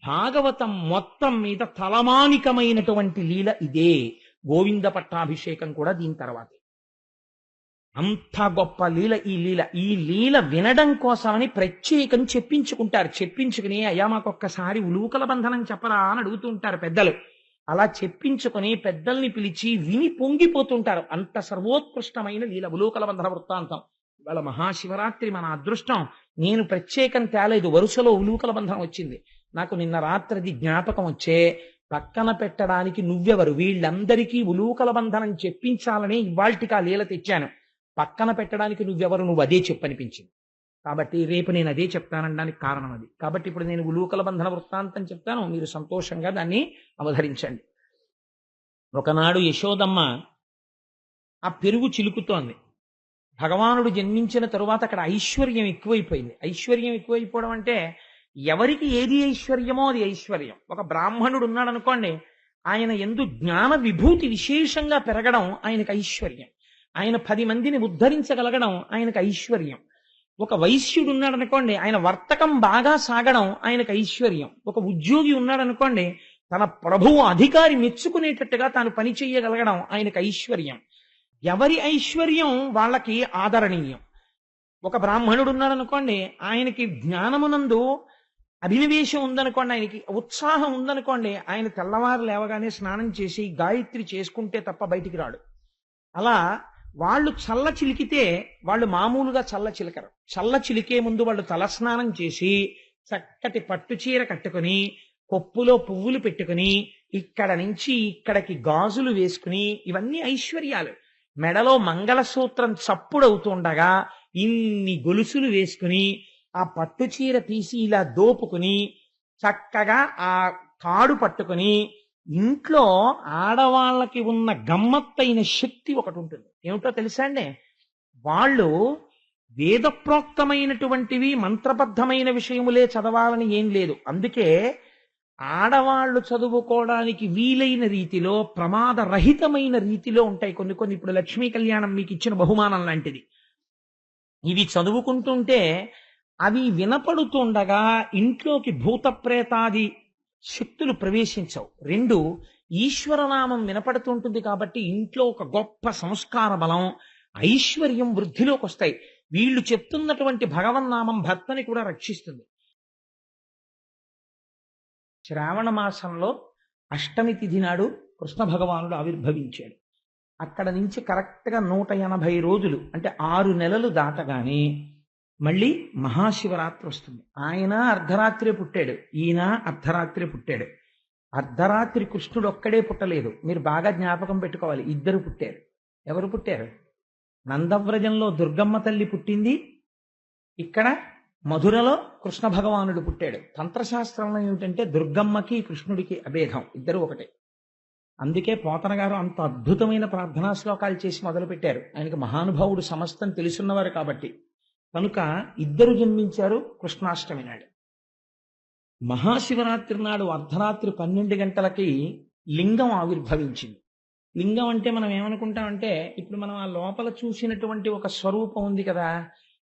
భాగవతం మొత్తం మీద తలమానికమైనటువంటి లీల ఇదే. గోవింద పట్టాభిషేకం కూడా దీని తర్వాతే. అంత గొప్ప లీల ఈ లీల. ఈ లీల వినడం కోసమని ప్రత్యేకం చెప్పించుకుంటారు. చెప్పించుకుని అయ్యా మాకొక్కసారి ఉలూకల బంధనం చెప్పరా అని అడుగుతూ ఉంటారు పెద్దలు. అలా చెప్పించుకుని పెద్దల్ని పిలిచి విని పొంగిపోతుంటారు. అంత సర్వోత్కృష్టమైన లీల ఉలూకల బంధన వృత్తాంతం. ఇవాళ మహాశివరాత్రి మన అదృష్టం. నేను ప్రత్యేకం తేలేదు, వరుసలో ఉలూకల బంధనం వచ్చింది. నాకు నిన్న రాత్రిది జ్ఞాపకం వచ్చే పక్కన పెట్టడానికి నువ్వెవరు, వీళ్ళందరికీ ఉలూకల బంధనం చెప్పించాలని ఇవాల్టికి ఆ లీల తెచ్చాను. పక్కన పెట్టడానికి నువ్వెవరు, నువ్వు అదే చెప్పనిపించింది. కాబట్టి రేపు నేను అదే చెప్తానడానికి కారణం అది. కాబట్టి ఇప్పుడు నేను ఉలూకల బంధన వృత్తాంతం చెప్తాను, మీరు సంతోషంగా దాన్ని అవధరించండి. ఒకనాడు యశోదమ్మ ఆ పెరుగు చిలుకుతోంది. భగవానుడు జన్మించిన తరువాత అక్కడ ఐశ్వర్యం ఎక్కువైపోయింది. ఐశ్వర్యం ఎక్కువైపోవడం అంటే ఎవరికి ఏది ఐశ్వర్యమో అది ఐశ్వర్యం. ఒక బ్రాహ్మణుడు ఉన్నాడు అనుకోండి, ఆయన యందు జ్ఞాన విభూతి విశేషంగా పెరగడం ఆయనకు ఐశ్వర్యం. ఆయన 10 మందిని ఉద్ధరించగలగడం ఆయనకు ఐశ్వర్యం. ఒక వైశ్యుడు ఉన్నాడు అనుకోండి, ఆయన వర్తకం బాగా సాగడం ఆయనకు ఐశ్వర్యం. ఒక ఉద్యోగి ఉన్నాడు అనుకోండి, తన ప్రభువు అధికారి మెచ్చుకునేటట్టుగా తాను పని చేయగలగడం ఆయనకు ఐశ్వర్యం. ఎవరి ఐశ్వర్యం వాళ్ళకి ఆదరణీయం. ఒక బ్రాహ్మణుడు ఉన్నాడు అనుకోండి, ఆయనకి జ్ఞానమునందు అభినవేశం ఉందనుకోండి, ఆయనకి ఉత్సాహం ఉందనుకోండి, ఆయన తెల్లవారు లేవగానే స్నానం చేసి గాయత్రి చేసుకుంటే తప్ప బయటికి రాడు. అలా వాళ్ళు చల్ల చిలికితే వాళ్ళు మామూలుగా చల్ల చిలకరు. చల్ల చిలికే ముందు వాళ్ళు తలస్నానం చేసి చక్కటి పట్టు చీర కట్టుకుని కొప్పులో పువ్వులు పెట్టుకుని ఇక్కడ నుంచి ఇక్కడికి గాజులు వేసుకుని, ఇవన్నీ ఐశ్వర్యాలు. మెడలో మంగళసూత్రం చప్పుడవుతుండగా ఇన్ని గొలుసులు వేసుకుని ఆ పట్టు చీర తీసి ఇలా దోపుకుని చక్కగా ఆ తాడు పట్టుకుని, ఇంట్లో ఆడవాళ్ళకి ఉన్న గమ్మత్తైన శక్తి ఒకటి ఉంటుంది. ఏమిటో తెలుసా అండి? వాళ్ళు వేదప్రోక్తమైనటువంటివి మంత్రబద్ధమైన విషయములే చదవాలని ఏం లేదు. అందుకే ఆడవాళ్లు చదువుకోవడానికి వీలైన రీతిలో ప్రమాదరహితమైన రీతిలో ఉంటాయి కొన్ని కొన్ని. ఇప్పుడు లక్ష్మీ కళ్యాణం మీకు ఇచ్చిన బహుమానం లాంటిది. ఇవి చదువుకుంటుంటే అవి వినపడుతుండగా ఇంట్లోకి భూత ప్రేతాది శక్తులు ప్రవేశించవు. 2, ఈశ్వరనామం వినపడుతుంటుంది కాబట్టి ఇంట్లో ఒక గొప్ప సంస్కార బలం, ఐశ్వర్యం వృద్ధిలోకి వస్తాయి. వీళ్ళు చెప్తున్నటువంటి భగవన్నామం భర్తని కూడా రక్షిస్తుంది. శ్రావణ మాసంలో అష్టమి తిథి నాడు కృష్ణ భగవానుడు ఆవిర్భవించాడు. అక్కడ నుంచి కరెక్ట్గా 180 రోజులు అంటే 6 నెలలు దాటగానే మళ్ళీ మహాశివరాత్రి వస్తుంది. ఆయన అర్ధరాత్రే పుట్టాడు, ఈయన అర్ధరాత్రే పుట్టాడు. అర్ధరాత్రి కృష్ణుడు ఒక్కడే పుట్టలేదు, మీరు బాగా జ్ఞాపకం పెట్టుకోవాలి. 2 పుట్టారు. ఎవరు పుట్టారు? నందవ్రజంలో దుర్గమ్మ తల్లి పుట్టింది, ఇక్కడ మధురలో కృష్ణ భగవానుడు పుట్టాడు. తంత్రశాస్త్రంలో ఏమిటంటే దుర్గమ్మకి కృష్ణుడికి అభేదం, ఇద్దరు ఒకటే. అందుకే పోతన గారు అంత అద్భుతమైన ప్రార్థనా శ్లోకాలు చేసి మొదలు పెట్టారు. ఆయనకి మహానుభావుడు సమస్తం తెలుసున్నవారు కాబట్టి. కనుక 2 జన్మించారు కృష్ణాష్టమి నాడు. మహాశివరాత్రి నాడు అర్ధరాత్రి 12 గంటలకి లింగం ఆవిర్భవించింది. లింగం అంటే మనం ఏమనుకుంటామంటే, ఇప్పుడు మనం ఆ లోపల చూసినటువంటి ఒక స్వరూపం ఉంది కదా,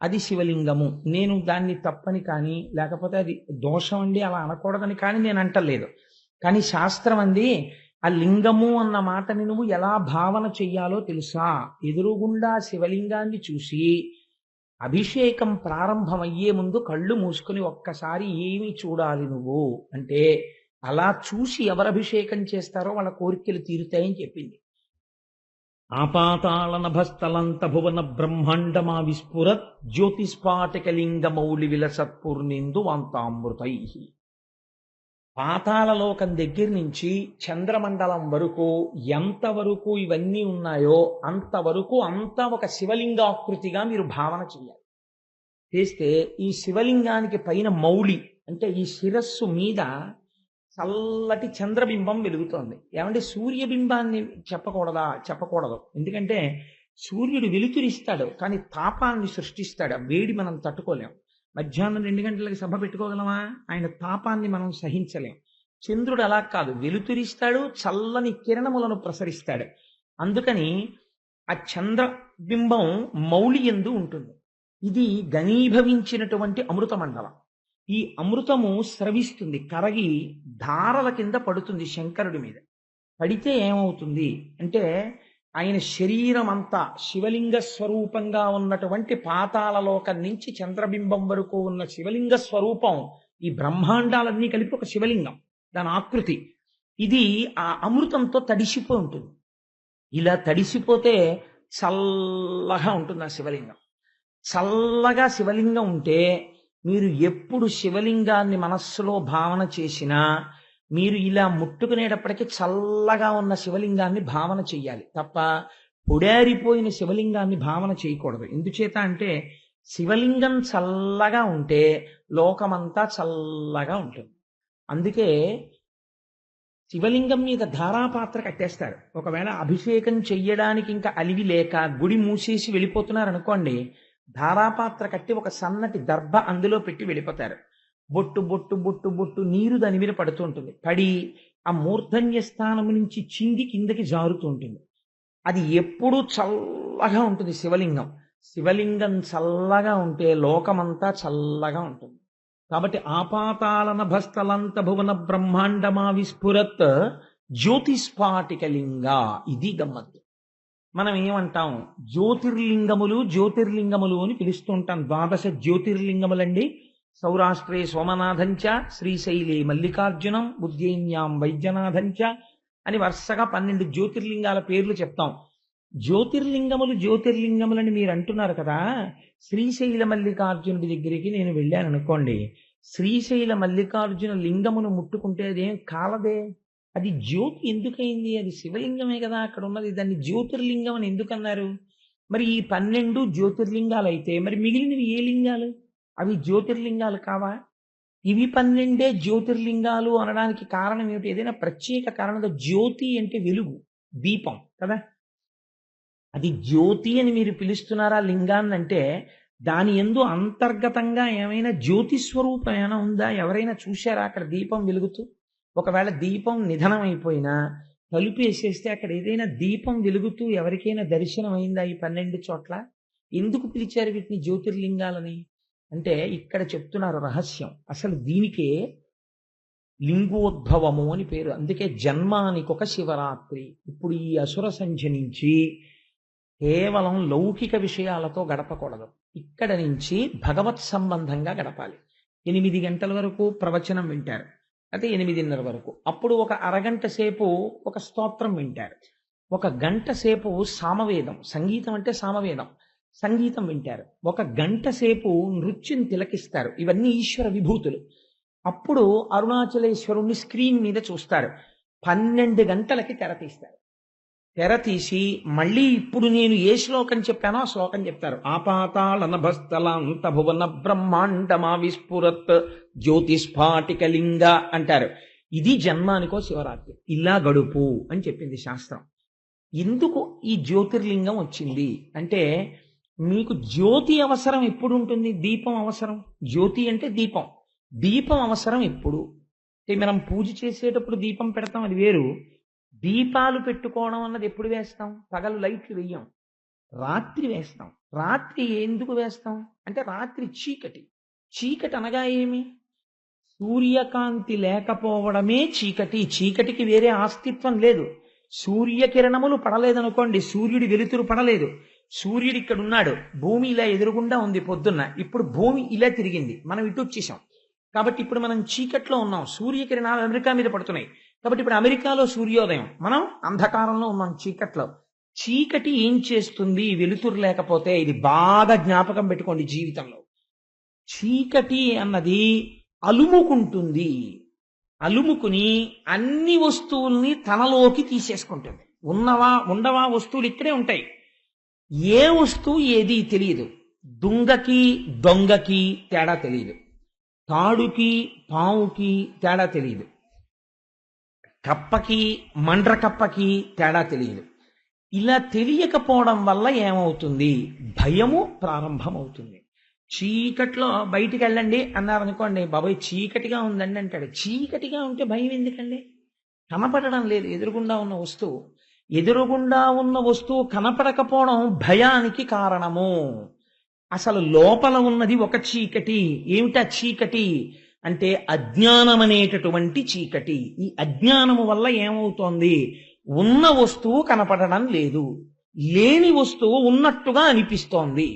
అది శివలింగము. నేను దాన్ని తప్పని కానీ, లేకపోతే అది దోషం అండి అలా అనకూడదని కానీ నేను అంటలేదు. కానీ శాస్త్రం అంది, ఆ లింగము అన్న మాటని నువ్వు ఎలా భావన చెయ్యాలో తెలుసా? ఎదురుగుండా శివలింగాన్ని చూసి అభిషేకం ప్రారంభమయ్యే ముందు కళ్ళు మూసుకుని ఒక్కసారి ఏమి చూడాలి నువ్వు అంటే, అలా చూసి ఎవరు అభిషేకం చేస్తారో వాళ్ళ కోరికలు తీరుతాయని చెప్పింది. ఆపాతాళ నభస్థలంత భువన బ్రహ్మాండమా విస్ఫురత్ జ్యోతిస్ఫాటికలింగ మౌళి విలసత్పూర్ణిందు వాంతామృతై. పాతాళలోకం దగ్గర నుంచి చంద్రమండలం వరకు ఎంతవరకు ఇవన్నీ ఉన్నాయో అంతవరకు అంతా ఒక శివలింగాకృతిగా మీరు భావన చేయాలి. చేస్తే ఈ శివలింగానికి పైన మౌళి అంటే ఈ శిరస్సు మీద చల్లటి చంద్రబింబం వెలుగుతోంది. ఏమంటే సూర్యబింబాన్ని చెప్పకూడదు. ఎందుకంటే సూర్యుడు వెలుతురిస్తాడు కానీ తాపాన్ని సృష్టిస్తాడు. ఆ వేడి మనం తట్టుకోలేం. మధ్యాహ్నం 2 గంటలకి సభ పెట్టుకోగలమా? ఆయన తాపాన్ని మనం సహించలేం. చంద్రుడు అలా కాదు, వెలుతురిస్తాడు, చల్లని కిరణములను ప్రసరిస్తాడు. అందుకని ఆ చంద్రబింబం మౌళి యందు ఉంటుంది. ఇది ఘనీభవించినటువంటి అమృత మండలం. ఈ అమృతము స్రవిస్తుంది, కరగి ధారల కింద పడుతుంది శంకరుడి మీద. పడితే ఏమవుతుంది అంటే ఆయన శరీరం అంతా శివలింగ స్వరూపంగా ఉన్నటువంటి పాతాళలోకం నుంచి చంద్రబింబం వరకు ఉన్న శివలింగ స్వరూపం, ఈ బ్రహ్మాండాలన్నీ కలిపి ఒక శివలింగం, దాని ఆకృతి. ఇది ఆ అమృతంతో తడిసిపోయి ఉంటుంది. ఇలా తడిసిపోతే చల్లగా ఉంటుంది ఆ శివలింగం. చల్లగా శివలింగం ఉంటే మీరు ఎప్పుడు శివలింగాన్ని మనస్సులో భావన చేసినా మీరు ఇలా ముట్టుకునేటప్పటికీ చల్లగా ఉన్న శివలింగాన్ని భావన చెయ్యాలి తప్ప పొడారిపోయిన శివలింగాన్ని భావన చేయకూడదు. ఎందుచేత అంటే శివలింగం చల్లగా ఉంటే లోకమంతా చల్లగా ఉంటుంది. అందుకే శివలింగం మీద ధారాపాత్ర కట్టేస్తారు. ఒకవేళ అభిషేకం చెయ్యడానికి ఇంకా అలివి లేక గుడి మూసేసి వెళ్ళిపోతున్నారు అనుకోండి, ధారాపాత్ర కట్టి ఒక సన్నటి దర్భ అందులో పెట్టి వెళ్ళిపోతారు. బొట్టు బొట్టు బొట్టు బొట్టు నీరు దాని మీద పడుతూ ఉంటుంది. పడి ఆ మూర్ధన్య స్థానం నుంచి చింది కిందకి జారుతూ ఉంటుంది. అది ఎప్పుడూ చల్లగా ఉంటుంది శివలింగం. శివలింగం చల్లగా ఉంటే లోకమంతా చల్లగా ఉంటుంది. కాబట్టి ఆపాతాళన భస్తలంత భువన బ్రహ్మాండమా విస్ఫురత్ జ్యోతిస్ఫాటికలింగ. ఇది గమ్మత్తు. మనం ఏమంటాం, జ్యోతిర్లింగములు అని పిలుస్తూ ఉంటాం. ద్వాదశ జ్యోతిర్లింగములండి. సౌరాష్ట్రే సోమనాథంచ, శ్రీశైలే మల్లికార్జునం, ఉజ్జయిన్యాం వైద్యనాథంచ అని వరుసగా 12 జ్యోతిర్లింగాల పేర్లు చెప్తాం. జ్యోతిర్లింగములని మీరు అంటున్నారు కదా. శ్రీశైల మల్లికార్జునుడి దగ్గరికి నేను వెళ్ళాను అనుకోండి, శ్రీశైల మల్లికార్జున లింగమును ముట్టుకుంటే అదేం కాలదే, అది జ్యోతి ఎందుకైంది? అది శివలింగమే కదా అక్కడ ఉన్నది, దాన్ని జ్యోతిర్లింగం అని ఎందుకన్నారు? మరి ఈ 12 జ్యోతిర్లింగాలు అయితే మరి మిగిలినవి ఏ లింగాలు? అవి జ్యోతిర్లింగాలు కావా? ఇవి 12 జ్యోతిర్లింగాలు అనడానికి కారణం ఏమిటి? ఏదైనా ప్రత్యేక కారణంగా? జ్యోతి అంటే వెలుగు, దీపం కదా. అది జ్యోతి అని మీరు పిలుస్తున్నారా లింగాన్ని అంటే దాని యందు అంతర్గతంగా ఏమైనా జ్యోతి స్వరూపం ఏమైనా ఉందా? ఎవరైనా చూశారా అక్కడ దీపం వెలుగుతూ? ఒకవేళ దీపం నిధనం అయిపోయినా తలుపు వేసేస్తే అక్కడ ఏదైనా దీపం వెలుగుతూ ఎవరికైనా దర్శనం అయిందా ఈ 12 చోట్ల? ఎందుకు పిలిచారు వీటిని జ్యోతిర్లింగాలని అంటే ఇక్కడ చెప్తున్నారు రహస్యం. అసలు దీనికే లింగోద్భవము అని పేరు. అందుకే జన్మానికి ఒక శివరాత్రి. ఇప్పుడు ఈ అసుర సంధ్య నుంచి కేవలం లౌకిక విషయాలతో గడపకూడదు. ఇక్కడ నుంచి భగవత్ సంబంధంగా గడపాలి. 8 గంటల వరకు ప్రవచనం వింటారు, అయితే 8:30 వరకు. అప్పుడు ఒక అరగంట సేపు ఒక స్తోత్రం వింటారు, ఒక గంట సేపు సామవేదం, సంగీతం అంటే సామవేదం, సంగీతం వింటారు, ఒక గంట సేపు నృత్యం తిలకిస్తారు. ఇవన్నీ ఈశ్వర విభూతులు. అప్పుడు అరుణాచలేశ్వరుణ్ణి స్క్రీన్ మీద చూస్తారు. 12 గంటలకి తెర తీస్తారు. తెర తీసి మళ్ళీ ఇప్పుడు నేను ఏ శ్లోకం చెప్పానో ఆ శ్లోకం చెప్తారు. ఆపాతాళనభస్థలాంత భువన బ్రహ్మాండమా విస్ఫురత్ జ్యోతిస్ఫాటికలింగ అంటారు. ఇది జన్మానికో శివరాత్రి. ఇలా గడుపు అని చెప్పింది శాస్త్రం. ఎందుకు ఈ జ్యోతిర్లింగం వచ్చింది అంటే మీకు జ్యోతి అవసరం ఎప్పుడు ఉంటుంది? దీపం అవసరం. జ్యోతి అంటే దీపం. దీపం అవసరం ఎప్పుడు అంటే మనం పూజ చేసేటప్పుడు దీపం పెడతాం, అది వేరు. దీపాలు పెట్టుకోవడం అన్నది ఎప్పుడు వేస్తాం? పగలు లైట్లు వెయ్యం, రాత్రి వేస్తాం. రాత్రి ఎందుకు వేస్తాం అంటే రాత్రి చీకటి. చీకటి అనగా ఏమి? సూర్యకాంతి లేకపోవడమే చీకటి. చీకటికి వేరే అస్తిత్వం లేదు. సూర్యకిరణములు పడలేదనుకోండి, సూర్యుడి వెలుతురు పడలేదు, సూర్యుడు ఇక్కడ ఉన్నాడు, భూమి ఇలా ఎదురుగుండా ఉంది పొద్దున్న, ఇప్పుడు భూమి ఇలా తిరిగింది, మనం ఇటు వచ్చేసాం. కాబట్టి ఇప్పుడు మనం చీకట్లో ఉన్నాం, సూర్యకిరణాలు అమెరికా మీద పడుతున్నాయి, కాబట్టి ఇప్పుడు అమెరికాలో సూర్యోదయం, మనం అంధకారంలో ఉన్నాం, చీకట్లో. చీకటి ఏం చేస్తుంది వెలుతురు లేకపోతే? ఇది బాగా జ్ఞాపకం పెట్టుకోండి జీవితంలో. చీకటి అన్నది అలుముకుంటుంది. అలుముకుని అన్ని వస్తువుల్ని తనలోకి తీసేసుకుంటుంది. ఉండవా వస్తువులు ఇక్కడే ఉంటాయి. ఏ వస్తువు ఏది తెలియదు. దుంగకి దొంగకి తేడా తెలియదు, తాడుకి పావుకి తేడా తెలియదు, కప్పకి మండ్ర కప్పకి తేడా తెలియదు. ఇలా తెలియకపోవడం వల్ల ఏమవుతుంది? భయము ప్రారంభమవుతుంది. చీకట్లో బయటికి వెళ్ళండి అన్నారనుకోండి, బాబాయ్ చీకటిగా ఉందండి అంటాడు. చీకటిగా ఉంటే భయం ఎందుకండి? కనపడడం లేదు ఎదురుగుండా ఉన్న వస్తువు. ఎదురుగుండా ఉన్న వస్తువు కనపడకపోవడం భయానికి కారణము. అసలు లోపల ఉన్నది ఒక చీకటి. ఏమిటా చీకటి అంటే అజ్ఞానం అనేటటువంటి చీకటి. ఈ అజ్ఞానము వల్ల ఏమవుతోంది? ఉన్న వస్తువు కనపడడం లేదు, లేని వస్తువు ఉన్నట్టుగా అనిపిస్తోంది.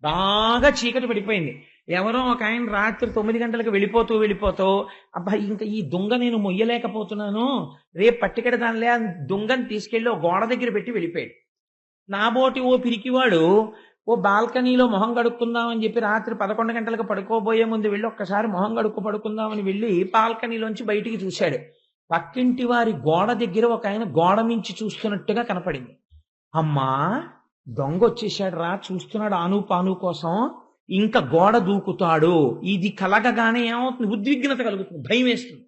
బాగా చీకటి పడిపోయింది. ఎవరో ఒక ఆయన రాత్రి 9 గంటలకు వెళ్ళిపోతూ అబ్బా ఇంకా ఈ దొంగ నేను మొయ్యలేకపోతున్నాను, రేపు పట్టుకెడదానిలే అని దొంగని తీసుకెళ్లి ఓ గోడ దగ్గర పెట్టి వెళ్ళిపోయాడు. నాబోటి ఓ పిరికివాడు ఓ బాల్కనీలో మొహం కడుక్కుందామని చెప్పి రాత్రి 11 గంటలకు పడుకోబోయే ముందు వెళ్ళి ఒక్కసారి మొహం పడుకుందామని వెళ్ళి బాల్కనీలోంచి బయటికి చూశాడు. పక్కింటి వారి గోడ దగ్గర ఒక ఆయన గోడ మించి చూస్తున్నట్టుగా కనపడింది. అమ్మా, దొంగ వచ్చేసాడు రా, చూస్తున్నాడు ఆను పాను కోసం, ఇంకా గోడ దూకుతాడు. ఇది కలగగానే ఏమవుతుంది? ఉద్విగ్నత కలుగుతుంది, భయం వేస్తుంది.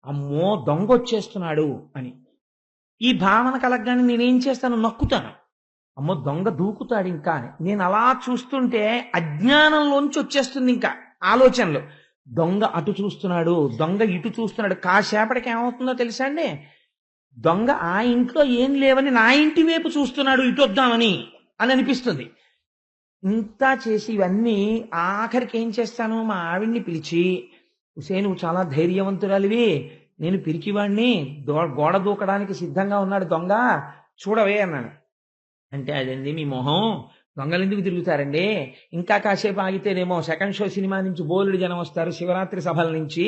అమ్మో దొంగ వచ్చేస్తున్నాడు అని. ఈ భావన కలగగానే నేనేం చేస్తాను? నక్కుతాను. అమ్మో దొంగ దూకుతాడు ఇంకా అని. నేను అలా చూస్తుంటే అజ్ఞానంలోంచి వచ్చేస్తుంది ఇంకా ఆలోచనలు. దొంగ అటు చూస్తున్నాడు, దొంగ ఇటు చూస్తున్నాడు. కాసేపటికి ఏమవుతుందో తెలుసా అండి? దొంగ ఆ ఇంట్లో ఏం లేవని నా ఇంటి వైపు చూస్తున్నాడు, ఇటు వద్దామని అని అనిపిస్తుంది. ఇంత చేసి ఇవన్నీ ఆఖరికి ఏం చేస్తాను? మా ఆవిడ్ని పిలిచి, ఉసే నువ్వు చాలా ధైర్యవంతురాలివి, నేను పిరికివాణ్ణి, గోడ దూకడానికి సిద్ధంగా ఉన్నాడు దొంగ, చూడవే అన్నాను. అంటే అదండి మీ మొహం, దొంగలు ఎందుకు తిరుగుతారండి? ఇంకా కాసేపు ఆగితేనేమో సెకండ్ షో సినిమా నుంచి బోలుడు జనం వస్తారు, శివరాత్రి సభల నుంచి,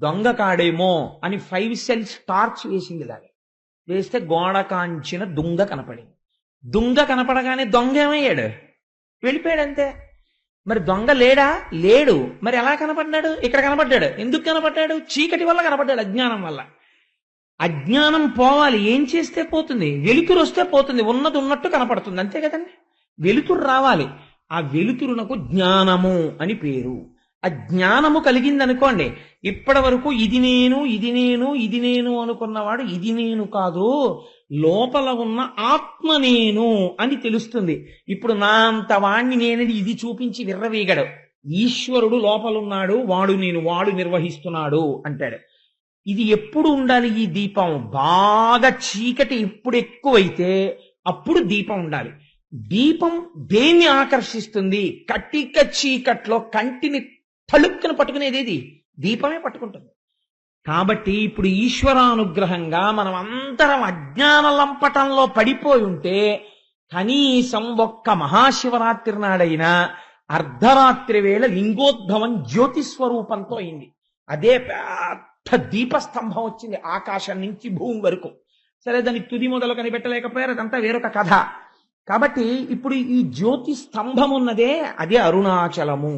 దొంగ కాడేమో అని 5 సెల్స్ టార్చ్ వేసింది. ఇలాగే వేస్తే గోడ కాంచిన దొంగ కనపడింది. దొంగ కనపడగానే దొంగ ఏమయ్యాడు? వెళ్ళిపోయాడు అంతే. మరి దొంగ లేడా? లేడు. మరి ఎలా కనపడ్డాడు? ఇక్కడ కనపడ్డాడు. ఎందుకు కనపడ్డాడు? చీకటి వల్ల కనపడ్డాడు, అజ్ఞానం వల్ల. అజ్ఞానం పోవాలి, ఏం చేస్తే పోతుంది? వెలుతురు వస్తే పోతుంది, ఉన్నది ఉన్నట్టు కనపడుతుంది, అంతే కదండి. వెలుతురు రావాలి. ఆ వెలుతురునకు జ్ఞానము అని పేరు. ఆ జ్ఞానము కలిగిందనుకోండి, ఇప్పటి వరకు ఇది నేను ఇది నేను ఇది నేను అనుకున్నవాడు ఇది నేను కాదు, లోపల ఉన్న ఆత్మ నేను అని తెలుస్తుంది. ఇప్పుడు నా అంత వాణ్ణి నేనది ఇది చూపించి విర్రవీగడు. ఈశ్వరుడు లోపలున్నాడు, వాడు నేను, వాడు నిర్వహిస్తున్నాడు అంటాడు. ఇది ఎప్పుడు ఉండాలి? ఈ దీపం బాగా చీకటి ఎప్పుడు ఎక్కువైతే అప్పుడు దీపం ఉండాలి. దీపం దేన్ని ఆకర్షిస్తుంది? కటిక చీకట్లో కంటిని తలుక్కున పట్టుకునేది దీపమే పట్టుకుంటుంది. కాబట్టి ఇప్పుడు ఈశ్వరానుగ్రహంగా మనం అందరం అజ్ఞాన లంపటంలో పడిపోయి ఉంటే కనీసం ఒక్క మహాశివరాత్రి నాడైనా అర్ధరాత్రి వేళ లింగోద్భవం జ్యోతిస్వరూపంతో అయింది. అదే పెద్ద దీపస్తంభం వచ్చింది ఆకాశం నుంచి భూమి వరకు. సరే, దాన్ని తుది మొదలు కనిపెట్టలేకపోయారు, అదంతా వేరొక కథ. కాబట్టి ఇప్పుడు ఈ జ్యోతి స్తంభం ఉన్నదే, అదే అరుణాచలము.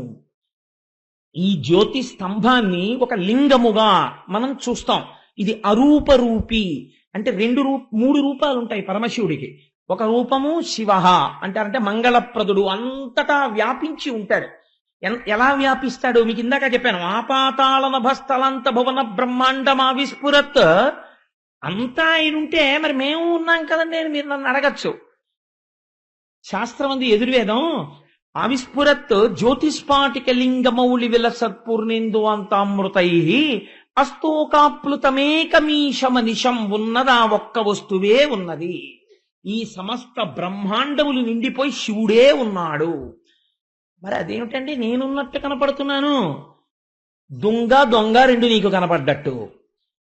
ఈ జ్యోతి స్తంభాన్ని ఒక లింగముగా మనం చూస్తాం. ఇది అరూపరూపి అంటే 3 రూపాలు ఉంటాయి పరమశివుడికి. ఒక రూపము శివ అంటారంటే మంగళప్రదుడు, అంతటా వ్యాపించి ఉంటాడు. ఎలా వ్యాపిస్తాడు? మీకు ఇందాక చెప్పాను, ఆపాతాళ నభస్థలంత భువన బ్రహ్మాండమా విస్ఫురత్. అంతా ఆయన ఉంటే మరి మేము ఉన్నాం కదండి అని మీరు నన్ను అడగచ్చు. శాస్త్రం అంది ఎదుర్వేదం, అవిస్ఫురత్ జ్యోతిస్పాటిక లింగమౌళి విలసత్పూర్ణేందు అంతామృతై అస్తోకాప్లుతమేకమీశమనిశం. ఉన్నదా ఒక్క వస్తువే ఉన్నది. ఈ సమస్త బ్రహ్మాండములు నిండిపోయి శివుడే ఉన్నాడు. మరి అదేమిటండి నేనున్నట్టు కనపడుతున్నాను? దొంగ దొంగ రెండు నీకు కనపడ్డట్టు.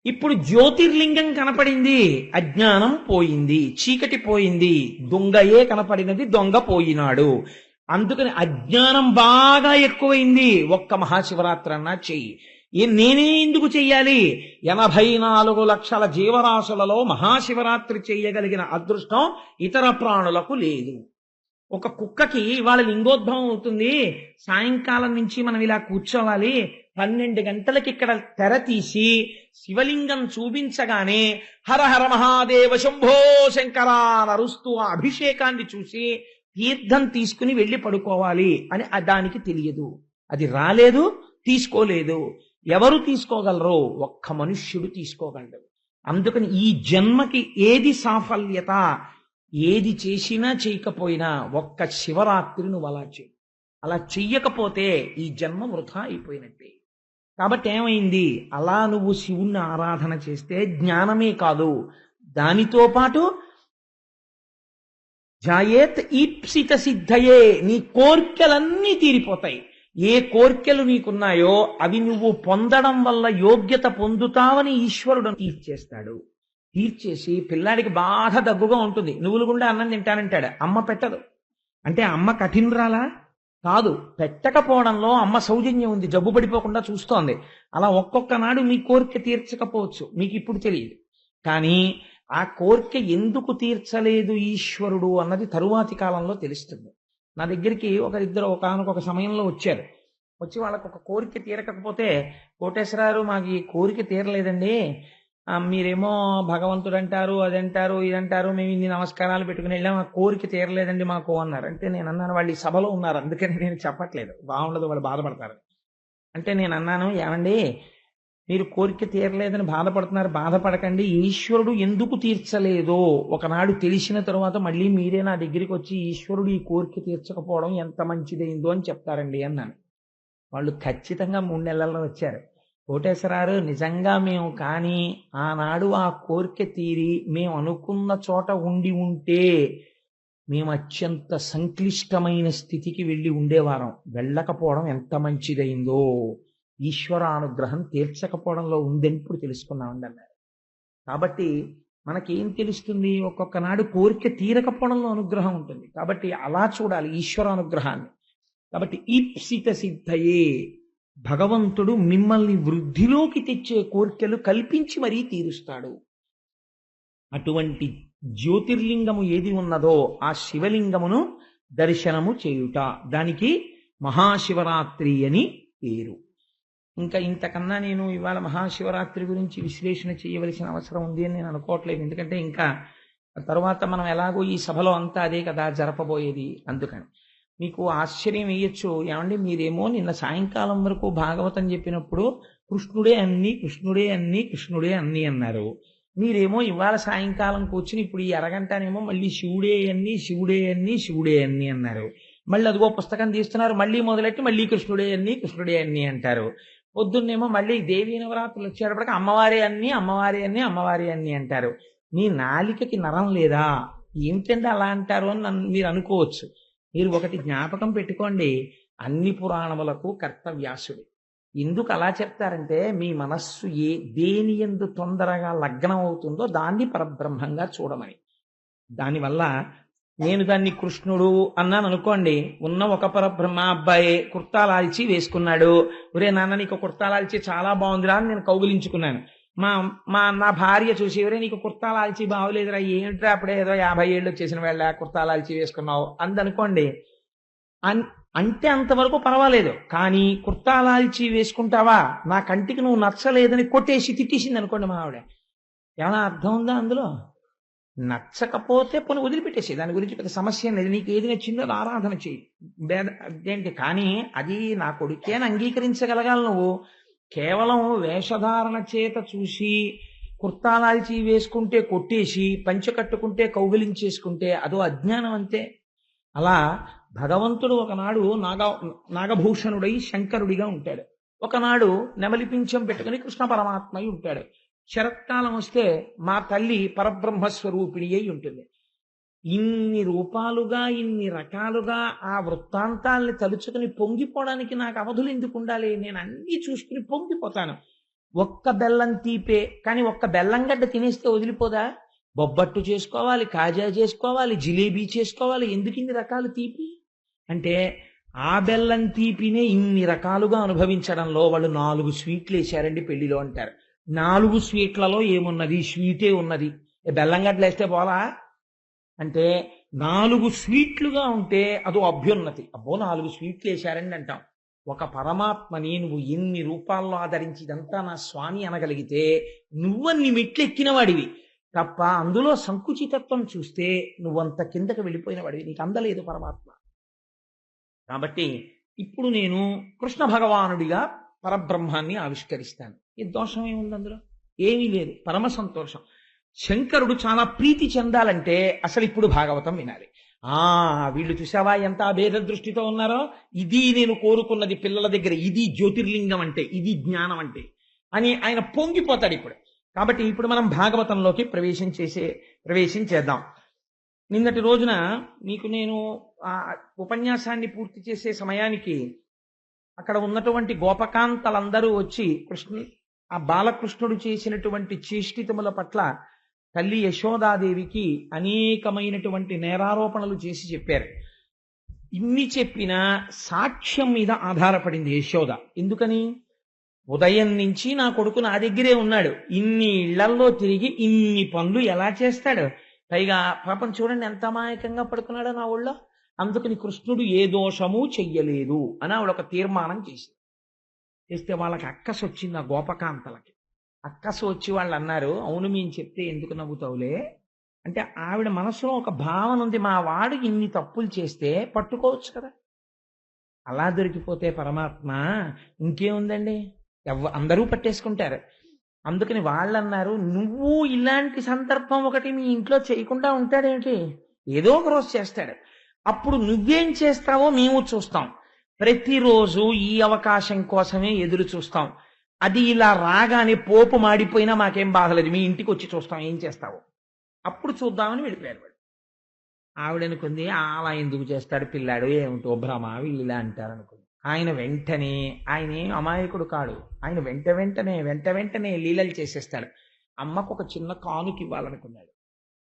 ఇప్పుడు జ్యోతిర్లింగం కనపడింది, అజ్ఞానం పోయింది, చీకటి పోయింది, దొంగయే కనపడినది, దొంగ పోయినాడు. అందుకని అజ్ఞానం బాగా ఎక్కువైంది. ఒక్క మహాశివరాత్రి అన్నా చెయ్యి. నేనే ఎందుకు చెయ్యాలి? 84 లక్షల జీవరాశులలో మహాశివరాత్రి చెయ్యగలిగిన అదృష్టం ఇతర ప్రాణులకు లేదు. ఒక కుక్కకి ఇవాళ లింగోద్భవం అవుతుంది, సాయంకాలం నుంచి మనం ఇలా కూర్చోవాలి, 12 గంటలకి ఇక్కడ తెర తీసి శివలింగం చూపించగానే హర హర మహాదేవ శంభో శంకర నరుస్తూ ఆ అభిషేకాన్ని చూసి తీర్థం తీసుకుని వెళ్ళి పడుకోవాలి అని దానికి తెలియదు. అది రాలేదు, తీసుకోలేదు. ఎవరు తీసుకోగలరో? ఒక్క మనుష్యుడు తీసుకోగలడు. అందుకని ఈ జన్మకి ఏది సాఫల్యత? ఏది చేసినా చేయకపోయినా ఒక్క శివరాత్రి నువ్వు అలా చెయ్యి. అలా చెయ్యకపోతే ఈ జన్మ వృధా అయిపోయినట్టే. కాబట్టి ఏమైంది? అలా నువ్వు శివుణ్ణి ఆరాధన చేస్తే జ్ఞానమే కాదు, దానితో పాటు జాయేత్ ఈప్సిత సిద్ధయే, నీ కోర్కెలన్నీ తీరిపోతాయి. ఏ కోర్కెలు నీకున్నాయో అవి నువ్వు పొందడం వల్ల యోగ్యత పొందుతావని ఈశ్వరుడు తీర్చేస్తాడు. తీర్చేసి పిల్లాడికి బాగా దగ్గుగా ఉంటుంది, నువ్వులు గుండా అన్నం తింటానంటాడు, అమ్మ పెట్టదు. అంటే అమ్మ కఠినరాలా కాదు, పెట్టకపోవడంలో అమ్మ సౌజన్యం ఉంది, జబ్బు పడిపోకుండా చూస్తోంది. అలా ఒక్కొక్క నాడు మీ కోరిక తీర్చకపోవచ్చు, మీకు ఇప్పుడు తెలియదు. కానీ ఆ కోరిక ఎందుకు తీర్చలేదు ఈశ్వరుడు అన్నది తరువాతి కాలంలో తెలుస్తుంది. నా దగ్గరికి ఒకరిద్దరు ఒకానొక సమయంలో వచ్చారు. వచ్చి వాళ్ళకు ఒక కోరిక తీరకపోతే, కోటేశ్వరారు మాకు ఈ కోరిక తీరలేదండి, మీరేమో భగవంతుడు అంటారు, అదంటారు, ఇదంటారు, మేము ఇన్ని నమస్కారాలు పెట్టుకుని వెళ్ళాం, ఆ కోరిక తీరలేదండి మాకు అన్నారు. అంటే నేను అన్నాను, వాళ్ళు ఈ సభలో ఉన్నారు అందుకని నేను చెప్పట్లేదు, బాగుండదు వాళ్ళు బాధపడతారు. అంటే నేను అన్నాను, ఏమండి మీరు కోరిక తీరలేదని బాధపడుతున్నారు, బాధపడకండి, ఈశ్వరుడు ఎందుకు తీర్చలేదో ఒకనాడు తెలిసిన తరువాత మళ్ళీ మీరే నా దగ్గరికి వచ్చి ఈశ్వరుడు ఈ కోరిక తీర్చకపోవడం ఎంత మంచిదైందో అని చెప్తారండి అన్నాను. వాళ్ళు ఖచ్చితంగా 3 నెలల్లో వచ్చారు. కోటేశ్వరారు నిజంగా మేము కానీ ఆనాడు ఆ కోరిక తీరి మేము అనుకున్న చోట ఉండి ఉంటే మేము అత్యంత సంక్లిష్టమైన స్థితికి వెళ్ళి ఉండేవారం, వెళ్ళకపోవడం ఎంత మంచిదైందో, ఈశ్వరానుగ్రహం తీర్చకపోవడంలో ఉందని ఇప్పుడు తెలుసుకున్నామండి అన్నారు. కాబట్టి మనకేం తెలుస్తుంది, ఒక్కొక్క నాడు కోరిక తీరకపోవడంలో అనుగ్రహం ఉంటుంది. కాబట్టి అలా చూడాలి ఈశ్వరానుగ్రహాన్ని. కాబట్టి ఈప్సిత సిద్ధయే, భగవంతుడు మిమ్మల్ని వృద్ధిలోకి తెచ్చే కోరికలు కల్పించి మరీ తీరుస్తాడు. అటువంటి జ్యోతిర్లింగము ఏది ఉన్నదో ఆ శివలింగమును దర్శనము చేయుట, దానికి మహాశివరాత్రి అని పేరు. ఇంకా ఇంతకన్నా నేను ఇవాళ మహాశివరాత్రి గురించి విశ్లేషణ చేయవలసిన అవసరం ఉంది అని నేను అనుకోవట్లేదు. ఎందుకంటే ఇంకా తర్వాత మనం ఎలాగో ఈ సభలో అంతా అదే కదా జరపబోయేది. అందుకని మీకు ఆశ్చర్యం వేయొచ్చు, ఏమండి మీరేమో నిన్న సాయంకాలం వరకు భాగవతం చెప్పినప్పుడు కృష్ణుడే అన్ని కృష్ణుడే అన్ని కృష్ణుడే అన్ని అన్నారు. మీరేమో ఇవాళ సాయంకాలం కూర్చుని ఇప్పుడు ఈ అరగంటనేమో మళ్ళీ శివుడే అన్ని శివుడే అన్ని శివుడే అన్ని అన్నారు. మళ్ళీ అదిగో పుస్తకం తీస్తున్నారు, మళ్ళీ మొదలెట్టి మళ్ళీ కృష్ణుడే అన్ని కృష్ణుడే అన్ని అంటారు. పొద్దున్నేమో మళ్ళీ దేవీ నవరాత్రులు వచ్చేటప్పటికి అమ్మవారే అన్ని అమ్మవారే అన్ని అమ్మవారే అన్ని అంటారు. మీ నాలికకి నరం లేదా, ఏమిటంటే అలా అంటారు అని మీరు అనుకోవచ్చు. మీరు ఒకటి జ్ఞాపకం పెట్టుకోండి, అన్ని పురాణములకు కర్త వ్యాసుడు. ఎందుకు అలా చెప్తారంటే మీ మనస్సు దేని యందు తొందరగా లగ్నం అవుతుందో దాన్ని పరబ్రహ్మంగా చూడమని. దానివల్ల నేను దాన్ని కృష్ణుడు అన్నాను అనుకోండి, ఉన్న ఒక పరబ్రహ్మ అబ్బాయి కుర్తాలాల్చి వేసుకున్నాడు, ఒరే నాన్న నీకు కుర్తాలాల్చి చాలా బాగుందిరా అని నేను కౌగిలించుకున్నాను. నా భార్య చూసి, ఒరే నీకు కుర్తాలాల్చి బాగోలేదురా, ఏమిట్రా అప్పుడే ఏదో 50 ఏళ్ళు వచ్చేసిన వేళ కుర్తాలాల్చి వేసుకున్నావు అందనుకోండి. అంటే అంతవరకు పర్వాలేదు. కానీ కుర్తాలాల్చి వేసుకుంటావా, నా కంటికి నువ్వు నచ్చలేదని కొట్టేసి తిట్టేసింది అనుకోండి మా ఆవిడ, ఏమైనా అర్థం ఉందా అందులో? నచ్చకపోతే పోనీ వదిలిపెట్టేసి, దాని గురించి పెద్ద సమస్య లేదు, నీకు ఏది నచ్చిందో ఆరాధన చేయి, అదేంటి. కానీ అది నా కొడుకే అని అంగీకరించగలగాలి. నువ్వు కేవలం వేషధారణ చేత చూసి కుర్తాలాల్చి వేసుకుంటే కొట్టేసి పంచె కట్టుకుంటే కౌగిలించేసుకుంటే అదో అజ్ఞానం అంతే. అలా భగవంతుడు ఒకనాడు నాగభూషణుడై శంకరుడిగా ఉంటాడు, ఒకనాడు నెమలి పింఛం పెట్టుకుని కృష్ణ పరమాత్మై ఉంటాడు. శరత్కాలం వస్తే మా తల్లి పరబ్రహ్మస్వరూపిణి అయి ఉంటుంది. ఇన్ని రూపాలుగా ఇన్ని రకాలుగా ఆ వృత్తాంతాల్ని తలుచుకుని పొంగిపోవడానికి నాకు అవధులు ఎందుకు ఉండాలి? నేను అన్నీ చూసుకుని పొంగిపోతాను. ఒక్క బెల్లం తీపే, కానీ ఒక్క బెల్లం గడ్డ తినేస్తే వదిలిపోదా? బొబ్బట్టు చేసుకోవాలి, కాజా చేసుకోవాలి, జిలేబీ చేసుకోవాలి, ఎందుకు ఇన్ని రకాలు తీపి అంటే ఆ బెల్లం తీపినే ఇన్ని రకాలుగా అనుభవించడంలో వాళ్ళు 4 స్వీట్లు వేశారండి పెళ్లిలో అంటారు. 4 స్వీట్లలో ఏమున్నది? స్వీటే ఉన్నది. బెల్లం గడ్డలు వేస్తే పోలా అంటే 4 స్వీట్లుగా ఉంటే అదో అభ్యున్నతి. అబ్బో 4 స్వీట్లు వేశారండి అంటాం. ఒక పరమాత్మని నువ్వు ఎన్ని రూపాల్లో ఆదరించి ఇదంతా నా స్వామి అనగలిగితే నువ్వన్ని మెట్లు ఎక్కిన వాడివి తప్ప అందులో సంకుచితత్వం చూస్తే నువ్వంత కిందకి వెళ్ళిపోయిన వాడివి, నీకు అందలేదు పరమాత్మ. కాబట్టి ఇప్పుడు నేను కృష్ణ భగవానుడిగా పరబ్రహ్మాన్ని ఆవిష్కరిస్తాను. ఈ దోషం ఏముంది అందులో? ఏమీ లేదు, పరమ సంతోషం. శంకరుడు చాలా ప్రీతి చెందాలంటే అసలు ఇప్పుడు భాగవతం వినాలి. వీళ్ళు చూసావా ఎంత అభేద దృష్టితో ఉన్నారో, ఇది నేను కోరుకున్నది పిల్లల దగ్గర, ఇది జ్యోతిర్లింగం అంటే, ఇది జ్ఞానం అంటే అని ఆయన పొంగిపోతాడు ఇప్పుడు. కాబట్టి ఇప్పుడు మనం భాగవతంలోకి ప్రవేశం చేద్దాం. నిన్నటి రోజున మీకు నేను ఆ ఉపన్యాసాన్ని పూర్తి చేసే సమయానికి అక్కడ ఉన్నటువంటి గోపకాంతలందరూ వచ్చి ఆ బాలకృష్ణుడు చేసినటువంటి చేష్టితముల పట్ల తల్లి యశోదాదేవికి అనేకమైనటువంటి నేరారోపణలు చేసి చెప్పారు. ఇన్ని చెప్పినా సాక్ష్యం మీద ఆధారపడింది యశోద. ఎందుకని? ఉదయం నుంచి నా కొడుకు నా దగ్గరే ఉన్నాడు, ఇన్ని ఇళ్లల్లో తిరిగి ఇన్ని పనులు ఎలా చేస్తాడు, పైగా పాపం చూడండి ఎంత అమాయకంగా పడుకున్నాడో నా ఊళ్ళో, అందుకని కృష్ణుడు ఏ దోషము చెయ్యలేదు అని ఆవిడ ఒక తీర్మానం చేసింది. చేస్తే వాళ్ళకి అక్కసు వచ్చింది. ఆ గోపకాంతలకి అక్కసు వచ్చి వాళ్ళు అన్నారు, అవును మేము చెప్తే ఎందుకు నవ్వుతావులే అంటే, ఆవిడ మనసులో ఒక భావన ఉంది, మా వాడు ఇన్ని తప్పులు చేస్తే పట్టుకోవచ్చు కదా, అలా దొరికిపోతే పరమాత్మ ఇంకేముందండి, అందరూ పట్టేసుకుంటారు. అందుకని వాళ్ళు అన్నారు, నువ్వు ఇలాంటి సందర్భం ఒకటి మీ ఇంట్లో చేయకుండా ఉంటాడేమిటి, ఏదో ఒక రోజు చేస్తాడు, అప్పుడు నువ్వేం చేస్తావో మేము చూస్తాం, ప్రతిరోజు ఈ అవకాశం కోసమే ఎదురు చూస్తాం, అది ఇలా రాగానే పోపు మాడిపోయినా మాకేం బాధలేదు, మీ ఇంటికి వచ్చి చూస్తాం ఏం చేస్తావో, అప్పుడు చూద్దామని వెళ్ళిపోయారు వాడు. ఆవిడనుకుంది అలా ఎందుకు చేస్తాడు పిల్లాడు, ఏమిటో భ్రమ, వీళ్ళు ఇలా అంటారు అనుకుంది. ఆయన వెంటనే, ఆయన ఏం అమాయకుడు కాడు, ఆయన వెంట వెంటనే లీలలు చేసేస్తాడు. అమ్మకు ఒక చిన్న కానుక ఇవ్వాలనుకున్నాడు.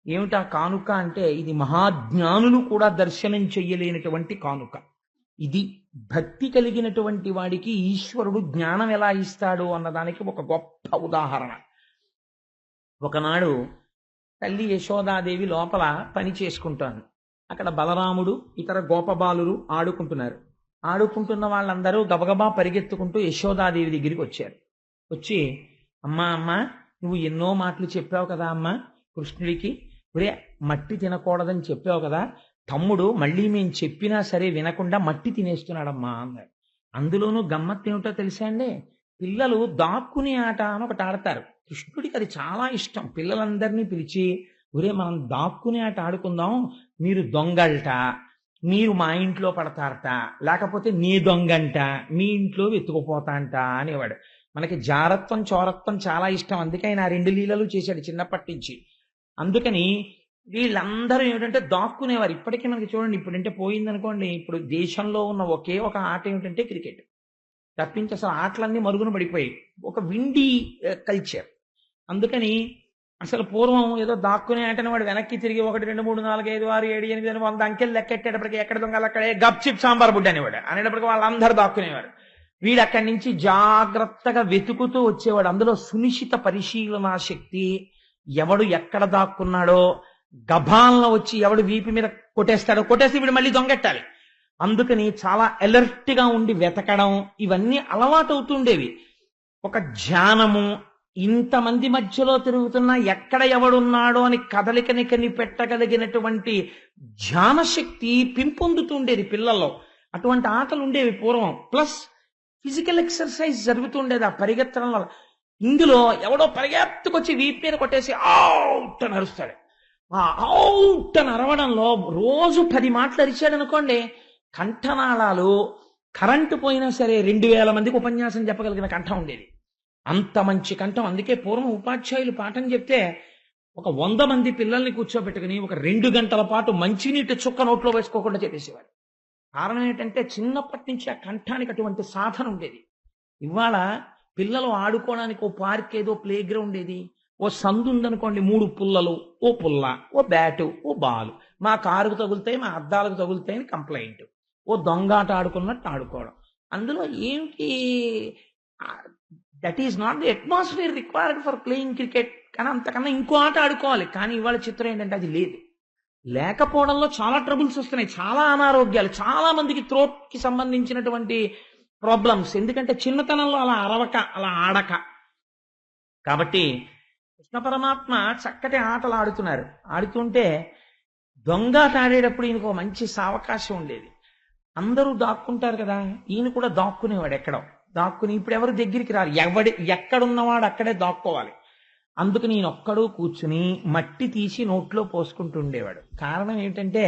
ఏమిటా కానుక అంటే, ఇది మహాజ్ఞానులు కూడా దర్శనం చెయ్యలేనటువంటి కానుక. ఇది భక్తి కలిగినటువంటి వాడికి ఈశ్వరుడు జ్ఞానం ఎలా ఇస్తాడు అన్నదానికి ఒక గొప్ప ఉదాహరణ. ఒకనాడు తల్లి యశోదాదేవి లోపల పని చేసుకుంటాను. అక్కడ బలరాముడు ఇతర గోపబాలురు ఆడుకుంటున్నారు. ఆడుకుంటున్న వాళ్ళందరూ గబగబా పరిగెత్తుకుంటూ యశోదాదేవి దగ్గరికి వచ్చారు. వచ్చి, అమ్మా నువ్వు ఎన్నో మాటలు చెప్పావు కదా అమ్మా కృష్ణుడికి, ఒరే మట్టి తినకూడదని చెప్పావు కదా, తమ్ముడు మళ్ళీ మేము చెప్పినా సరే వినకుండా మట్టి తినేస్తున్నాడమ్మా అన్నాడు. అందులోనూ గమ్మత్తు ఏమిటో తెలుసా అండి, పిల్లలు దాక్కుని ఆట అని ఒకటి ఆడతారు. కృష్ణుడికి అది చాలా ఇష్టం. పిల్లలందరినీ పిలిచి, ఒరే మనం దాక్కుని ఆట ఆడుకుందాం, మీరు దొంగల్ట, మీరు మా ఇంట్లో పడతారట, లేకపోతే నీ దొంగంట, మీ ఇంట్లో వెతుకుపోతా అంట అనేవాడు. మనకి జారత్వం చోరత్వం చాలా ఇష్టం, అందుకే ఆయన ఆ 2 లీలలు చేశాడు చిన్నప్పటి నుంచి. అందుకని వీళ్ళందరూ ఏమిటంటే దాక్కునేవారు. ఇప్పటికీ మనకి చూడండి, ఇప్పుడంటే పోయిందనుకోండి, ఇప్పుడు దేశంలో ఉన్న ఒకే ఒక ఆట ఏమిటంటే క్రికెట్ తప్పించి అసలు ఆటలన్నీ మరుగున పడిపోయాయి. ఒక విండీ కల్చర్. అందుకని అసలు పూర్వం ఏదో దాక్కునే ఆటని వాడు వెనక్కి తిరిగి 1 2 3 4 5 6 7 8 100 అంకెలు లెక్కెట్టేటప్పటికి ఎక్కడ దొంగలు అక్కడే గప్ చిప్ సాంబార్ బుడ్డ అనేవాడు. అనేటప్పటికి వాళ్ళందరూ దాక్కునేవారు. వీడు అక్కడి నుంచి జాగ్రత్తగా వెతుకుతూ వచ్చేవాడు. అందులో సునిశ్చిత పరిశీలనా శక్తి, ఎవడు ఎక్కడ దాక్కున్నాడో గభాల్లో వచ్చి ఎవడు వీపి మీద కొట్టేస్తాడో, కొట్టేసి వీడు మళ్ళీ దొంగెట్టాలి. అందుకని చాలా అలర్ట్ గా ఉండి వెతకడం, ఇవన్నీ అలవాటు అవుతుండేవి. ఒక ధ్యానము, ఇంతమంది మధ్యలో తిరుగుతున్నా ఎక్కడ ఎవడున్నాడో అని కదలికని కనిపెట్టగలిగినటువంటి ధ్యానశక్తి పెంపొందుతుండేది పిల్లల్లో. అటువంటి ఆటలు ఉండేవి పూర్వం. ప్లస్ ఫిజికల్ ఎక్సర్సైజ్ జరుగుతుండేది ఆ పరిగెత్తడం వల్ల. ఇందులో ఎవడో పరిగెత్తుకొచ్చి వీపు మీద కొట్టేసి అవుట్ అని అరుస్తాడు. ఆ అవుట్ అని అరవడంలో రోజు 10 మాటలు అరిచాడు అనుకోండి, కంఠనాళాలు కరెంటు పోయినా సరే 2000 మందికి ఉపన్యాసం చెప్పగలిగిన కంఠం ఉండేది. అంత మంచి కంఠం. అందుకే పూర్వం ఉపాధ్యాయులు పాఠం చెప్తే ఒక 100 మంది పిల్లల్ని కూర్చోబెట్టుకుని ఒక 2 గంటల పాటు మంచినీటి చుక్క నోట్లో వేసుకోకుండా చెప్పేసేవారు. కారణం ఏంటంటే చిన్నప్పటి నుంచి ఆ కంఠానికి అటువంటి సాధన ఉండేది. ఇవాళ పిల్లలు ఆడుకోవడానికి ఓ పార్క్ ఏదో ప్లే గ్రౌండ్ ఏది, ఓ సందు ఉందనుకోండి, 3 పుల్లలు, ఓ పుల్ల, ఓ బ్యాటు, ఓ బాలు, మా కారుకు తగులుతాయి, మా అద్దాలకు తగులుతాయని కంప్లైంట్, ఓ దొంగాట ఆడుకున్నట్టు ఆడుకోవడం. అందులో ఏమిటి, that is not the atmosphere required for playing cricket. కానీ అంతకన్నా ఇంకో ఆట ఆడుకోవాలి. కానీ ఇవాళ చిత్రం ఏంటంటే అది లేదు. లేకపోవడంలో చాలా ట్రబుల్స్ వస్తున్నాయి, చాలా అనారోగ్యాలు, చాలా మందికి థ్రోట్ కి సంబంధించినటువంటి ప్రాబ్లమ్స్. ఎందుకంటే చిన్నతనంలో అలా అరవక, అలా ఆడక. కాబట్టి కృష్ణ పరమాత్మ చక్కటి ఆటలు ఆడుతున్నారు. ఆడుతుంటే దొంగాట ఆడేటప్పుడు ఈయనకు మంచి సావకాశం ఉండేది. అందరూ దాక్కుంటారు కదా, ఈయన కూడా దాక్కునేవాడు. ఎక్కడో దాక్కుని ఇప్పుడు ఎవరు దగ్గరికి రారు, ఎక్కడున్నవాడు అక్కడే దాక్కోవాలి. అందుకని ఈయన ఒక్కడూ కూర్చుని మట్టి తీసి నోట్లో పోసుకుంటూ ఉండేవాడు. కారణం ఏంటంటే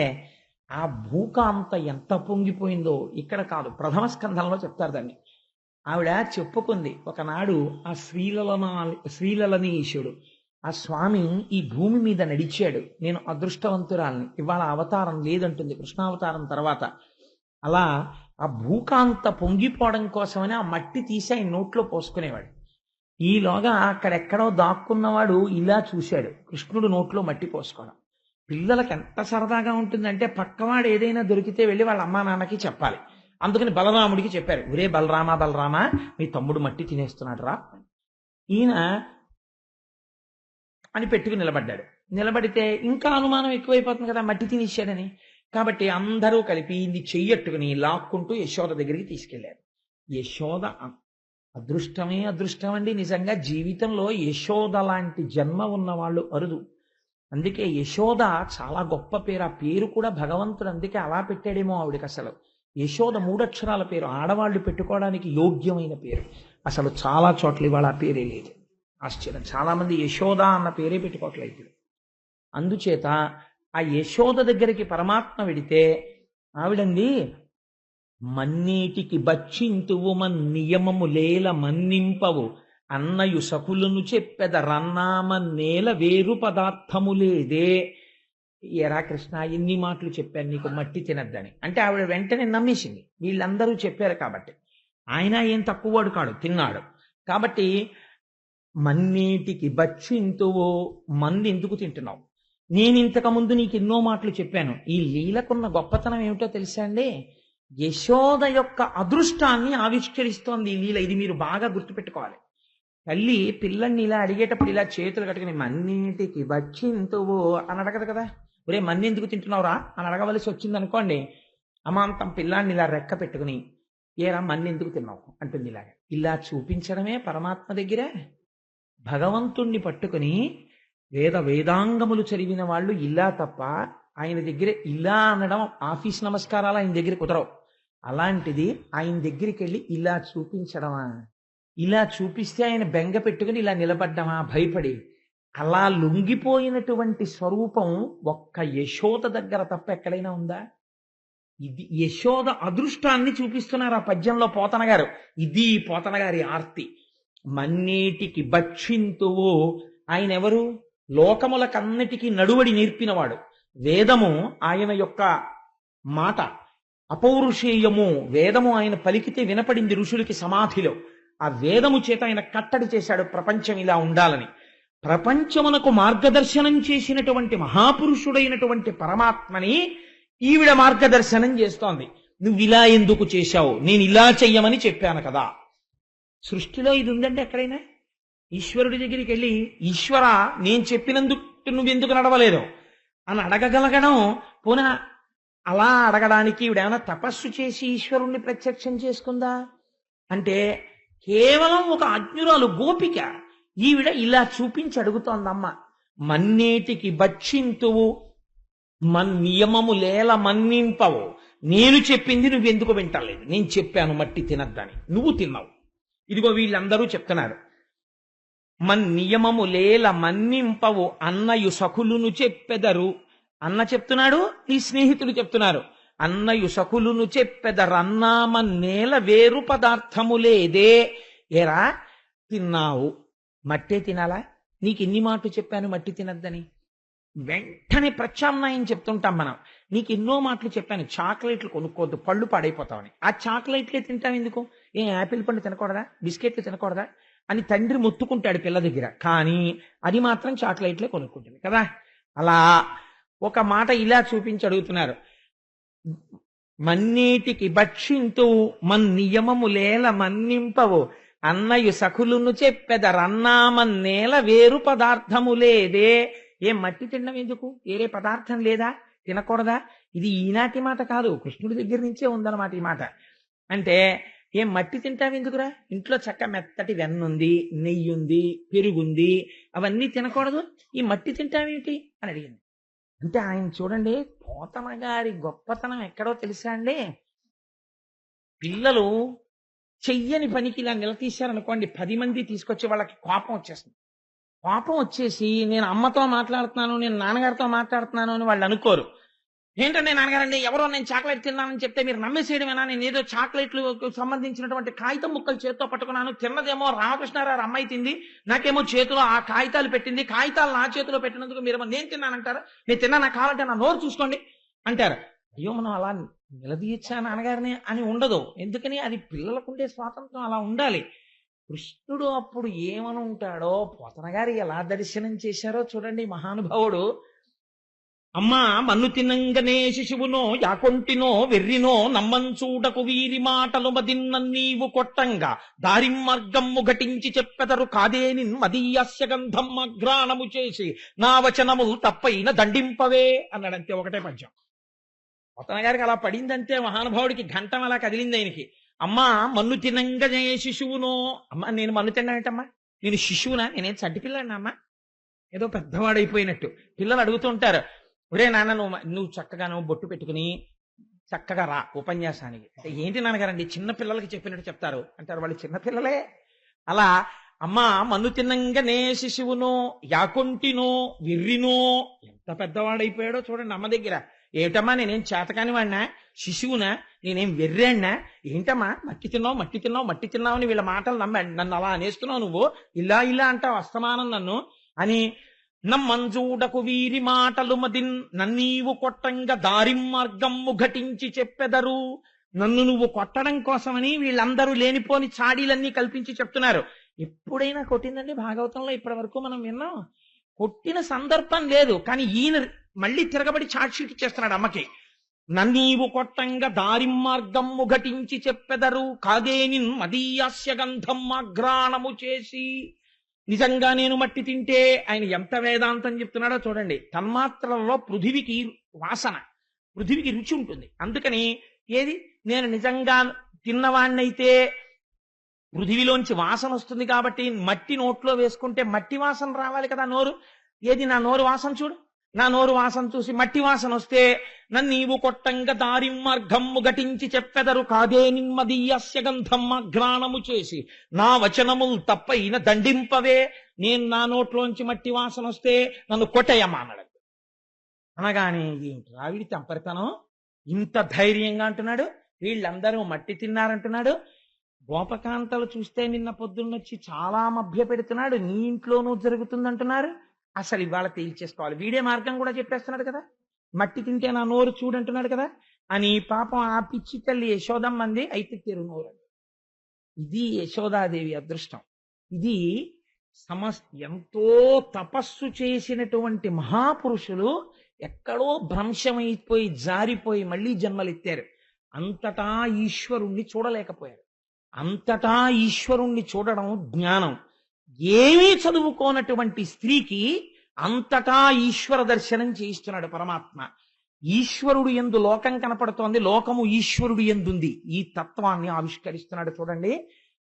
ఆ భూకాంత ఎంత పొంగిపోయిందో ఇక్కడ కాదు, ప్రథమ స్కంధంలో చెప్తారు దాన్ని. ఆవిడ చెప్పుకుంది, ఒకనాడు ఆ శ్రీలలనీశుడు ఆ స్వామి ఈ భూమి మీద నడిచాడు. నేను అదృష్టవంతురాల్ని, ఇవాళ అవతారం లేదంటుంది కృష్ణావతారం తర్వాత. అలా ఆ భూకాంత పొంగిపోవడం కోసమని ఆ మట్టి తీసి ఆయన నోట్లో పోసుకునేవాడు. ఈలోగా అక్కడెక్కడో దాక్కున్నవాడు ఇలా చూశాడు కృష్ణుడు నోట్లో మట్టి పోసుకోవడం. పిల్లలకి ఎంత సరదాగా ఉంటుందంటే పక్కవాడు ఏదైనా దొరికితే వెళ్ళి వాళ్ళ అమ్మా నాన్నకి చెప్పాలి. అందుకని బలరాముడికి చెప్పారు, ఒరే బలరామా బలరామా, మీ తమ్ముడు మట్టి తినేస్తున్నాడు రా. ఈయన అని పెట్టుకుని నిలబడ్డాడు. నిలబడితే ఇంకా అనుమానం ఎక్కువైపోతుంది కదా, మట్టి తినేశాడని. కాబట్టి అందరూ కలిపి ఇది చెయ్యట్టుకుని లాక్కుంటూ యశోద దగ్గరికి తీసుకెళ్లారు. యశోద అదృష్టమే అదృష్టం అండి. నిజంగా జీవితంలో యశోద లాంటి జన్మ ఉన్న వాళ్ళు అరుదు. అందుకే యశోద చాలా గొప్ప పేరు. ఆ పేరు కూడా భగవంతుడు అందుకే అలా పెట్టాడేమో ఆవిడికి. అసలు యశోద 3 అక్షరాల పేరు, ఆడవాళ్ళు పెట్టుకోవడానికి యోగ్యమైన పేరు. అసలు చాలా చోట్ల ఇవాళ ఆ పేరే లేదు. ఆశ్చర్యం, చాలా మంది యశోద అన్న పేరే పెట్టుకోవట్లేదు ఇప్పుడు. అందుచేత ఆ యశోద దగ్గరికి పరమాత్మ వెడితే ఆవిడంది, మన్నీటికి బచ్చింతువు మన్నియమము లేల మన్నింపవు అన్నయు సకులను చెప్పెద రన్నామన్నేల వేరు పదార్థము లేదే. ఎరా కృష్ణ, ఎన్ని మాటలు చెప్పాను నీకు మట్టి తినద్దని అంటే ఆవిడ వెంటనే నమ్మేసింది. వీళ్ళందరూ చెప్పారు కాబట్టి. ఆయన ఏం తక్కువవాడు కాడు, తిన్నాడు. కాబట్టి మన్నీటికి బచ్చింతువు, మంది ఎందుకు తింటున్నావు? నేను ఇంతకుముందు నీకు ఎన్నో మాటలు చెప్పాను. ఈ లీలకున్న గొప్పతనం ఏమిటో తెలుసా అండి? యశోద యొక్క అదృష్టాన్ని ఆవిష్కరిస్తోంది ఈ లీల. ఇది మీరు బాగా గుర్తుపెట్టుకోవాలి. తల్లి పిల్లల్ని ఇలా అడిగేటప్పుడు ఇలా చేతులు కట్టుకుని మన్నీటికి బచ్చింతువు అని అడగదు కదా. ఒరే మన్ని ఎందుకు తింటున్నావురా అని అడగవలసి వచ్చింది అనుకోండి, అమాంతం పిల్లాన్ని ఇలా రెక్క పెట్టుకుని ఏరా మన్ని ఎందుకు తిన్నావు అంటుంది. ఇలాగా ఇలా చూపించడమే పరమాత్మ దగ్గర. భగవంతుణ్ణి పట్టుకుని వేదాంగములు చదివిన వాళ్ళు ఇలా తప్ప ఆయన దగ్గర ఇలా అనడం, ఆఫీస్ నమస్కారాలు ఆయన దగ్గర కుదరవు. అలాంటిది ఆయన దగ్గరికి వెళ్ళి ఇలా చూపించడమా? ఇలా చూపిస్తే ఆయన బెంగ పెట్టుకుని ఇలా నిలబడ్డమా భయపడి? అలా లొంగిపోయినటువంటి స్వరూపం ఒక్క యశోద దగ్గర తప్ప ఎక్కడైనా ఉందా? ఇది యశోద అదృష్టాన్ని చూపిస్తున్నారు ఆ పద్యంలో పోతన గారు. ఇది పోతన గారి ఆర్తి. మన్నేటికి భక్షింతువు. ఆయన ఎవరు? లోకములకన్నిటికీ నడువడి నేర్పినవాడు. వేదము ఆయన యొక్క మాట, అపౌరుషేయము. వేదము ఆయన పలికితే వినపడింది ఋషులకి సమాధిలో. ఆ వేదము చేత ఆయన కట్టడి చేశాడు ప్రపంచం ఇలా ఉండాలని. ప్రపంచమునకు మార్గదర్శనం చేసినటువంటి మహాపురుషుడైనటువంటి పరమాత్మని ఈవిడ మార్గదర్శనం చేస్తోంది. నువ్వు ఇలా ఎందుకు చేశావు? నేను ఇలా చెయ్యమని చెప్పాను కదా. సృష్టిలో ఇది ఉందంటే ఎక్కడైనా? ఈశ్వరుడి దగ్గరికి వెళ్ళి ఈశ్వర నేను చెప్పినందుకు నువ్వెందుకు నడవలేదు అని అడగగలగడం. పోనా అలా అడగడానికి ఈవిడేమైనా తపస్సు చేసి ఈశ్వరుణ్ణి ప్రత్యక్షం చేసుకుందా అంటే? కేవలం ఒక అజ్ఞురాలు గోపిక. ఈవిడ ఇలా చూపించి అడుగుతోందమ్మ. మన్నేటికి భక్షింతువు నియమము లేల మన్నింపవు. నేను చెప్పింది నువ్వెందుకు వింటలేదు? నేను చెప్పాను మట్టి తినద్దని, నువ్వు తిన్నావు. ఇదిగో వీళ్ళందరూ చెప్తున్నారు. నియమము లేల మన్నింపవు అన్నయు సకులును చెప్పెదరు. అన్న చెప్తున్నాడు, నీ స్నేహితులు చెప్తున్నారు. అన్నయు సకులును చెప్పెదరన్నామన్నేల వేరు పదార్థము లేదే. ఏరా తిన్నావు, మట్టే తినాలా? నీకు ఎన్ని మాటలు చెప్పాను మట్టి తినద్దని. వెంటనే ప్రత్యామ్నాయం చెప్తుంటాం మనం. నీకు ఎన్నో మాటలు చెప్పాను చాక్లెట్లు కొనుక్కోవద్దు, పళ్ళు పాడైపోతావని. ఆ చాక్లెట్లే తింటావు ఎందుకు? ఏం యాపిల్ పండు తినకూడదా, బిస్కెట్లు తినకూడదా అని తండ్రి మొత్తుకుంటాడు పిల్ల దగ్గర. కానీ అది మాత్రం చాక్లెట్లే కొనుక్కుంటుంది కదా. అలా ఒక మాట ఇలా చూపించి అడుగుతున్నారు. మన్నీటికి భక్షింతు నియమము లేల మన్నింపవు అన్నయు సకులును చెప్పెదరన్నామన్నేల వేరు పదార్థము లేదే. ఏం మట్టి తినడం ఎందుకు? వేరే పదార్థం లేదా? తినకూడదా? ఇది ఈనాటి మాట కాదు, కృష్ణుడి దగ్గర నుంచే ఉందన్నమాట ఈ మాట. అంటే ఏం మట్టి తింటావెందుకురా? ఇంట్లో చక్క మెత్తటి వెన్నుంది, నెయ్యి ఉంది, పెరుగుంది, అవన్నీ తినకూడదు, ఈ మట్టి తింటావేంటి అని అడిగింది. అంటే ఆయన చూడండి, పోతన గారి గొప్పతనం ఎక్కడో తెలుసా అండి? పిల్లలు చెయ్యని పనికి ఇలా నిలదీశారనుకోండి, 10 మంది తీసుకొచ్చి వాళ్ళకి కోపం వచ్చేస్తుంది. కోపం వచ్చేసి నేను అమ్మతో మాట్లాడుతున్నాను, నేను నాన్నగారితో మాట్లాడుతున్నాను అని వాళ్ళు అనుకోరు. ఏంటంటే నాన్నగారండి ఎవరో నేను చాక్లెట్ తిన్నానని చెప్తే మీరు నమ్మేసేయడమేనా? నేను ఏదో చాక్లెట్లు సంబంధించినటువంటి కాగితం ముక్కలు చేత్తో పట్టుకున్నాను. తిన్నదేమో రామకృష్ణారావు అమ్మాయి తింది, నాకేమో చేతిలో ఆ కాగితాలు పెట్టింది. కాగితాలు నా చేతిలో పెట్టినందుకు మీరేమో నేను తిన్నానంటారా? నేను తిన్నా, నాకు కావాలంటే నా నోరు చూసుకోండి అంటారు. అయ్యో మనం అలా నిలదీయచ్చా నాన్నగారిని అని ఉండదు. ఎందుకని? అది పిల్లలకుండే స్వాతంత్రం అలా ఉండాలి. కృష్ణుడు అప్పుడు ఏమని ఉంటాడో, పోతన గారు ఎలా దర్శనం చేశారో చూడండి మహానుభావుడు. అమ్మా మన్ను తినంగనే శిశువునో యాకొంటినో వెర్రినో నమ్మంచూడకు వీరి మాటలు మదిన్న నీవు కొట్టంగా దారిం మార్గమ్ము ఘటించి చెప్పెదరు కాదేని మదీయస్య గంధం అఘ్రాణము చేసి నా వచనము తప్పైన దండింపవే అన్నాడంతే. ఒకటే పద్యం. పోతన గారికి అలా పడిందంటే మహానుభావుడికి ఘంటం అలా కదిలింది ఆయనకి. అమ్మా మన్ను తినంగనే శిశువునో. అమ్మా నేను మన్ను తిన్నానంటమ్మా, నేను శిశువునా? నేనేం చంటిపిల్లాడినా అమ్మా? ఏదో పెద్దవాడైపోయినట్టు. పిల్లలు అడుగుతుంటారు, ఒరే నాన్న నువ్వు చక్కగా బొట్టు పెట్టుకుని చక్కగా రా ఉపన్యాసానికి. ఏంటి నాన్నగారండి చిన్న పిల్లలకి చెప్పినట్టు చెప్తారు అంటారు. వాళ్ళు చిన్నపిల్లలే. అలా అమ్మా మన్ను తిన్నంగానే శిశువునో యాకొంటినో విర్రినో. ఎంత పెద్దవాడైపోయాడో చూడండి అమ్మ దగ్గర. ఏమిటమ్మా నేనేం చేతకాని వాడినా? శిశువునా? నేనేం వెర్రాడినా? ఏంటమ్మా మట్టి తిన్నావు అని వీళ్ళ మాటలు నన్ను అలా అనేస్తున్నావు నువ్వు, ఇలా ఇలా అంటావు అస్తమానం నన్ను అని. నమ్మంజూడకు వీరి మాటలు మదిన్ నన్నీవు కొట్టంగా దారిం మార్గమ్ము ఘటించి చెప్పెదరు. నన్ను నువ్వు కొట్టడం కోసమని వీళ్ళందరూ లేనిపోని చాడీలన్నీ కల్పించి చెప్తున్నారు. ఎప్పుడైనా కొట్టిందండి భాగవతంలో ఇప్పటి వరకు మనం విన్నాం? కొట్టిన సందర్భం లేదు. కానీ ఈయన మళ్ళీ తిరగబడి చాట్షీట్ ఇచ్చేస్తున్నాడు అమ్మకి. నన్నీవు కొట్టంగా దారిం మార్గమ్ము ఘటించి చెప్పెదరు కాదేనిన్ మదీయాస్య గంధం అఘ్రాణము చేసి. నిజంగా నేను మట్టి తింటే ఆయన ఎంత వేదాంతం చెప్తున్నాడో చూడండి. తన్మాత్రలలో పృథివికి వాసన, పృథివికి రుచి ఉంటుంది. అందుకని ఏది నేను నిజంగా తిన్నవాణ్ణైతే పృథివిలోంచి వాసన వస్తుంది కాబట్టి మట్టి నోట్లో వేసుకుంటే మట్టి వాసన రావాలి కదా నోరు. ఏది నా నోరు వాసన చూడు. నా నోరు వాసన చూసి మట్టి వాసన వస్తే నన్నీవు కొట్టంగా దారిం మార్గమ్ము ఘటించి చెప్పెదరు కాదే నిమ్మదీయస్య గంధం అఘ్రాణము చేసి నా వచనములు తప్పైన దండింపవే. నేను నా నోట్లోంచి మట్టి వాసన వస్తే నన్ను కొట్టయ్యమ్మా అన్నాడు. అనగానే ఏంటి రావిడి తెంపరితనం, ఇంత ధైర్యంగా అంటున్నాడు. వీళ్ళందరూ మట్టి తిన్నారంటున్నాడు. గోపకాంతలు చూస్తే నిన్న పొద్దున్నొచ్చి చాలా మభ్య పెడుతున్నాడు. నీ ఇంట్లోనూ జరుగుతుందంటున్నారు. అసలు ఇవాళ తేల్చేసుకోవాలి. వీడే మార్గం కూడా చెప్పేస్తున్నాడు కదా. మట్టి తింటే నా నోరు చూడంటున్నాడు కదా అని. పాపం ఆ పిచ్చి తల్లి యశోదమ్మంది, అయితే తెరు నోరు. ఇది యశోదాదేవి అదృష్టం. ఇది ఎంతో తపస్సు చేసినటువంటి మహాపురుషులు ఎక్కడో భ్రంశమైపోయి జారిపోయి మళ్ళీ జన్మలెత్తారు. అంతటా ఈశ్వరుణ్ణి చూడలేకపోయారు. అంతటా ఈశ్వరుణ్ణి చూడడం జ్ఞానం. ఏమీ చదువుకోనటువంటి స్త్రీకి అంతటా ఈశ్వర దర్శనం చేయిస్తున్నాడు పరమాత్మ. ఈశ్వరుడు యందు లోకం కనపడుతోంది, లోకము ఈశ్వరుడు యందుంది. ఈ తత్వాన్ని ఆవిష్కరిస్తున్నాడు చూడండి.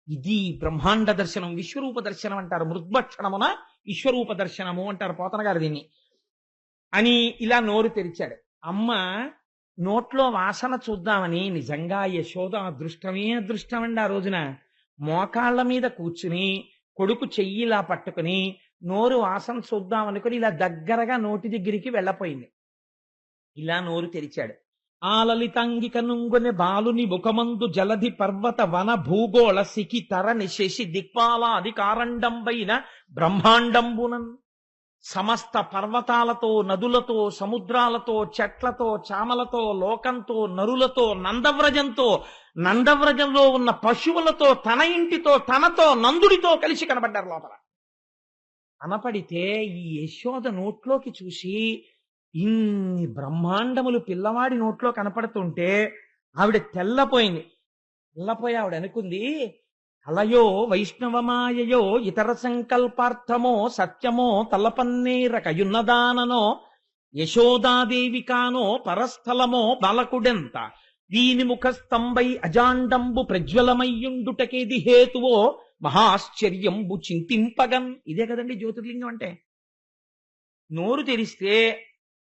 ఇది బ్రహ్మాండ దర్శనం. విశ్వరూప దర్శనం అంటారు. మృద్భక్షణమున విశ్వరూప దర్శనము అంటారు పోతన గారు దీన్ని. అని ఇలా నోరు తెరిచాడు. అమ్మ నోట్లో వాసన చూద్దామని నిజంగా యశోద అదృష్టమే అదృష్టమండి. ఆ రోజున మోకాళ్ల మీద కూర్చుని కొడుకు చెయ్యిలా పట్టుకుని నోరు వాసన చూద్దామనుకుని ఇలా దగ్గరగా నోటి దగ్గరికి వెళ్ళపోయింది. ఇలా నోరు తెరిచాడు. ఆ లలితాంగిక నుంగుని బాలుని ముఖమందు జలధి పర్వత వన భూగోళ సికి తరని శశి దిక్పాలాది కారండంబైన బ్రహ్మాండంబునన్ సమస్త పర్వతాలతో నదులతో సముద్రాలతో చెట్లతో చామలతో లోకంతో నరులతో నందవ్రజంతో నందవ్రజంలో ఉన్న పశువులతో తన ఇంటితో తనతో నందుడితో కలిసి కనబడ్డారు లోపల. కనపడితే ఈ యశోద నోట్లోకి చూసి ఇన్ని బ్రహ్మాండములు పిల్లవాడి నోట్లో కనపడుతుంటే ఆవిడ తెల్లపోయింది. తెల్లపోయి ఆవిడ అనుకుంది, అలయో వైష్ణవమాయయో ఇతర సంకల్పార్థమో సత్యమో తలపన్నేరకయున్నదాననో యశోదాదేవి కానో పరస్థలమో బాలకుడెంత దీని ముఖస్తంభై అజాండంబు ప్రజ్వలమయ్యుండుటకేది హేతువో మహాశ్చర్యంబు చింతింపగన్. ఇదే కదండి జ్యోతిర్లింగం అంటే. నోరు తెరిస్తే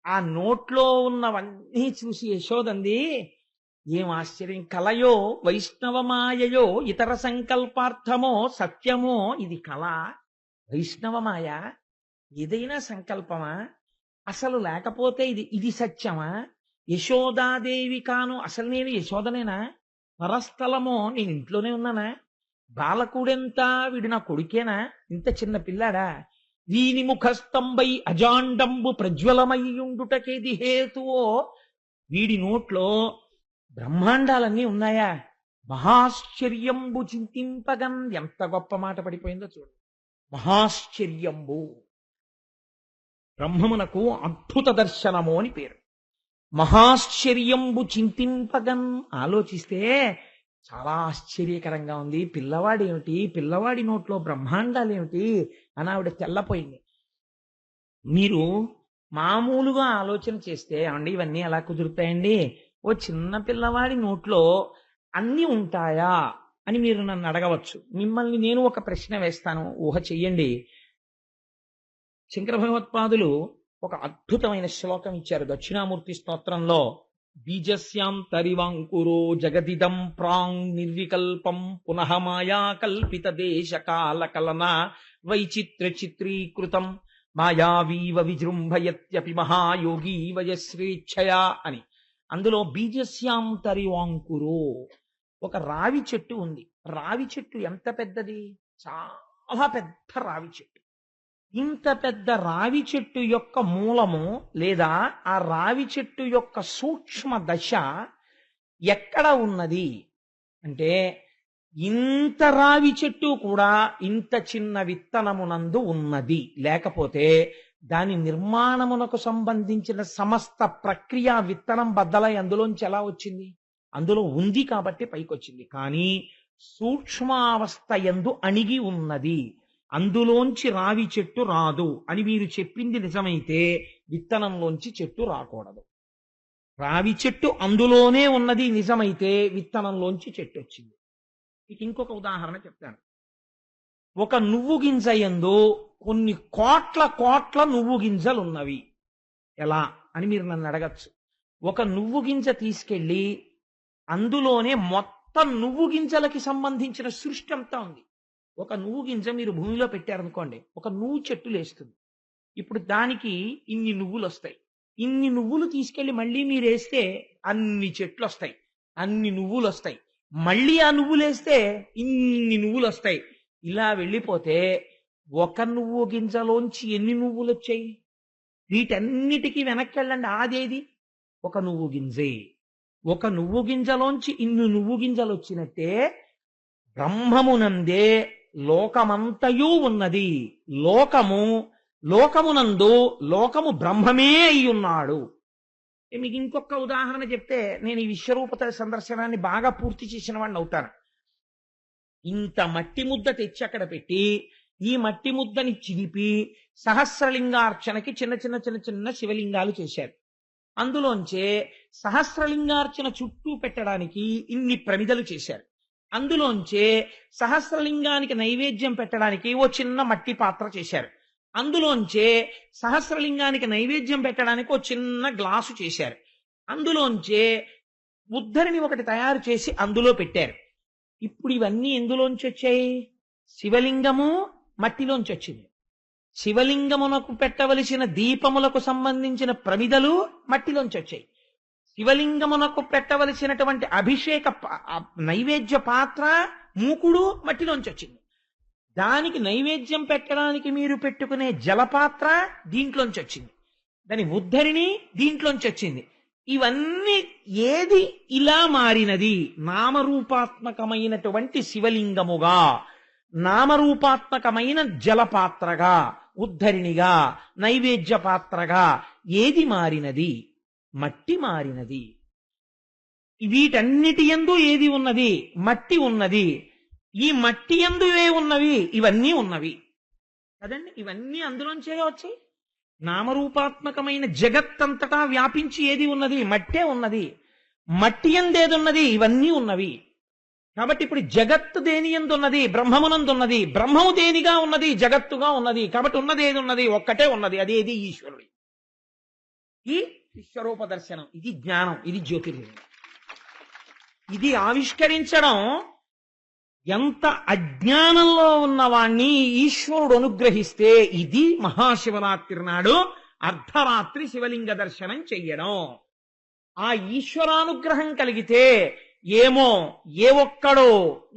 ఆ నోట్లో ఉన్నవన్నీ చూసి యశోదంది, ఏం ఆశ్చర్యం. కలయో వైష్ణవమాయయో ఇతర సంకల్పార్థమో సత్యమో. ఇది కళ, వైష్ణవమాయ, ఏదైనా సంకల్పమా? అసలు లేకపోతే ఇది సత్యమా? యశోదాదేవి కాను, అసలు నేను యశోదనేనా? పరస్థలమో, నేను ఇంట్లోనే ఉన్నానా? బాలకుడెంత, వీడు నా కొడుకేనా? ఇంత చిన్న పిల్లాడా? వీని ముఖస్తంభై అజాండంబు ప్రజ్వలమయ్యుండుటకేది హేతువో, వీడి నోట్లో బ్రహ్మాండాలన్నీ ఉన్నాయా? మహాశ్చర్యంబు చింతింపగన్, ఎంత గొప్ప మాట పడిపోయిందో చూడు. మహాశ్చర్యంబు, బ్రహ్మమునకు అద్భుత దర్శనము అని పేరు. మహాశ్చర్యంబు చింతింపగన్, ఆలోచిస్తే చాలా ఆశ్చర్యకరంగా ఉంది. పిల్లవాడు ఏమిటి, పిల్లవాడి నోట్లో బ్రహ్మాండాలు ఏమిటి అని ఆవిడ తెల్లపోయింది. మీరు మామూలుగా ఆలోచన చేస్తే, అండి ఇవన్నీ ఎలా కుదురుతాయండి? ఓ చిన్న పిల్లవాడి నోట్లో అన్నీ ఉంటాయా అని మీరు నన్ను అడగవచ్చు. మిమ్మల్ని నేను ఒక ప్రశ్న వేస్తాను, ఊహ చెయ్యండి. శంకర భగవత్పాదులు ఒక అద్భుతమైన శ్లోకం ఇచ్చారు దక్షిణామూర్తి స్తోత్రంలో. బీజస్యాం తరివాంకురో జగదిదం ప్రాంగ్ నిర్వికల్పం పునః మాయా కల్పిత దేశ కాల కలన వైచిత్ర చిత్రీకృతం మాయావీవ విజృంభయత్యపి మహాయోగి వయశ్రేచ్ఛయా అని. అందులో బీజస్యాం తరివాంకురో, ఒక రావి చెట్టు ఉంది. రావి చెట్టు ఎంత పెద్దది? చాలా పెద్ద రావి చెట్టు. ఇంత పెద్ద రావి చెట్టు యొక్క మూలము లేదా ఆ రావి చెట్టు యొక్క సూక్ష్మ దశ ఎక్కడ ఉన్నది అంటే, ఇంత రావి చెట్టు కూడా ఇంత చిన్న విత్తనమునందు ఉన్నది. లేకపోతే దాని నిర్మాణమునకు సంబంధించిన సమస్త ప్రక్రియ విత్తనం బద్దలై అందులోంచి ఎలా వచ్చింది? అందులో ఉంది కాబట్టి పైకొచ్చింది. కానీ సూక్ష్మావస్థ యందు అణిగి ఉన్నది, అందులోంచి రావి చెట్టు రాదు అని మీరు చెప్పింది నిజమైతే విత్తనంలోంచి చెట్టు రాకూడదు. రావి చెట్టు అందులోనే ఉన్నది నిజమైతే విత్తనంలోంచి చెట్టు వచ్చింది. మీకు ఇంకొక ఉదాహరణ చెప్తాను. ఒక నువ్వు గింజ యందు కొన్ని కోట్ల కోట్ల నువ్వు గింజలు ఉన్నవి. ఎలా అని మీరు నన్ను అడగచ్చు. ఒక నువ్వు గింజ తీసుకెళ్ళి అందులోనే మొత్తం నువ్వు గింజలకి సంబంధించిన సృష్టి అంతా ఉంది. ఒక నువ్వు గింజ మీరు భూమిలో పెట్టారనుకోండి, ఒక నువ్వు చెట్టు లేస్తుంది. ఇప్పుడు దానికి ఇన్ని నువ్వులు వస్తాయి. ఇన్ని నువ్వులు తీసుకెళ్లి మళ్ళీ మీరు వేస్తే అన్ని చెట్లు వస్తాయి, అన్ని నువ్వులు వస్తాయి. మళ్ళీ ఆ నువ్వులు వేస్తే ఇన్ని నువ్వులు వస్తాయి. ఇలా వెళ్ళిపోతే ఒక నువ్వు గింజలోంచి ఎన్ని నువ్వులు వచ్చాయి? వీటన్నిటికీ వెనక్కి వెళ్ళండి, ఆదేది? ఒక నువ్వు గింజే. ఒక నువ్వు గింజలోంచి ఇన్ని నువ్వు గింజలు వచ్చినట్టే బ్రహ్మమునందే లోకమంతయు ఉన్నది. లోకమునందు లోకము బ్రహ్మమే అయి ఉన్నాడు. మీకు ఇంకొక ఉదాహరణ చెప్తే నేను ఈ విశ్వరూపత సందర్శనాన్ని బాగా పూర్తి చేసిన వాడిని అవుతాను. ఇంత మట్టి ముద్ద తెచ్చి అక్కడ పెట్టి ఈ మట్టి ముద్దని చిరిపి సహస్రలింగార్చనకి చిన్న చిన్న చిన్న చిన్న శివలింగాలు చేశారు. అందులోంచే సహస్రలింగార్చన చుట్టూ పెట్టడానికి ఇన్ని ప్రమిదలు చేశారు. అందులోంచే సహస్రలింగానికి నైవేద్యం పెట్టడానికి ఓ చిన్న మట్టి పాత్ర చేశారు. అందులోంచే సహస్రలింగానికి నైవేద్యం పెట్టడానికి ఓ చిన్న గ్లాసు చేశారు. అందులోంచే ఉద్ధరిని ఒకటి తయారు చేసి అందులో పెట్టారు. ఇప్పుడు ఇవన్నీ ఎందులోంచి వచ్చాయి? శివలింగము మట్టిలోంచి వచ్చింది. శివలింగమునకు పెట్టవలసిన దీపములకు సంబంధించిన ప్రమిదలు మట్టిలోంచి వచ్చాయి. శివలింగమునకు పెట్టవలసినటువంటి అభిషేక నైవేద్య పాత్ర మూకుడు మట్టిలోంచి వచ్చింది. దానికి నైవేద్యం పెట్టడానికి మీరు పెట్టుకునే జలపాత్ర దీంట్లోంచి వచ్చింది. దాని ఉద్ధరిణి దీంట్లోంచి వచ్చింది. ఇవన్నీ ఏది ఇలా మారినది? నామరూపాత్మకమైనటువంటి శివలింగముగా, నామరూపాత్మకమైన జలపాత్రగా, ఉద్ధరిణిగా, నైవేద్య పాత్రగా ఏది మారినది? మట్టి మారినది. వీటన్నిటి యందు ఏది ఉన్నది? మట్టి ఉన్నది. ఈ మట్టి యందు ఏ ఉన్నవి? ఇవన్నీ ఉన్నవి కదండి. ఇవన్నీ అందులోంచే వచ్చాయి. నామరూపాత్మకమైన జగత్తంతటా వ్యాపించి ఏది ఉన్నది? మట్టే ఉన్నది. మట్టి యందేది ఉన్నది? ఇవన్నీ ఉన్నవి. కాబట్టి ఇప్పుడు జగత్తు దేని యందు ఉన్నది? బ్రహ్మమునందున్నది. బ్రహ్మము దేనిగా ఉన్నది? జగత్తుగా ఉన్నది. కాబట్టి ఉన్నది ఏది ఉన్నది? ఒక్కటే ఉన్నది, అదేది ఈశ్వరుడి. ఈ విశ్వరూప దర్శనం, ఇది జ్ఞానం, ఇది జ్యోతిర్లింగం. ఇది ఆవిష్కరించడం ఎంత అజ్ఞానంలో ఉన్నవాణ్ణి ఈశ్వరుడు అనుగ్రహిస్తే ఇది మహాశివరాత్రి నాడు అర్ధరాత్రి శివలింగ దర్శనం చెయ్యడం. ఆ ఈశ్వరానుగ్రహం కలిగితే ఏమో ఏ ఒక్కడో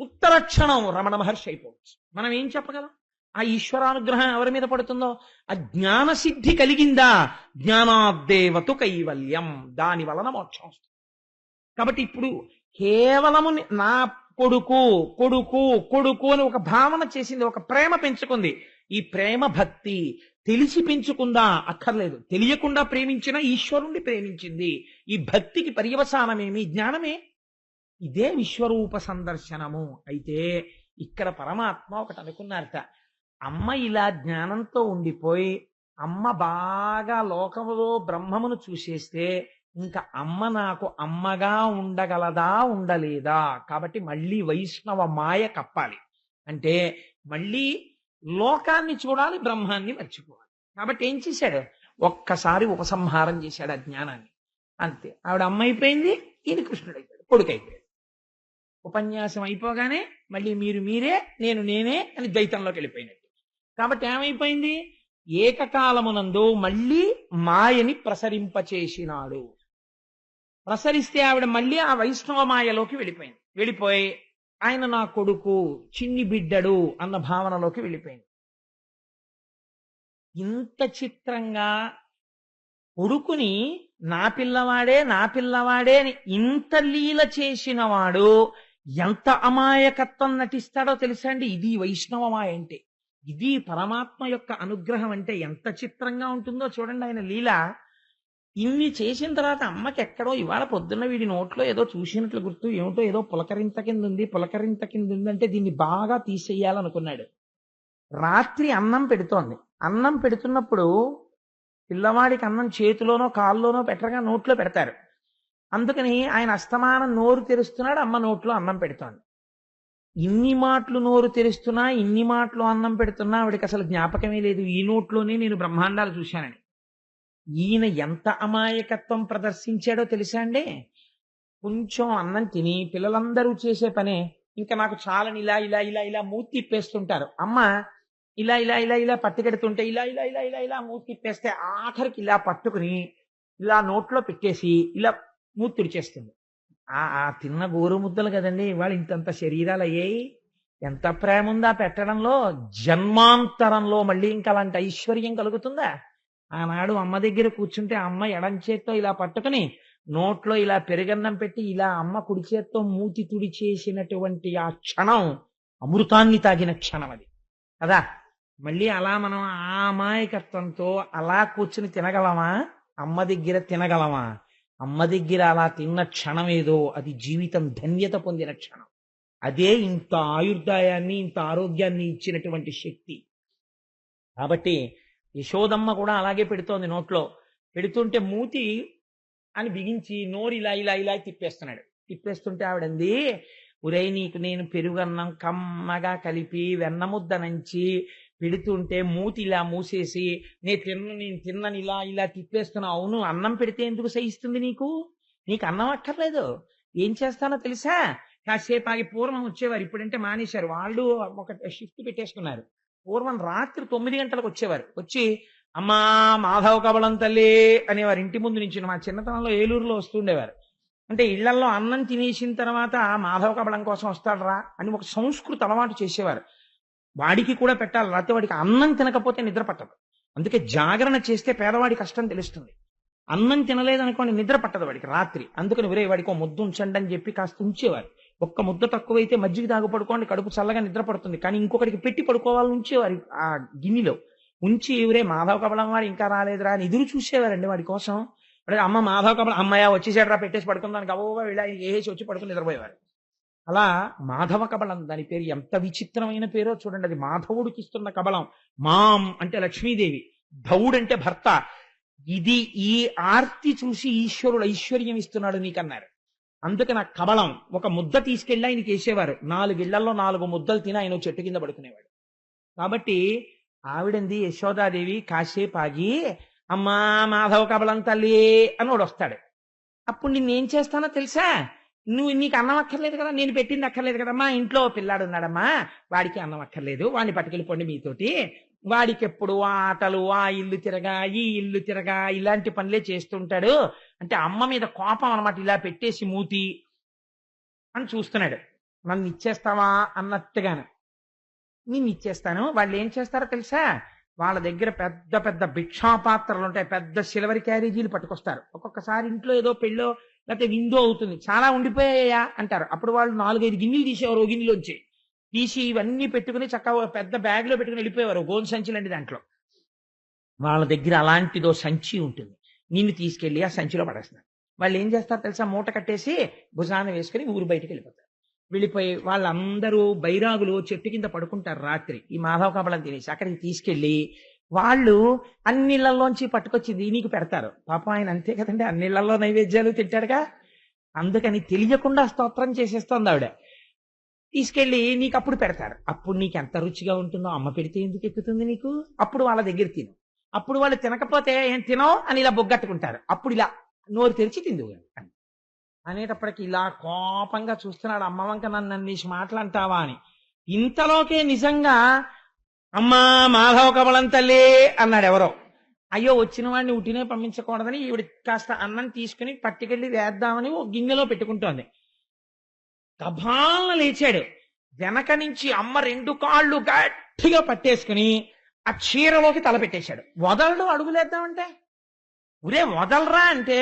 ఉత్తర క్షణం రమణ మహర్షి అయిపోవచ్చు. మనం ఏం చెప్పగలం? ఆ ఈశ్వరానుగ్రహం ఎవరి మీద పడుతుందో ఆ జ్ఞాన సిద్ధి కలిగిందా, జ్ఞానాద్దేవతు కైవల్యం, దాని వలన మోక్షం వస్తుంది. కాబట్టి ఇప్పుడు కేవలము నా కొడుకు కొడుకు కొడుకు అని ఒక భావన చేసింది, ఒక ప్రేమ పెంచుకుంది. ఈ ప్రేమ భక్తి తెలిసి పెంచుకుందా? అక్కర్లేదు. తెలియకుండా ప్రేమించిన ఈశ్వరుణ్ణి ప్రేమించింది. ఈ భక్తికి పర్యవసానమేమి? జ్ఞానమే. ఇదే విశ్వరూప సందర్శనము. అయితే ఇక్కడ పరమాత్మ ఒకటి అనుకున్నారట, అమ్మ ఇలా జ్ఞానంతో ఉండిపోయి అమ్మ బాగా లోకములో బ్రహ్మమును చూసేస్తే ఇంకా అమ్మ నాకు అమ్మగా ఉండగలదా ఉండలేదా? కాబట్టి మళ్ళీ వైష్ణవ మాయ కప్పాలి అంటే మళ్ళీ లోకాన్ని చూడాలి, బ్రహ్మాన్ని మర్చిపోవాలి. కాబట్టి ఏం చేశాడు? ఒక్కసారి ఉపసంహారం చేశాడు ఆ జ్ఞానాన్ని. అంతే, ఆవిడ అమ్మ అయిపోయింది, ఈయన కృష్ణుడు అయిపోయాడు, కొడుకు అయిపోయాడు. ఉపన్యాసం అయిపోగానే మళ్ళీ మీరు మీరే, నేను నేనే అని ద్వైతంలోకి వెళ్ళిపోయినట్టు. కాబట్టి ఏమైపోయింది? ఏకకాలమునందు మళ్ళీ మాయని ప్రసరింపచేసినాడు. ప్రసరిస్తే ఆవిడ మళ్ళీ ఆ వైష్ణవ మాయలోకి వెళ్ళిపోయింది. వెళ్ళిపోయి ఆయన నా కొడుకు, చిన్ని బిడ్డడు అన్న భావనలోకి వెళ్ళిపోయింది. ఇంత చిత్రంగా కొడుకుని నా పిల్లవాడే నా పిల్లవాడే అని ఇంత లీల చేసిన వాడు ఎంత అమాయకత్వం నటిస్తాడో తెలుసా అండి? ఇది వైష్ణవమాయ అంటే, ఇది పరమాత్మ యొక్క అనుగ్రహం అంటే ఎంత చిత్రంగా ఉంటుందో చూడండి. ఆయన లీల ఇన్ని చేసిన తర్వాత అమ్మకి ఎక్కడో ఇవాళ పొద్దున్న వీడి నోట్లో ఏదో చూసినట్లు గుర్తు, ఏమిటో ఏదో పులకరింత కింద ఉంది, పులకరింత కింద ఉంది అంటే దీన్ని బాగా తీసేయాలనుకున్నాడు. రాత్రి అన్నం పెడుతోంది. అన్నం పెడుతున్నప్పుడు పిల్లవాడికి అన్నం చేతిలోనో కాల్లోనో పెట్టగా నోట్లో పెడతారు. అందుకని ఆయన అస్తమానం నోరు తెరుస్తున్నాడు, అమ్మ నోట్లో అన్నం పెడుతోంది. ఇన్ని మాటలు నోరు తెరుస్తున్నా, ఇన్ని మాటలు అన్నం పెడుతున్నా ఆవిడికి అసలు జ్ఞాపకమే లేదు ఈ నోట్లోనే నేను బ్రహ్మాండాలు చూశానని. ఈయన ఎంత అమాయకత్వం ప్రదర్శించాడో తెలుసా అండి? కొంచెం అన్నం తిని పిల్లలందరూ చేసే పనే ఇంకా నాకు చాలని ఇలా ఇలా ఇలా ఇలా మూతి తిప్పేస్తుంటారు. అమ్మ ఇలా ఇలా ఇలా ఇలా పట్టుకెడుతుంటే ఇలా ఇలా ఇలా ఇలా ఇలా మూతి తిప్పేస్తే ఆఖరికి ఇలా పట్టుకుని ఇలా నోట్లో పెట్టేసి ఇలా మూతి తుడిచేస్తుంది. ఆ తిన్న గోరు ముద్దలు కదండి ఇవాళ ఇంతంత శరీరాలు అయ్యాయి. ఎంత ప్రేమ ఉందా పెట్టడంలో. జన్మాంతరంలో మళ్ళీ ఇంకా అలాంటి ఐశ్వర్యం కలుగుతుందా? ఆనాడు అమ్మ దగ్గర కూర్చుంటే అమ్మ ఎడం చేత్తో ఇలా పట్టుకుని నోట్లో ఇలా పెరుగన్నం పెట్టి ఇలా అమ్మ కుడి చేత్తో మూతి తుడి చేసినటువంటి ఆ క్షణం అమృతాన్ని తాగిన క్షణం అది కదా. మళ్ళీ అలా మనం ఆ అమాయకత్వంతో అలా కూర్చుని తినగలమా? అమ్మ దగ్గర తినగలమా? అమ్మ దగ్గర అలా తిన్న క్షణం ఏదో అది జీవితం ధన్యత పొందిన క్షణం. అదే ఇంత ఆయుర్దాయాన్ని ఇంత ఆరోగ్యాన్ని ఇచ్చినటువంటి శక్తి. కాబట్టి యశోదమ్మ కూడా అలాగే పెడుతోంది. నోట్లో పెడుతుంటే మూతి అని బిగించి నోరు ఇలా ఇలా ఇలా తిప్పేస్తున్నాడు. తిప్పేస్తుంటే ఆవిడంది, ఉరై నీకు నేను పెరుగన్నం కమ్మగా కలిపి వెన్నముద్ద నంచి పెడుతుంటే మూతి ఇలా మూసేసి నేను తిన్నని ఇలా ఇలా తిప్పేస్తున్నా. అవును, అన్నం పెడితే ఎందుకు సహిస్తుంది నీకు? నీకు అన్నం అక్కర్లేదు. ఏం చేస్తానో తెలుసా? కాసేపు ఆగి పూర్వం వచ్చేవారు, ఇప్పుడంటే మానేశారు. వాళ్ళు ఒక షిఫ్ట్ పెట్టేసుకున్నారు. పూర్వం రాత్రి 9 గంటలకు వచ్చేవారు. వచ్చి అమ్మా మాధవ కబళం తల్లి అనేవారు. ఇంటి ముందు నుంచి మా చిన్నతనంలో ఏలూరులో వస్తుండేవారు. అంటే ఇళ్లలో అన్నం తినేసిన తర్వాత మాధవ కబళం కోసం వస్తాడరా అని ఒక సంస్కృతి అలవాటు చేసేవారు. వాడికి కూడా పెట్టాలి, లేకపోతే వాడికి అన్నం తినకపోతే నిద్ర పట్టదు. అందుకే జాగరణ చేస్తే పేదవాడి కష్టం తెలుస్తుంది. అన్నం తినలేదనుకోండి నిద్ర పట్టదు వాడికి రాత్రి. అందుకని వేరే వాడికి ఒక ముద్ద ఉంచండి అని చెప్పి కాస్త ఉంచేవారు. ఒక్క ముద్ద తక్కువైతే మజ్జిగ తాగు పడుకోండి, కడుపు చల్లగా నిద్ర పడుతుంది. కానీ ఇంకొకరికి పెట్టి పడుకోవాలని ఉంచేవారు ఆ గిన్నెలో ఉంచి. ఎవరే మాధవ కబళం వాడు ఇంకా రాలేదురా అని ఎదురు చూసేవారండి వాడి కోసం. అమ్మ మాధవ కబళం అమ్మాయ వచ్చేసాడరా పెట్టేసి పడుకుందానికి గబోగా ఇలా వేసి వచ్చి పడుకుని నిద్రపోయేవారు. అలా మాధవ కబళం దాని పేరు. ఎంత విచిత్రమైన పేరో చూడండి. అది మాధవుడికి ఇస్తున్న కబళం. మాం అంటే లక్ష్మీదేవి, ధవుడు అంటే భర్త. ఇది ఈ ఆర్తి చూసి ఈశ్వరుడు ఐశ్వర్యం ఇస్తున్నాడు నీకన్నారు. అందుకే నాకు కబళం ఒక ముద్ద తీసుకెళ్ళి ఆయనకి వేసేవారు. 4 ఇళ్లలో 4 ముద్దలు తిని ఆయన చెట్టు కింద పడుకునేవాడు. కాబట్టి ఆవిడంది యశోదాదేవి కాసేపు ఆగి అమ్మా మాధవ కబళం తల్లి అని వాడు వస్తాడు. అప్పుడు నిన్నేం చేస్తానో తెలుసా? నీకు అన్నం అక్కర్లేదు కదా, నేను పెట్టింది అక్కర్లేదు కదమ్మా, ఇంట్లో పిల్లాడు ఉన్నాడమ్మా, వాడికి అన్నం అక్కర్లేదు, వాడిని పట్టుకెళ్ళిపోండి మీతోటి, వాడికి ఎప్పుడు ఆ ఆటలు, ఆ ఇల్లు తిరగా, ఈ ఇల్లు తిరగా, ఇలాంటి పనులే చేస్తుంటాడు. అంటే అమ్మ మీద కోపం అనమాట, ఇలా పెట్టేసి మూతి అని చూస్తున్నాడు. నన్ను ఇచ్చేస్తావా అన్నట్టుగాను. నేను ఇచ్చేస్తాను. వాళ్ళు ఏం చేస్తారో తెలుసా, వాళ్ళ దగ్గర పెద్ద పెద్ద భిక్షాపాత్రలు ఉంటాయి, పెద్ద సిల్వర్ క్యారేజీలు పట్టుకొస్తారు. ఒక్కొక్కసారి ఇంట్లో ఏదో పెళ్ళో లేకపోతే విందో అవుతుంది, చాలా ఉండిపోయాయా అంటారు. అప్పుడు వాళ్ళు 4-5 గిన్నెలు తీసేవారు, ఓ గిన్నెలోంచి తీసి ఇవన్నీ పెట్టుకుని చక్కగా పెద్ద బ్యాగ్ లో పెట్టుకుని వెళ్ళిపోయేవారు, గోను సంచులండి దాంట్లో. వాళ్ళ దగ్గర అలాంటిదో సంచి ఉంటుంది, నిన్ను తీసుకెళ్లి ఆ సంచిలో పడేస్తారు. వాళ్ళు ఏం చేస్తారు తెలుసా, మూట కట్టేసి భుజాన వేసుకుని ఊరు బయటికి వెళ్ళిపోతారు. వెళ్ళిపోయి వాళ్ళందరూ బైరాగులు చెట్టు కింద పడుకుంటారు రాత్రి, ఈ మాధవ కబలం తినేసి. అక్కడికి తీసుకెళ్లి వాళ్ళు అన్నిళ్లలోంచి పట్టుకొచ్చింది నీకు పెడతారు. పాపం ఆయన అంతే కదండి, అన్నిళ్లలో నైవేద్యాలు తింటాడుగా, అందుకని తెలియకుండా స్తోత్రం చేసేస్తోంది ఆవిడ. తీసుకెళ్లి నీకు అప్పుడు పెడతారు. అప్పుడు నీకు ఎంత రుచిగా ఉంటుందో, అమ్మ పెడితే ఎందుకు ఎక్కుతుంది నీకు, అప్పుడు వాళ్ళ దగ్గర తిను. అప్పుడు వాళ్ళు తినకపోతే ఏం తినవు అని ఇలా బొగ్గట్టుకుంటారు. అప్పుడు ఇలా నోరు తెరిచి తిందు అని అనేటప్పటికి ఇలా కోపంగా చూస్తున్నాడు, అమ్మ వంక నన్ను అన్నేసి మాటలంటావా అని. ఇంతలోకే నిజంగా అమ్మా మాధవ కమలం తల్లి అన్నాడు ఎవరో. అయ్యో, వచ్చిన వాడిని ఉట్టినే పంపించకూడదని ఈవిడ కాస్త అన్నం తీసుకుని పట్టుకెళ్ళి వేద్దామని ఓ గిన్నెలో పెట్టుకుంటోంది. గభాలను లేచాడు. వెనక నుంచి అమ్మ 2 కాళ్ళు గట్టిగా పట్టేసుకుని ఆ చీరలోకి తల పెట్టేశాడు. వదలడు అడుగులేద్దామంటే, ఉరే వదలరా అంటే,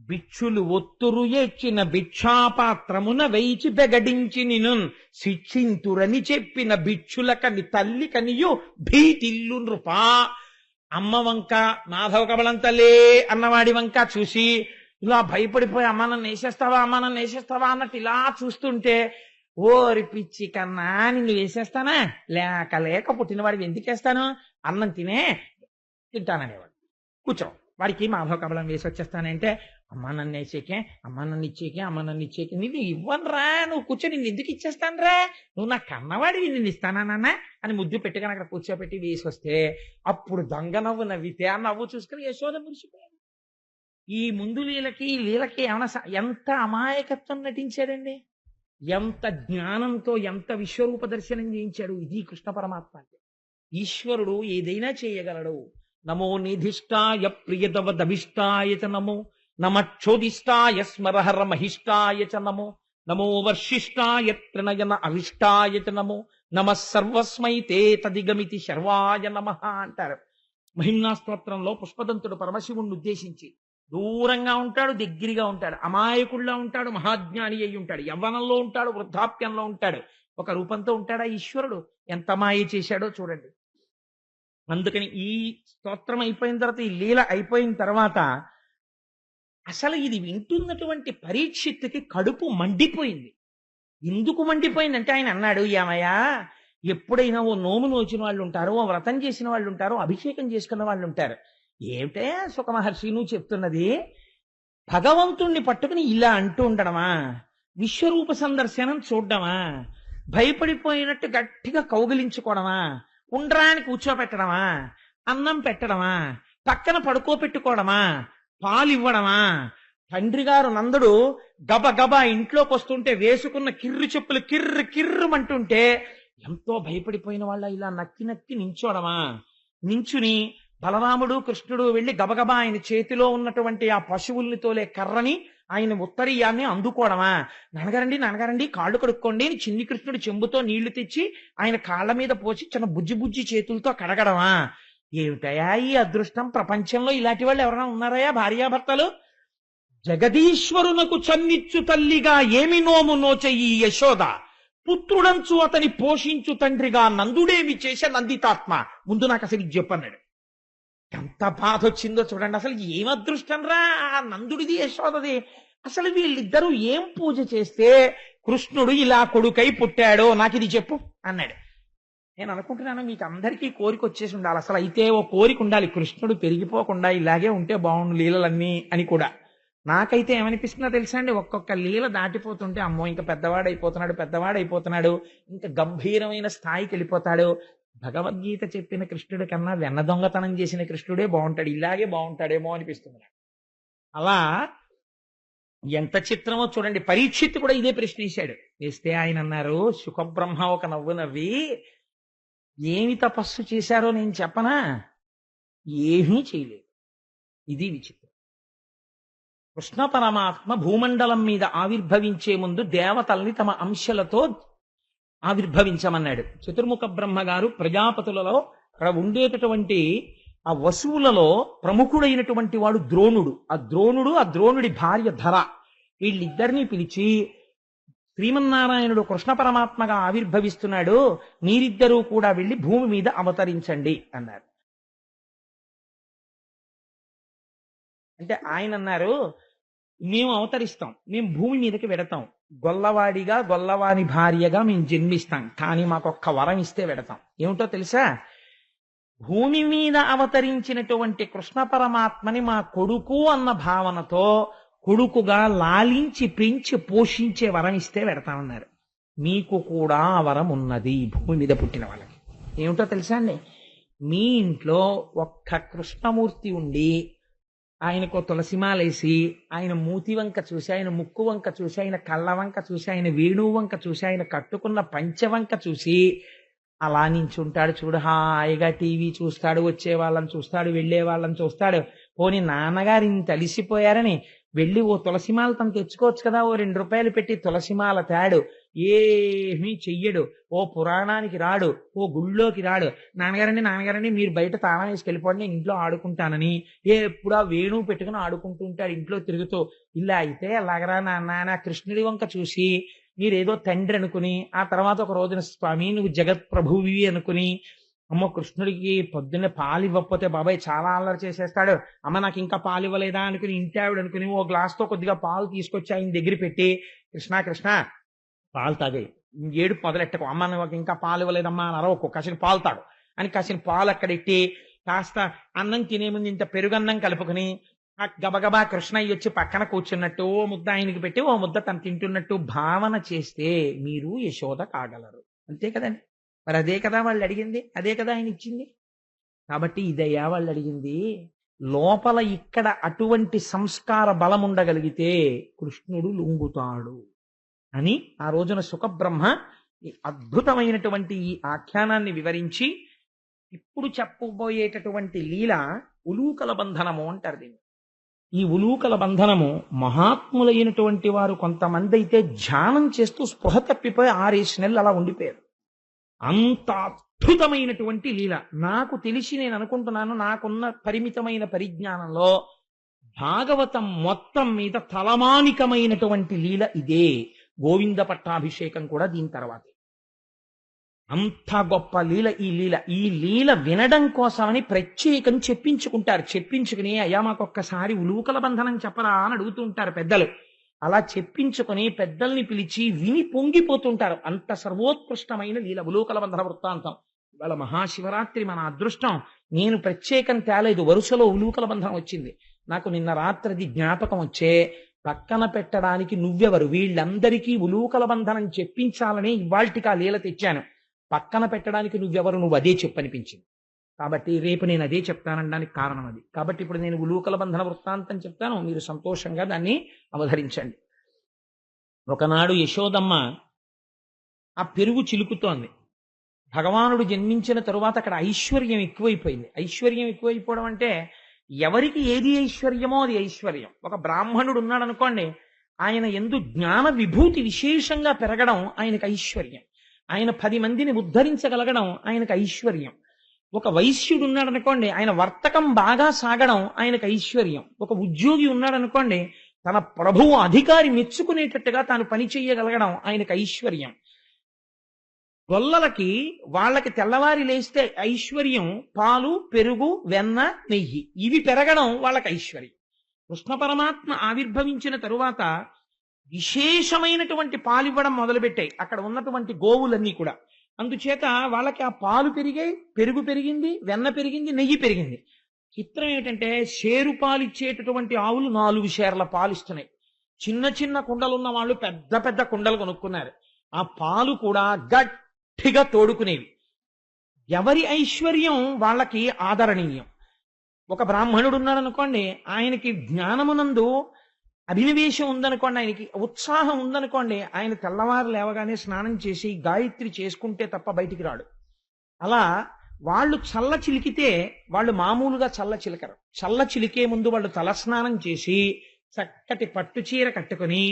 బిచ్చులు ఒత్తురు ఎచ్చిన భిక్షాపాత్రమున వేయిచి బెగడించి నిను శిక్షింతురని చెప్పిన బిచ్చులకని తల్లి కనియు భీతిల్లు నృపా. అమ్మ వంక, మాధవ కబలం తల్లి అన్నవాడి వంక చూసి ఇలా భయపడిపోయి, అమ్మ నన్ను వేసేస్తావా, అమ్మ నన్ను వేసేస్తావా అన్నట్టు ఇలా చూస్తుంటే, ఓరి పిచ్చి కన్నా నిన్ను వేసేస్తానా, లేక లేక పుట్టినవాడికి ఎందుకేస్తాను, అన్నం తింటాననేవాడు. కూర్చో, వాడికి మాధవ కబలం వేసి వచ్చేస్తానంటే, అమ్మ నన్ను వేసేకే, అమ్మ నన్ను ఇచ్చేకే, అమ్మ నన్ను ఇచ్చేకే, నిన్ను ఇవ్వనురా, నువ్వు కూర్చో, నిన్ను ఎందుకు ఇచ్చేస్తాను రా, నువ్వు నా కన్నవాడివి, నిన్ను ఇస్తానా నాన్న అని ముద్దు పెట్టుకుని అక్కడ కూర్చోబెట్టి వేసి వస్తే, అప్పుడు దొంగ నవ్వు నవ్వితే ఆ నవ్వు చూసుకుని యశోద మురిసిపోయాడు. ఈ ముందు లీలకి ఈ లీలకి ఏమైనా ఎంత అమాయకత్వం నటించాడండి, ఎంత జ్ఞానంతో ఎంత విశ్వరూప దర్శనం చేయించాడు. ఇది కృష్ణ పరమాత్మ అంటే. ఈశ్వరుడు ఏదైనా చేయగలడు. నమో నిధిష్టాయ ప్రియతవదభిష్టాయ చ నమో, నమక్షోదిష్టాయ స్మరహర మహిష్టాయ చ నమో, నమో వర్షిష్టాయ త్రినయన అవిష్టాయ చ నమో, నమ సర్వస్మై తే తదిగమితి శర్వాయ నమః అంటారు. మహిమ్నా స్తోత్రంలో పుష్పదంతుడు పరమశివుణ్ణి ఉద్దేశించి, దూరంగా ఉంటాడు, దగ్గరగా ఉంటాడు, అమాయకుల్లా ఉంటాడు, మహాజ్ఞాని అయి ఉంటాడు, యవ్వనంలో ఉంటాడు, వృద్ధాప్యంలో ఉంటాడు, ఒక రూపంతో ఉంటాడా ఈశ్వరుడు. ఎంత మాయ చేశాడో చూడండి. అందుకని ఈ స్తోత్రం అయిపోయిన తర్వాత, ఈ లీల అయిపోయిన తర్వాత, అసలు ఇది వింటున్నటువంటి పరీక్షిత్తుకి కడుపు మండిపోయింది. ఎందుకు మండిపోయిందంటే, ఆయన అన్నాడు, ఏమయ్యా, ఎప్పుడైనా ఓ నోము నోచిన వాళ్ళు ఉంటారు, ఓ వ్రతం చేసిన వాళ్ళు ఉంటారు, అభిషేకం చేసుకున్న వాళ్ళు ఉంటారు. ఏమిటే సుఖ మహర్షి నువ్వు చెప్తున్నది, భగవంతుణ్ణి పట్టుకుని ఇలా అంటూ ఉండడమా, విశ్వరూప సందర్శనం చూడడమా, భయపడిపోయినట్టు గట్టిగా కౌగిలించుకోవడమా, ఉండ్రానికి కూర్చోపెట్టడమా, అన్నం పెట్టడమా, పక్కన పడుకోపెట్టుకోవడమా, పాలు ఇవ్వడమా, తండ్రి గారు నందుడు గబగబా ఇంట్లోకి వస్తుంటే వేసుకున్న కిర్రు చెప్పులు కిర్రు కిర్రుమంటుంటే ఎంతో భయపడిపోయిన వాళ్ళ ఇలా నక్కి నక్కి నించోడమా, నించుని బలరాముడు కృష్ణుడు వెళ్లి గబగబా ఆయన చేతిలో ఉన్నటువంటి ఆ పశువుల్ని తోలే కర్రని, ఆయన ఉత్తరీయాన్ని అందుకోవడమా, నాన్నగారండి కాళ్ళు కడుక్కోండి అని చిన్ని కృష్ణుడు చెంబుతో నీళ్లు తెచ్చి ఆయన కాళ్ళ మీద పోసి చిన్న బుజ్జి బుజ్జి చేతులతో కడగడమా. ఏమిటయా ఈ అదృష్టం, ప్రపంచంలో ఇలాంటి వాళ్ళు ఎవరైనా ఉన్నారయా భార్యాభర్తలు? జగదీశ్వరునకు చన్నిచ్చు తల్లిగా ఏమి నోము నోచయి యశోద, పుత్రుడంచు అతని పోషించు తండ్రిగా నందుడేమి చేసే నందితాత్మ. ముందు నాకు అసలు ఇది చెప్పన్నాడు. ఎంత బాధ వచ్చిందో చూడండి. అసలు ఏం అదృష్టం రా ఆ నందుడిది యశోదది. అసలు వీళ్ళిద్దరూ ఏం పూజ చేస్తే కృష్ణుడు ఇలా కొడుకై పుట్టాడో నాకు ఇది చెప్పు అన్నాడు. నేను అనుకుంటున్నాను మీకు అందరికీ కోరిక వచ్చేసి ఉండాలి. అసలు అయితే ఓ కోరిక ఉండాలి, కృష్ణుడు పెరిగిపోకుండా ఇలాగే ఉంటే బాగుండు లీలలన్నీ అని కూడా. నాకైతే ఏమనిపిస్తుందో తెలుసా అండి, ఒక్కొక్క లీల దాటిపోతుంటే అమ్మో ఇంకా పెద్దవాడైపోతున్నాడు, ఇంకా గంభీరమైన స్థాయికి వెళ్ళిపోతాడు. భగవద్గీత చెప్పిన కృష్ణుడి కన్నా వెన్న దొంగతనం చేసిన కృష్ణుడే బాగుంటాడు, ఇలాగే బాగుంటాడేమో అనిపిస్తుంది. అలా ఎంత చిత్రమో చూడండి. పరీక్షిత్తు కూడా ఇదే ప్రశ్న వేశాడు. వేస్తే ఆయన అన్నారు, సుఖబ్రహ్మ ఒక నవ్వు నవ్వి, ఏమి తపస్సు చేశారో నేను చెప్పనా? ఏమీ చేయలేదు. ఇది విచిత్రం. కృష్ణ పరమాత్మ భూమండలం మీద ఆవిర్భవించే ముందు దేవతల్ని తమ అంశలతో ఆవిర్భవించమన్నాడు. చతుర్ముఖ బ్రహ్మగారు ప్రజాపతులలో అక్కడ ఉండేటటువంటి ఆ వసువులలో ప్రముఖుడైనటువంటి వాడు ద్రోణుడు. ఆ ద్రోణుడి భార్య ధర, వీళ్ళిద్దరినీ పిలిచి శ్రీమన్నారాయణుడు కృష్ణ పరమాత్మగా ఆవిర్భవిస్తున్నాడు, మీరిద్దరూ కూడా వెళ్ళి భూమి మీద అవతరించండి అన్నారు. అంటే ఆయన అన్నారు, మేము అవతరిస్తాం, మేము భూమి మీదకి వెడతాం, గొల్లవాడిగా గొల్లవాని భార్యగా మేము జన్మిస్తాం, కానీ మాకొక్క వరం ఇస్తే వెడతాం. ఏమిటో తెలుసా? భూమి మీద అవతరించినటువంటి కృష్ణ పరమాత్మని మా కొడుకు అన్న భావనతో కొడుకుగా లాలించి పెంచి పోషించే వరం ఇస్తే వెడతామన్నారు. మీకు కూడా ఆ వరం ఉన్నది భూమి మీద పుట్టిన వాళ్ళకి. ఏమిటో తెలుసా అండి? మీ ఇంట్లో ఒక్క కృష్ణమూర్తి ఉండి ఆయనకు తులసిమాలేసి ఆయన మూతి వంక చూసి, ఆయన ముక్కు వంక చూసి, ఆయన కళ్ళ వంక చూసి, ఆయన వేణువు వంక చూసి, ఆయన కట్టుకున్న పంచవంక చూసి అలా నించుంటాడు చూడు, హాయిగా టీవీ చూస్తాడు, వచ్చే వాళ్ళని చూస్తాడు, వెళ్లే వాళ్ళని చూస్తాడు. పోనీ నాన్నగారు ఇంత అలిసిపోయారని వెళ్ళి ఓ తులసిమాల తను తెచ్చుకోవచ్చు కదా, ఓ 2 రూపాయలు పెట్టి తులసిమాల తేడు, ఏమీ చెయ్యడు. ఓ పురాణానికి రాడు, ఓ గుళ్ళోకి రాడు. నాన్నగారండి మీరు బయట తాళం వేసుకెళ్ళిపోండి, నేను ఇంట్లో ఆడుకుంటానని ఎప్పుడా వేణువు పెట్టుకుని ఆడుకుంటూ ఉంటాడు ఇంట్లో తిరుగుతూ. ఇలా అయితే ఎలాగరా నాన్న? కృష్ణుడి వంక చూసి మీరేదో తండ్రి అనుకుని, ఆ తర్వాత ఒక రోజున స్వామి నువ్వు జగత్ ప్రభువి అనుకుని, అమ్మో కృష్ణుడికి పొద్దున్నే పాలు ఇవ్వకపోతే బాబాయ్ చాలా అల్లరి చేసేస్తాడు, అమ్మ నాకు ఇంకా పాలు ఇవ్వలేదా అనుకుని ఇంటి ఆవిడ అనుకుని ఓ గ్లాస్తో కొద్దిగా పాలు తీసుకొచ్చి ఆయన దగ్గర పెట్టి, కృష్ణ పాలు తాగాయి, ఏడుపు మొదలెట్టకు, అమ్మ నువ్వు ఇంకా పాలు ఇవ్వలేదమ్మా అని అరవకు, కాసిన పాలు తాగు అని కాసిన పాలు అక్కడెట్టి కాస్త అన్నం తినే ముందు ఇంత పెరుగన్నం కలుపుకుని గబగబా కృష్ణయ్య వచ్చి పక్కన కూర్చున్నట్టు ఓ ముద్ద ఆయనకి పెట్టి ఓ ముద్ద తను తింటున్నట్టు భావన చేస్తే మీరు యశోద కాగలరు. అంతే కదండి. మరి అదే కదా వాళ్ళు అడిగింది, అదే కదా ఆయన ఇచ్చింది. కాబట్టి ఇదయ్యా వాళ్ళు అడిగింది. లోపల ఇక్కడ అటువంటి సంస్కార బలం ఉండగలిగితే కృష్ణుడు లొంగుతాడు అని ఆ రోజున సుఖబ్రహ్మ ఈ అద్భుతమైనటువంటి ఈ ఆఖ్యానాన్ని వివరించి ఇప్పుడు చెప్పబోయేటటువంటి లీల ఉలూకల బంధనము అంటారు దీన్ని. ఈ ఉలూకల బంధనము మహాత్ములైనటువంటి వారు కొంతమంది అయితే ధ్యానం చేస్తూ స్పృహ తప్పిపోయి 6 నెలలు అలా ఉండిపోయారు. అంత అద్భుతమైనటువంటి లీల. నాకు తెలిసి నేను అనుకుంటున్నాను, నాకున్న పరిమితమైన పరిజ్ఞానంలో భాగవతం మొత్తం మీద తలమానికమైనటువంటి లీల ఇదే. గోవింద పట్టాభిషేకం కూడా దీని తర్వాతే. అంత గొప్ప లీల ఈ లీల. ఈ లీల వినడం కోసమని ప్రత్యేకం చెప్పించుకుని అయ్యా మాకొక్కసారి ఉలూకల బంధనం చెప్పరా అని అడుగుతూ ఉంటారు పెద్దలు. అలా చెప్పించుకుని పెద్దల్ని పిలిచి విని పొంగిపోతుంటారు. అంత సర్వోత్కృష్టమైన లీల ఉలూకల బంధన వృత్తాంతం. ఇవాళ మహాశివరాత్రి మన అదృష్టం. నేను ప్రత్యేకం తేలేదు, వరుసలో ఉలూకల బంధనం వచ్చింది. నాకు నిన్న రాత్రిది జ్ఞాపకం వచ్చే పక్కన పెట్టడానికి నువ్వెవరు, వీళ్ళందరికీ ఉలూకల బంధనం చెప్పించాలని ఇవాల్టికి ఆ లీల తెచ్చాను. పక్కన పెట్టడానికి నువ్వెవరు, నువ్వు అదే చెప్పనిపించింది. కాబట్టి రేపు నేను అదే చెప్తానడానికి కారణం అది. కాబట్టి ఇప్పుడు నేను ఉలూకల బంధన వృత్తాంతం చెప్తాను, మీరు సంతోషంగా దాన్ని అవధరించండి. ఒకనాడు యశోదమ్మ ఆ పెరుగు చిలుకుతోంది. భగవానుడు జన్మించిన తరువాత అక్కడ ఐశ్వర్యం ఎక్కువైపోయింది. ఐశ్వర్యం ఎక్కువైపోవడం అంటే ఎవరికి ఏది ఐశ్వర్యమో అది ఐశ్వర్యం. ఒక బ్రాహ్మణుడు ఉన్నాడు అనుకోండి, ఆయన యందు జ్ఞాన విభూతి విశేషంగా పెరగడం ఆయనకు ఐశ్వర్యం. ఆయన 10 మందిని ఉద్ధరించగలగడం ఆయనకు ఐశ్వర్యం. ఒక వైశ్యుడు ఉన్నాడు అనుకోండి, ఆయన వర్తకం బాగా సాగడం ఆయనకు ఐశ్వర్యం. ఒక ఉద్యోగి ఉన్నాడు అనుకోండి, తన ప్రభువు అధికారి మెచ్చుకునేటట్టుగా తాను పని చేయగలగడం ఆయనకు ఐశ్వర్యం. గొల్లలకి వాళ్ళకి తెల్లవారి లేస్తే ఐశ్వర్యం పాలు, పెరుగు, వెన్న, నెయ్యి, ఇవి పెరగడం వాళ్ళకి ఐశ్వర్యం. కృష్ణ పరమాత్మ ఆవిర్భవించిన తరువాత విశేషమైనటువంటి పాలు ఇవ్వడం మొదలుపెట్టాయి అక్కడ ఉన్నటువంటి గోవులన్నీ కూడా. అందుచేత వాళ్ళకి ఆ పాలు పెరిగాయి, పెరుగు పెరిగింది, వెన్న పెరిగింది, నెయ్యి పెరిగింది. చిత్రం ఏంటంటే షేరు పాలు ఇచ్చేటటువంటి ఆవులు 4 షేర్ల పాలు ఇస్తున్నాయి. చిన్న చిన్న కుండలు ఉన్న వాళ్ళు పెద్ద పెద్ద కుండలు కొనుక్కున్నారు. ఆ పాలు కూడా గట్టిగా తోడుకునేవి. ఎవరి ఐశ్వర్యం వాళ్ళకి ఆదరణీయం. ఒక బ్రాహ్మణుడు ఉన్నాడు అనుకోండి, ఆయనకి జ్ఞానమునందు అభినవేశం ఉందనుకోండి, ఆయనకి ఉత్సాహం ఉందనుకోండి, ఆయన తెల్లవారు లేవగానే స్నానం చేసి గాయత్రి చేసుకుంటే తప్ప బయటికి రాడు. అలా వాళ్ళు చల్ల చిలికితే వాళ్ళు మామూలుగా చల్ల చిలకరు. చల్ల చిలికే ముందు వాళ్ళు తలస్నానం చేసి చక్కటి పట్టు చీర కట్టుకుని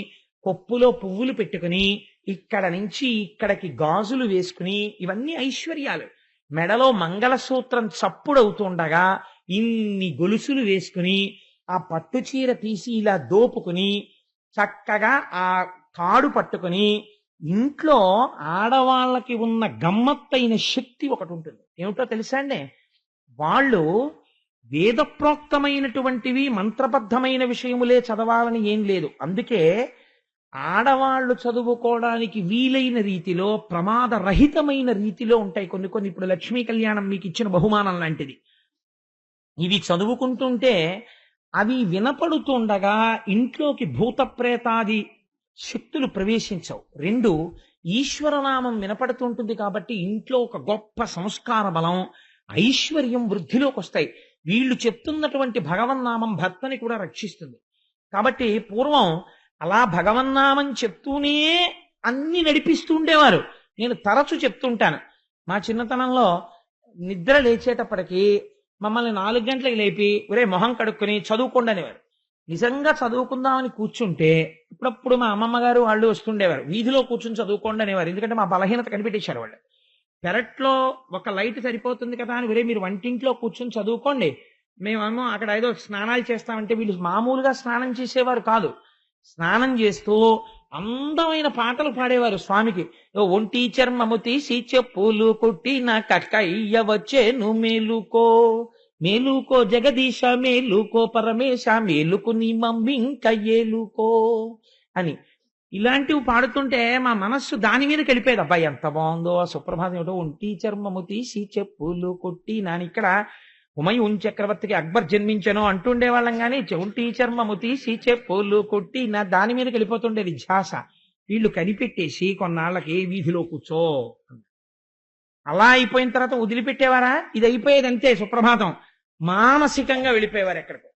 కొప్పులో పువ్వులు పెట్టుకుని ఇక్కడ నుంచి ఇక్కడికి గాజులు వేసుకుని, ఇవన్నీ ఐశ్వర్యాలు. మెడలో మంగళసూత్రం చప్పుడవుతుండగా ఇన్ని గొలుసులు వేసుకుని ఆ పట్టు చీర తీసి ఇలా దోపుకుని చక్కగా ఆ తాడు పట్టుకుని, ఇంట్లో ఆడవాళ్ళకి ఉన్న గమ్మత్తైన శక్తి ఒకటి ఉంటుంది. ఏమిటో తెలుసా అండి? వాళ్ళు వేదప్రోక్తమైనటువంటివి మంత్రబద్ధమైన విషయములే చదవాలని ఏం లేదు. అందుకే ఆడవాళ్లు చదువుకోవడానికి వీలైన రీతిలో, ప్రమాదరహితమైన రీతిలో ఉంటాయి కొన్ని కొన్ని. ఇప్పుడు లక్ష్మీ కళ్యాణం మీకు ఇచ్చిన బహుమానం లాంటిది. ఇవి చదువుకుంటుంటే అవి వినపడుతుండగా ఇంట్లోకి భూత ప్రేతాది శక్తులు ప్రవేశించవు. రెండు, ఈశ్వరనామం వినపడుతుంటుంది కాబట్టి ఇంట్లో ఒక గొప్ప సంస్కార బలం, ఐశ్వర్యం వృద్ధిలోకి వస్తాయి. వీళ్ళు చెప్తున్నటువంటి భగవన్నామం భర్తని కూడా రక్షిస్తుంది. కాబట్టి పూర్వం అలా భగవన్నామం చెప్తూనే అన్ని నడిపిస్తూ ఉండేవారు. నేను తరచు చెప్తుంటాను, మా చిన్నతనంలో నిద్ర లేచేటప్పటికి మమ్మల్ని 4 గంటలకు లేపి ఒరే మొహం కడుక్కొని చదువుకోండి అనేవారు. నిజంగా చదువుకుందామని కూర్చుంటే ఇప్పుడప్పుడు మా అమ్మమ్మ గారు వాళ్ళు వస్తుండేవారు, వీధిలో కూర్చుని చదువుకోండి అనేవారు. ఎందుకంటే మా బలహీనత కనిపెట్టేశారు వాళ్ళు. పెరట్లో ఒక లైట్ సరిపోతుంది కదా అని ఒరే మీరు వంటింట్లో కూర్చుని చదువుకోండి, మేమేమో అక్కడ ఏదో స్నానాలు చేస్తామంటే వీళ్ళు మామూలుగా స్నానం చేసేవారు కాదు. స్నానం చేస్తూ అందమైన పాటలు పాడేవారు స్వామికి. ఒంటి చర్మము తీసి చెప్పులు కుట్టి నా కక్కయ్య వచ్చేను మేలుకో, మేలుకో జగదీశ మేలుకో పరమేశ మేలుకు నీ మమ్మింక ఏలుకో అని ఇలాంటివి పాడుతుంటే మా మనస్సు దాని మీద కలిపేది. అబ్బాయి ఎంత బాగుందో ఆ సుప్రభాతం. ఏమిటో ఒంటి చర్మము తీసి చెప్పులు కొట్టి నాని. ఇక్కడ హుమయూన్ చక్రవర్తికి అక్బర్ జన్మించను అంటుండే వాళ్ళం కానీ ఒంటి చర్మము తీసి చెప్పులు కొట్టి నా దాని మీద వెళ్ళిపోతుండేది ధ్యాస. వీళ్ళు కనిపెట్టేసి కొన్నాళ్ళకి వీధిలో కూర్చో. అలా అయిపోయిన తర్వాత వదిలిపెట్టేవారా? ఇది అయిపోయేది అంతే. సుప్రభాతం మానసికంగా వెళ్ళిపోయేవారు. ఎక్కడికో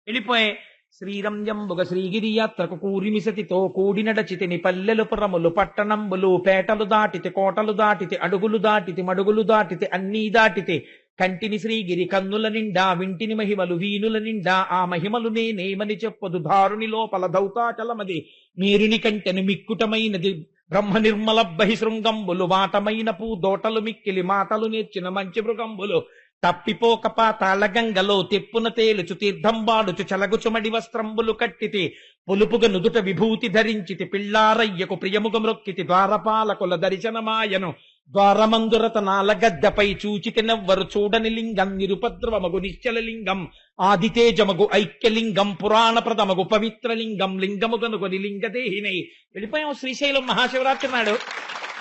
వెళ్ళిపోయి శ్రీరంజంబుగ శ్రీగిరి యాత్రకు కూరిమిసతితో కూడినడచితిని పల్లెలు పురములు పట్టణంబులు పేటలు దాటితే కోటలు దాటితే అడుగులు దాటితే మడుగులు దాటితే అన్నీ దాటితే కంటిని శ్రీగిరి కన్నుల నిండా వింటిని మహిమలు వీనుల నిండా ఆ మహిమలు నేనేమని చెప్పదు దారుని లోపల దౌతాచలమది మీరుని కంటెను మిక్కుటమైనది బ్రహ్మ నిర్మల బహిశృంగంబులు వాటమైన పూదోటలు మిక్కిలి మాటలు నేర్చిన మంచి మృగంబులు తప్పిపోక పాతాళ గంగలో తెప్పున తేలుచు తీర్థంబాడుచు చలగుచుమడి వస్త్రంబులు కట్టితి పొలుపుగ నుదుట విభూతి ధరించితి పిల్లారయ్యకు ప్రియముగ మ్రొక్కితి ద్వారపాలకుల దర్శనమాయను ద్వారమందురత నాలగద్దపై చూచితినెవ్వరు చూడని లింగం నిరుపద్రవమగు నిశ్చల లింగం ఆదితేజమగు ఐక్యలింగం పురాణప్రదమగు పవిత్రలింగం లింగముగనుగొని లింగదేహినై. వెళ్ళిపోయాం శ్రీశైలం మహాశివరాత్రి నాడు.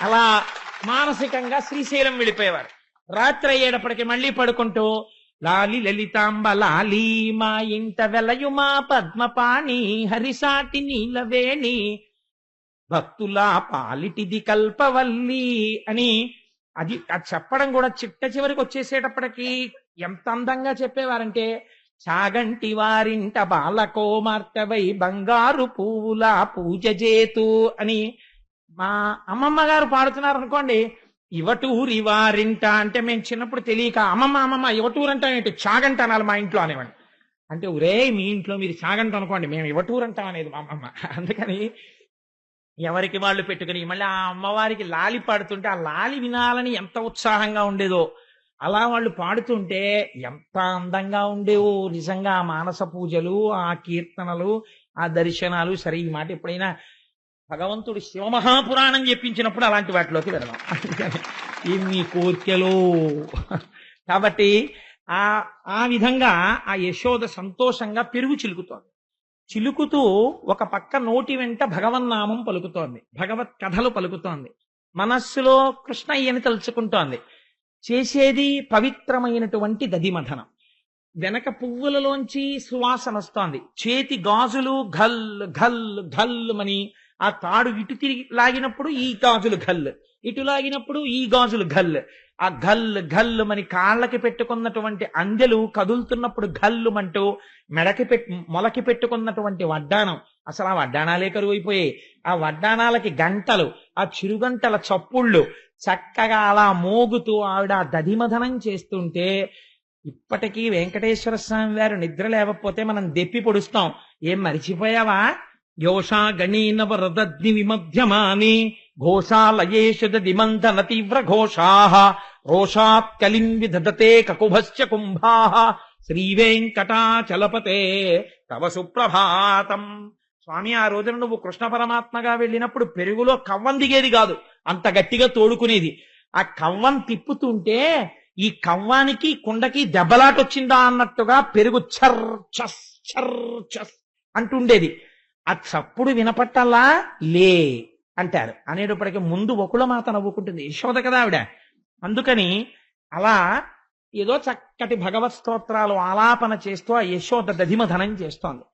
అలా మానసికంగా శ్రీశైలం వెళ్ళిపోయేవారు. రాత్రి అయ్యేటప్పటికి మళ్ళీ పడుకుంటూ లాలి లలితాంబ లాలి మా ఇంట వెలయుమా పద్మపాణి హరిసాటి నీలవేణి భక్తులా పాలిటిది కల్పవల్లి అని అది చెప్పడం కూడా చిట్ట చివరికి వచ్చేసేటప్పటికి ఎంత అందంగా చెప్పేవారంటే చాగంటి వారింట బాలకోమార్తెవై బంగారు పువ్వులా పూజ చేతు అని. మా అమ్మమ్మ గారు పాడుతున్నారు అనుకోండి, ఇవటూరి వారింట అంటే మేము చిన్నప్పుడు తెలియక అమ్మమ్మ ఇవటూరు అంటాం ఏంటి, చాగంట అనాలి మా ఇంట్లో అనేవాడు. అంటే ఒరే మీ ఇంట్లో మీరు చాగంట అనుకోండి, మేము ఇవటూరు అంటాం అనేది మా అమ్మమ్మ. అందుకని ఎవరికి వాళ్ళు పెట్టుకుని మళ్ళీ ఆ అమ్మవారికి లాలి పాడుతుంటే ఆ లాలి వినాలని ఎంత ఉత్సాహంగా ఉండేదో, అలా వాళ్ళు పాడుతుంటే ఎంత అందంగా ఉండేవో నిజంగా. ఆ మానస పూజలు, ఆ కీర్తనలు, ఆ దర్శనాలు. సరే ఈ మాట ఎప్పుడైనా భగవంతుడు శివమహాపురాణం చెప్పించినప్పుడు అలాంటి వాటిలోకి వెళదాం. ఎన్ని కోర్కెలు. కాబట్టి ఆ విధంగా ఆ యశోద సంతోషంగా పెరుగు చిలుకుతోంది. చిలుకుతూ ఒక పక్క నోటి వెంట భగవన్నామం పలుకుతోంది, భగవత్ కథలు పలుకుతోంది, మనస్సులో కృష్ణయ్యని తలుచుకుంటోంది. చేసేది పవిత్రమైనటువంటి దధిమథనం. వెనక పువ్వులలోంచి సువాసన వస్తోంది. చేతి గాజులు ఘల్ ఘల్ ఘల్ మని ఆ తాడు ఇటు తిరిగి లాగినప్పుడు ఈ గాజులు ఘల్, ఇటు లాగినప్పుడు ఈ గాజులు ఘల్. ఆ ఘల్ ఘల్ మని కాళ్ళకి పెట్టుకున్నటువంటి అందెలు కదులుతున్నప్పుడు ఘల్లుమంటూ మొలకి పెట్టుకున్నటువంటి వడ్డానం అసలు ఆ వడ్డాణాలే కరువు అయిపోయాయి. ఆ వడ్డాణాలకి గంటలు, ఆ చిరుగంటల చప్పుళ్ళు చక్కగా అలా మోగుతూ ఆవిడ దధిమధనం చేస్తుంటే ఇప్పటికీ వెంకటేశ్వర స్వామి వారు నిద్ర లేకపోతే మనం దెప్పి పొడుస్తాం. ఏం మరిచిపోయావా? యోషా గణీన వరదగ్ని విమధ్యమాని ఘోషాలయేషు దిమంధన తీవ్ర ఘోషాః రోషాత్ కలిం విదధతే కకుభశ్చ కుంభాః శ్రీవేంకటాచలపతే తవ సుప్రభాతం. స్వామి, ఆ రోజున నువ్వు కృష్ణ పరమాత్మగా వెళ్ళినప్పుడు పెరుగులో కవ్వం దిగేది కాదు, అంత గట్టిగా తోడుకునేది. ఆ కవ్వం తిప్పుతుంటే ఈ కవ్వానికి కుండకి దెబ్బలాటొచ్చిందా అన్నట్టుగా పెరుగు చర్ చస్ అంటుండేది. ఆ చప్పుడు వినపట్టల్లా లే అంటారు. అనేటప్పటికీ ముందు ఒకళమాత నవ్వుకుంటుంది, యశోద కదా ఆవిడ. అందుకని అలా ఏదో చక్కటి భగవత్ స్తోత్రాలు ఆలాపన చేస్తూ ఆ యశోద దధిమధనం చేస్తోంది.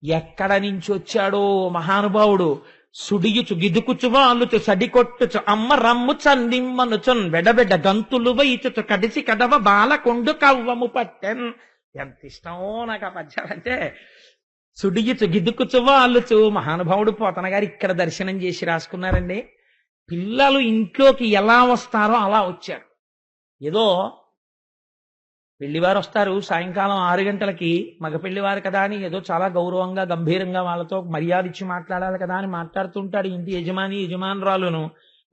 ఎక్కడ నుంచి వచ్చాడో మహానుభావుడు. సుడియుచు గిదుకుచువా అల్లుచు సడికొట్టుచు అమ్మ రమ్ము చన్నిమ్మనుచున్ వెడబెడ్డ గంతులు వైచుచు కడిసి కడవ బాలకొండు కవ్వము పట్టెన్. ఎంత ఇష్టమో నాకు ఆ పద్యాలంటే. సుడియుచు గిదుకుచువా అల్లుచు. మహానుభావుడు పోతన గారు ఇక్కడ దర్శనం చేసి రాసుకున్నారండి. పిల్లలు ఇంట్లోకి ఎలా వస్తారో అలా వచ్చారు. ఏదో పెళ్లివారు వస్తారు సాయంకాలం 6 గంటలకి, మగ పెళ్లివారు కదా అని ఏదో చాలా గౌరవంగా గంభీరంగా వాళ్ళతో మర్యాద ఇచ్చి మాట్లాడాలి కదా అని మాట్లాడుతుంటాడు ఇంటి యజమానురాలును.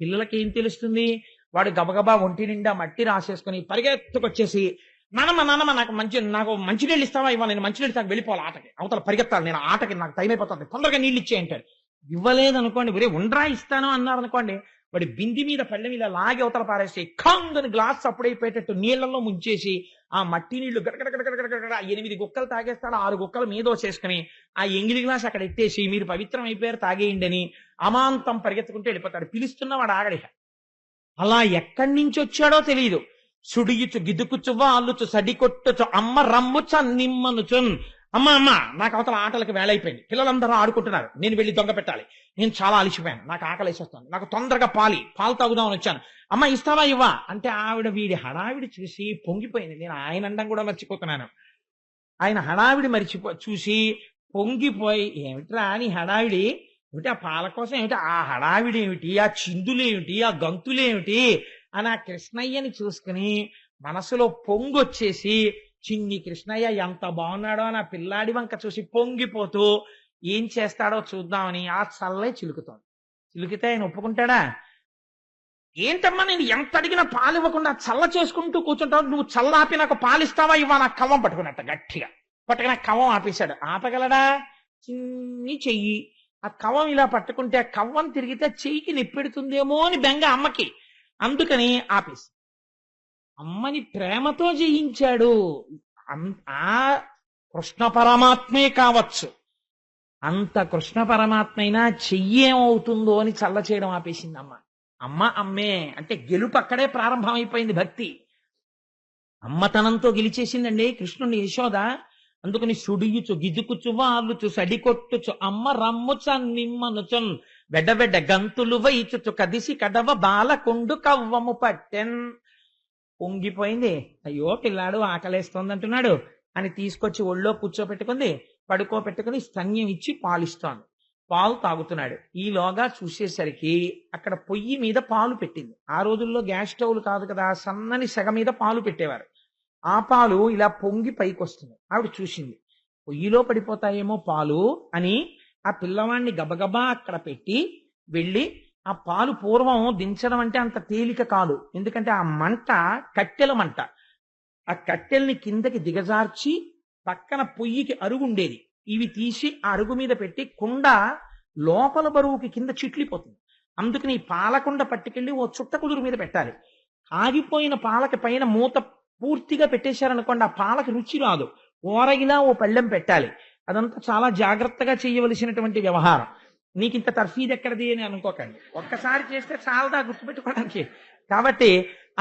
పిల్లలకి ఏం తెలుస్తుంది? వాడు గబగబా ఒంటి నిండా మట్టి రాసేసుకుని పరిగెత్తుకొచ్చేసి, నానమ్మ నాకు మంచినీళ్ళు ఇస్తావా? ఇవ్వాలి, నేను మంచినీళ్ళు తాగి వెళ్ళిపోవాలి ఆటకి, అవతల పరిగెత్తాలి, నేను ఆటకి నాకు టైం అయిపోతుంది, తొందరగా నీళ్ళు ఇచ్చే అంటాడు. ఇవ్వలేదనుకోండి, ఒరే ఉండ్రా ఇస్తాను అన్నారు అనుకోండి, వాడి బింది మీద పళ్ళెం ఇలా లాగి అవతల పారేసి కాందని గ్లాస్ అప్పుడైపోయేటట్టు నీళ్లలో ముంచేసి ఆ మట్టి నీళ్లు గడగడగడగడగడ 8 గుక్కలు తాగేస్తాడు. 6 గుక్కలు మీదో చేసుకుని ఆ ఎంగిలి గ్లాస్ అక్కడ ఎట్టేసి మీరు పవిత్రం అయిపోయారు తాగేయండి అని అమాంతం పరిగెత్తుకుంటూ వెళ్ళిపోతాడు. పిలుస్తున్నవాడు ఆగడిహ. అలా ఎక్కడి నుంచి వచ్చాడో తెలియదు. సుడియుచు గిదుకుచువా అల్లుచు సడికొట్టుచు అమ్మ రమ్ము చన్నిమ్మనుచున్. అమ్మ నాకు అవతల ఆటలకు వేళైపోయింది, పిల్లలందరూ ఆడుకుంటున్నారు, నేను వెళ్ళి దొంగ పెట్టాలి, నేను చాలా అలిసిపోయాను, నాకు ఆకలి వేసేస్తాను, నాకు తొందరగా పాలు తాగుదామని వచ్చాను, అమ్మ ఇస్తావా ఇవ్వా అంటే వీడి హడావిడి చూసి పొంగిపోయింది. నేను ఆయన అండం కూడా మర్చిపోతున్నాను. ఆయన హడావిడి చూసి పొంగిపోయి, ఏమిట్రా అని హడావిడి ఏమిటి, ఆ పాల కోసం ఏమిటి, ఆ హడావిడి ఏమిటి, ఆ చిందులేమిటి, ఆ గంతులేమిటి అని ఆ కృష్ణయ్యని చూసుకుని మనసులో పొంగొచ్చేసి, చిన్ని కృష్ణయ్య ఎంత బాగున్నాడో అని ఆ పిల్లాడి వంక చూసి పొంగిపోతూ ఏం చేస్తాడో చూద్దామని ఆ చల్లే చిలుకుతోంది. చిలుకితే ఆయన ఒప్పుకుంటాడా? ఏంటమ్మా నేను ఎంత అడిగినా పాలు ఇవ్వకుండా చల్ల చేసుకుంటూ కూర్చుంటావు, నువ్వు చల్ల ఆపి నాకు పాలిస్తావా ఇవ్వా? నాకు కవ్వం పట్టుకున్నట్ట గట్టిగా పట్టుకుని కవ్వం ఆపేశాడు. ఆపగలడా? చిన్ని చెయ్యి. ఆ కవ్వం ఇలా పట్టుకుంటే ఆ కవ్వం తిరిగితే చెయ్యికి నిప్పెడుతుందేమో అని బెంగ అమ్మకి. అందుకని ఆపేసి అమ్మని ప్రేమతో జయించాడు. ఆ కృష్ణ పరమాత్మే కావచ్చు, అంత కృష్ణ పరమాత్మ అయినా చెయ్యేమవుతుందో అని చల్ల చేయడం ఆపేసింది అమ్మ. అమ్మే అంటే గెలుపు అక్కడే ప్రారంభమైపోయింది. భక్తి అమ్మతనంతో గెలిచేసిందండి కృష్ణుని యశోద. అందుకని సుడియుచు గిదుకుచు వాలుచు సడికొట్టుచు అమ్మ రమ్ము చన్నిమ్మనుచున్ వెడ్డబెడ్డ గంతులు వైచుచు కదిసి కడవ బాలకొండు కవ్వము పట్టెన్. పొంగిపోయింది. అయ్యో పిల్లాడు ఆకలేస్తోంది అంటున్నాడు అని తీసుకొచ్చి ఒళ్ళో కూర్చోపెట్టుకుంది, పడుకోబెట్టుకుని స్తన్యం ఇచ్చి పాలిస్తోంది. పాలు తాగుతున్నాడు. ఈలోగా చూసేసరికి అక్కడ పొయ్యి మీద పాలు పెట్టింది. ఆ రోజుల్లో గ్యాస్ స్టవ్లు కాదు కదా, సన్నని సెగ మీద పాలు పెట్టేవారు. ఆ పాలు ఇలా పొంగి పైకి వస్తుంది. ఆవిడ చూసింది, పొయ్యిలో పడిపోతాయేమో పాలు అని ఆ పిల్లవాడిని గబగబా అక్కడ పెట్టి వెళ్ళి ఆ పాలు పూర్వం దించడం అంటే అంత తేలిక కాదు. ఎందుకంటే ఆ మంట కట్టెల మంట. ఆ కట్టెల్ని కిందకి దిగజార్చి పక్కన పొయ్యికి అరుగు ఉండేది, ఇవి తీసి ఆ అరుగు మీద పెట్టి కుండ లోపల బరువుకి కింద చిట్లిపోతుంది. అందుకని ఈ పాలకుండ పట్టుకెళ్ళి ఓ చుట్ట కుదురు మీద పెట్టాలి. ఆగిపోయిన పాలకి పైన మూత పూర్తిగా పెట్టేశారనుకోండి, ఆ పాలకి రుచి రాదు. ఓరగిలా ఓ పళ్ళెం పెట్టాలి. అదంతా చాలా జాగ్రత్తగా చేయవలసినటువంటి వ్యవహారం. నీకు ఇంత తర్ఫీదు ఎక్కడిది అని అనుకోకండి, ఒక్కసారి చేస్తే చాలదా గుర్తుపెట్టుకోవడానికి. కాబట్టి